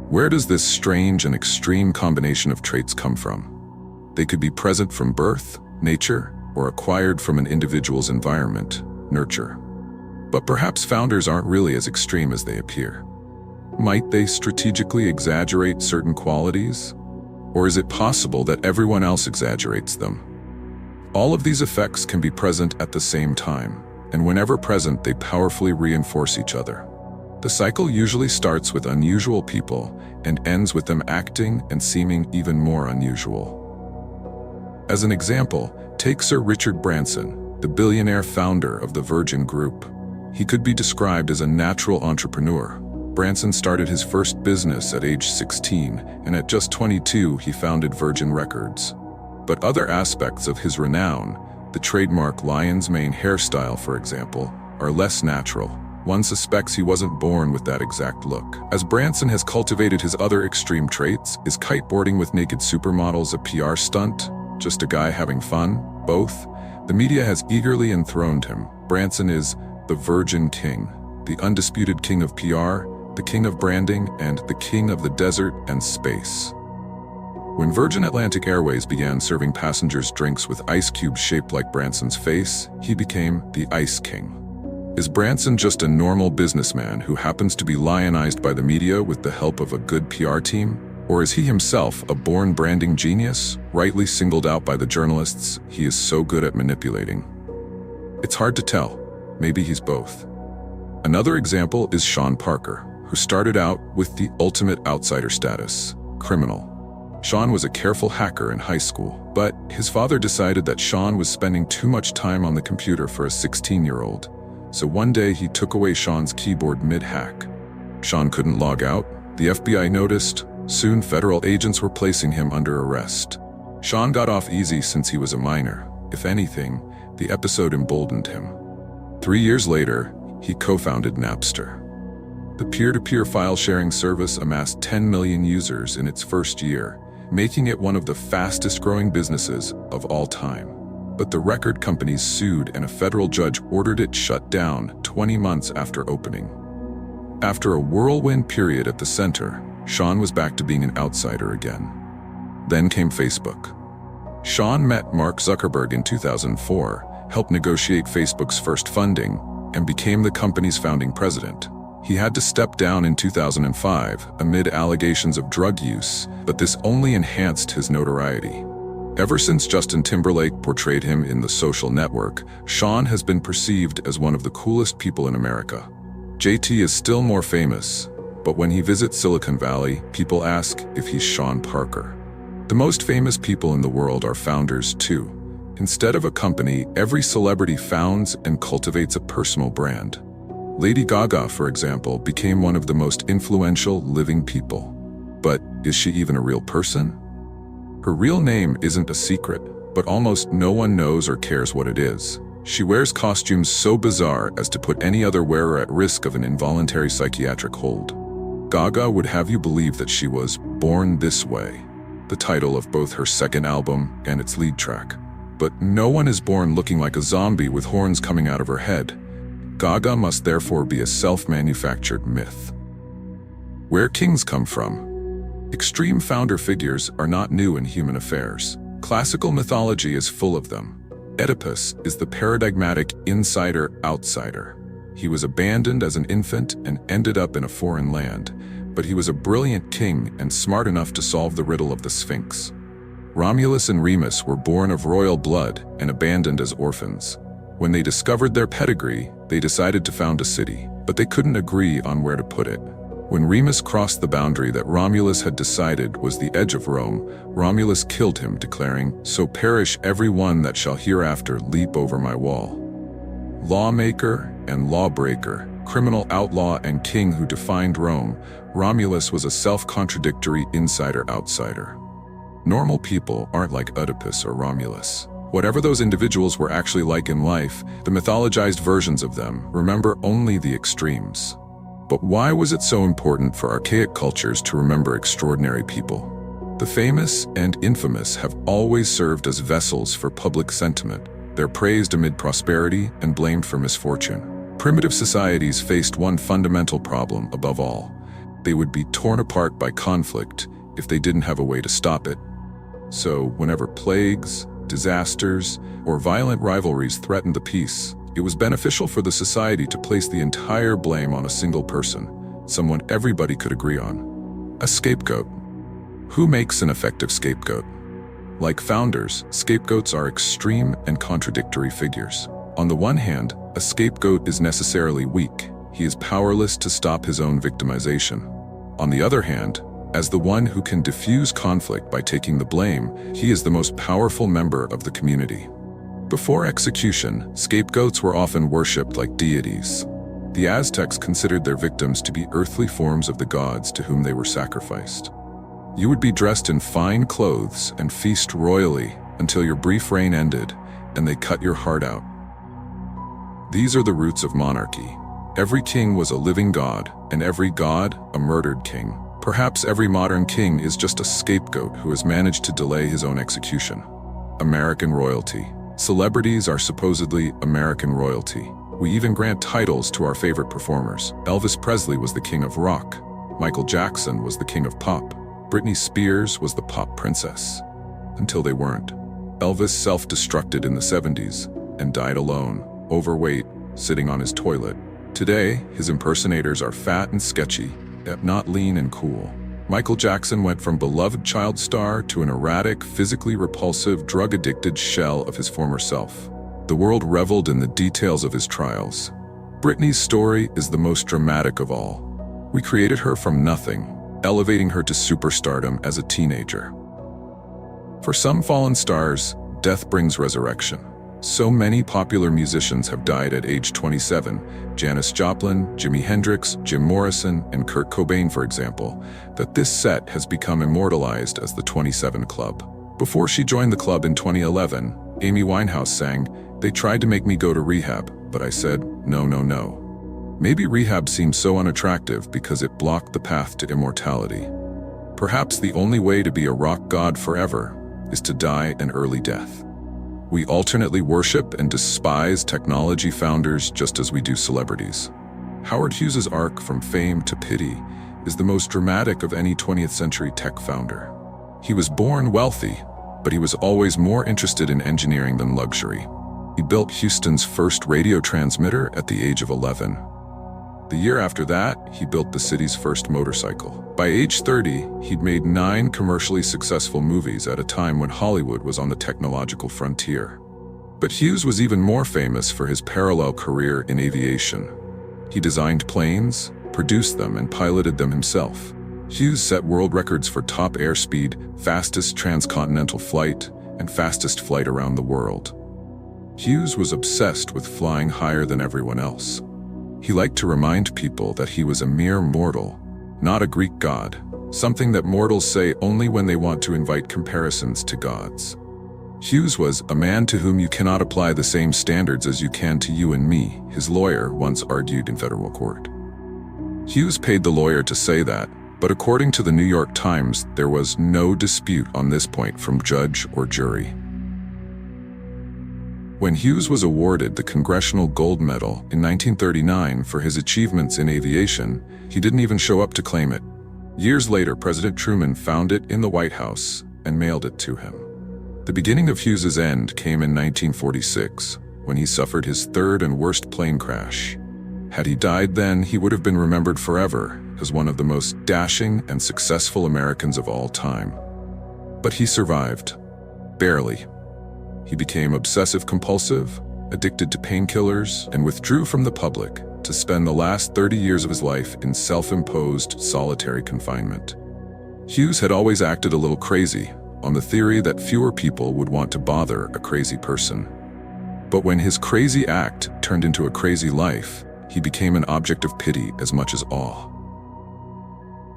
Where does this strange and extreme combination of traits come from? They could be present from birth, nature, or acquired from an individual's environment, nurture. But perhaps founders aren't really as extreme as they appear. Might they strategically exaggerate certain qualities? Or is it possible that everyone else exaggerates them? All of these effects can be present at the same time, and whenever present, they powerfully reinforce each other. The cycle usually starts with unusual people and ends with them acting and seeming even more unusual. As an example, take Sir Richard Branson, the billionaire founder of the Virgin Group. He could be described as a natural entrepreneur. Branson started his first business at age 16, and at just 22 he founded Virgin Records. But other aspects of his renown, the trademark lion's mane hairstyle for example, are less natural. One suspects he wasn't born with that exact look. As Branson has cultivated his other extreme traits, is kiteboarding with naked supermodels a PR stunt? Just a guy having fun? Both? The media has eagerly enthroned him. Branson is the Virgin King, the undisputed king of PR, the king of branding, and the king of the desert and space. When Virgin Atlantic Airways began serving passengers drinks with ice cubes shaped like Branson's face, he became the Ice King. Is Branson just a normal businessman who happens to be lionized by the media with the help of a good PR team? Or is he himself a born branding genius, rightly singled out by the journalists he is so good at manipulating? It's hard to tell. Maybe he's both. Another example is Sean Parker, who started out with the ultimate outsider status, criminal. Sean was a careful hacker in high school, but his father decided that Sean was spending too much time on the computer for a 16-year-old. So one day he took away Sean's keyboard mid-hack. Sean couldn't log out. The FBI noticed. Soon federal agents were placing him under arrest. Sean got off easy since he was a minor. If anything, the episode emboldened him. 3 years later, he co-founded Napster. The peer-to-peer file-sharing service amassed 10 million users in its first year, making it one of the fastest-growing businesses of all time. But the record companies sued and a federal judge ordered it shut down 20 months after opening. After a whirlwind period at the center, Sean was back to being an outsider again. Then came Facebook. Sean met Mark Zuckerberg in 2004, helped negotiate Facebook's first funding, and became the company's founding president. He had to step down in 2005 amid allegations of drug use, but this only enhanced his notoriety. Ever since Justin Timberlake portrayed him in The Social Network, Sean has been perceived as one of the coolest people in America. JT is still more famous, but when he visits Silicon Valley, people ask if he's Sean Parker. The most famous people in the world are founders too. Instead of a company, every celebrity founds and cultivates a personal brand. Lady Gaga, for example, became one of the most influential living people. But is she even a real person? Her real name isn't a secret, but almost no one knows or cares what it is. She wears costumes so bizarre as to put any other wearer at risk of an involuntary psychiatric hold. Gaga would have you believe that she was Born This Way, the title of both her second album and its lead track. But no one is born looking like a zombie with horns coming out of her head. Gaga must therefore be a self-manufactured myth. Where kings come from? Extreme founder figures are not new in human affairs. Classical mythology is full of them. Oedipus is the paradigmatic insider-outsider. He was abandoned as an infant and ended up in a foreign land, but he was a brilliant king and smart enough to solve the riddle of the Sphinx. Romulus and Remus were born of royal blood and abandoned as orphans. When they discovered their pedigree, they decided to found a city, but they couldn't agree on where to put it. When Remus crossed the boundary that Romulus had decided was the edge of Rome, Romulus killed him, declaring, "So perish every one that shall hereafter leap over my wall." Lawmaker and lawbreaker, criminal outlaw and king who defined Rome, Romulus was a self-contradictory insider-outsider. Normal people aren't like Oedipus or Romulus. Whatever those individuals were actually like in life, the mythologized versions of them remember only the extremes. But why was it so important for archaic cultures to remember extraordinary people? The famous and infamous have always served as vessels for public sentiment. They're praised amid prosperity and blamed for misfortune. Primitive societies faced one fundamental problem above all. They would be torn apart by conflict if they didn't have a way to stop it. So, whenever plagues, disasters, or violent rivalries threatened the peace, it was beneficial for the society to place the entire blame on a single person, someone everybody could agree on. A scapegoat. Who makes an effective scapegoat? Like founders, scapegoats are extreme and contradictory figures. On the one hand, a scapegoat is necessarily weak. He is powerless to stop his own victimization. On the other hand, as the one who can diffuse conflict by taking the blame, he is the most powerful member of the community. Before execution, scapegoats were often worshipped like deities. The Aztecs considered their victims to be earthly forms of the gods to whom they were sacrificed. You would be dressed in fine clothes and feast royally until your brief reign ended and they cut your heart out. These are the roots of monarchy. Every king was a living god, and every god a murdered king. Perhaps every modern king is just a scapegoat who has managed to delay his own execution. American royalty. Celebrities are supposedly American royalty. We even grant titles to our favorite performers. Elvis Presley was the king of rock. Michael Jackson was the king of pop. Britney Spears was the pop princess. Until they weren't. Elvis self-destructed in the 70s and died alone, overweight, sitting on his toilet. Today, his impersonators are fat and sketchy, yet not lean and cool. Michael Jackson went from beloved child star to an erratic, physically repulsive, drug-addicted shell of his former self. The world reveled in the details of his trials. Britney's story is the most dramatic of all. We created her from nothing, elevating her to superstardom as a teenager. For some fallen stars, death brings resurrection. So many popular musicians have died at age 27, Janis Joplin, Jimi Hendrix, Jim Morrison, and Kurt Cobain, for example, that this set has become immortalized as the 27 Club. Before she joined the club in 2011, Amy Winehouse sang, "They tried to make me go to rehab, but I said, no, no, no." Maybe rehab seemed so unattractive because it blocked the path to immortality. Perhaps the only way to be a rock god forever is to die an early death. We alternately worship and despise technology founders just as we do celebrities. Howard Hughes's arc from fame to pity is the most dramatic of any 20th century tech founder. He was born wealthy, but he was always more interested in engineering than luxury. He built Houston's first radio transmitter at the age of 11. The year after that, he built the city's first motorcycle. By age 30, he'd made 9 commercially successful movies at a time when Hollywood was on the technological frontier. But Hughes was even more famous for his parallel career in aviation. He designed planes, produced them, and piloted them himself. Hughes set world records for top airspeed, fastest transcontinental flight, and fastest flight around the world. Hughes was obsessed with flying higher than everyone else. He liked to remind people that he was a mere mortal, not a Greek god, something that mortals say only when they want to invite comparisons to gods. Hughes was a man to whom you cannot apply the same standards as you can to you and me, his lawyer once argued in federal court. Hughes paid the lawyer to say that, but according to the New York Times, there was no dispute on this point from judge or jury. When Hughes was awarded the Congressional Gold Medal in 1939 for his achievements in aviation, he didn't even show up to claim it. Years later, President Truman found it in the White House and mailed it to him. The beginning of Hughes's end came in 1946, when he suffered his third and worst plane crash. Had he died then, he would have been remembered forever as one of the most dashing and successful Americans of all time. But he survived. Barely. He became obsessive-compulsive, addicted to painkillers, and withdrew from the public to spend the last 30 years of his life in self-imposed solitary confinement. Hughes had always acted a little crazy, on the theory that fewer people would want to bother a crazy person. But when his crazy act turned into a crazy life, he became an object of pity as much as awe.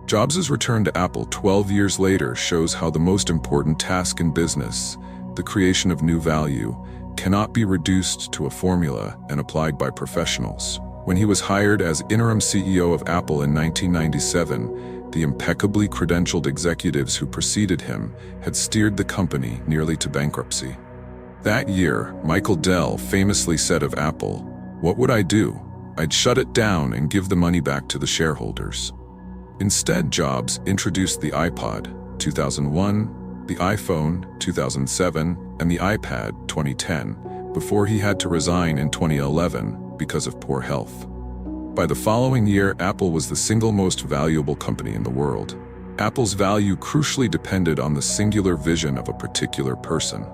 Jobs' return to Apple 12 years later shows how the most important task in business, the creation of new value, cannot be reduced to a formula and applied by professionals. When he was hired as interim CEO of Apple in 1997, the impeccably credentialed executives who preceded him had steered the company nearly to bankruptcy. That year, Michael Dell famously said of Apple, "What would I do? I'd shut it down and give the money back to the shareholders." Instead, Jobs introduced the iPod, 2001, the iPhone, 2007, and the iPad, 2010, before he had to resign in 2011 because of poor health. By the following year, Apple was the single most valuable company in the world. Apple's value crucially depended on the singular vision of a particular person.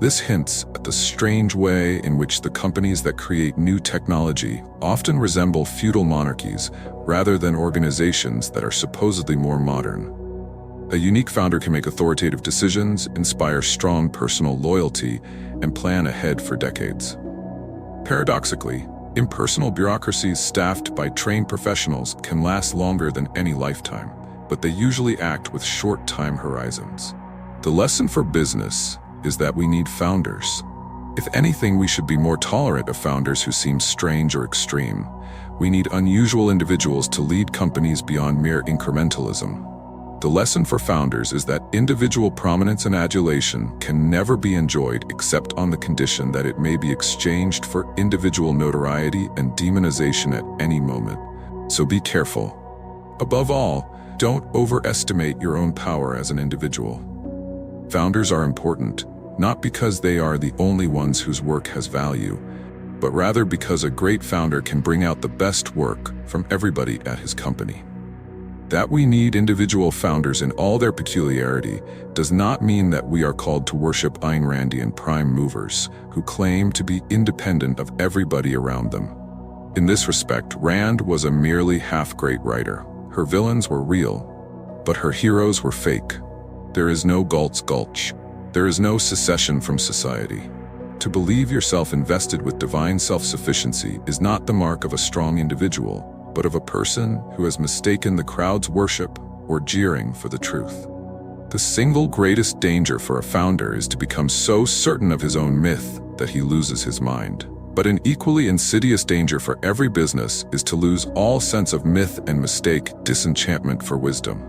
This hints at the strange way in which the companies that create new technology often resemble feudal monarchies rather than organizations that are supposedly more modern. A unique founder can make authoritative decisions, inspire strong personal loyalty, and plan ahead for decades. Paradoxically, impersonal bureaucracies staffed by trained professionals can last longer than any lifetime, but they usually act with short time horizons. The lesson for business is that we need founders. If anything, we should be more tolerant of founders who seem strange or extreme. We need unusual individuals to lead companies beyond mere incrementalism. The lesson for founders is that individual prominence and adulation can never be enjoyed except on the condition that it may be exchanged for individual notoriety and demonization at any moment. So be careful. Above all, don't overestimate your own power as an individual. Founders are important, not because they are the only ones whose work has value, but rather because a great founder can bring out the best work from everybody at his company. That we need individual founders in all their peculiarity does not mean that we are called to worship Ayn Randian prime movers who claim to be independent of everybody around them. In this respect, Rand was a merely half-great writer. Her villains were real, but her heroes were fake. There is no Galt's Gulch. There is no secession from society. To believe yourself invested with divine self-sufficiency is not the mark of a strong individual, but of a person who has mistaken the crowd's worship or jeering for the truth. The single greatest danger for a founder is to become so certain of his own myth that he loses his mind. But an equally insidious danger for every business is to lose all sense of myth and mistake disenchantment for wisdom.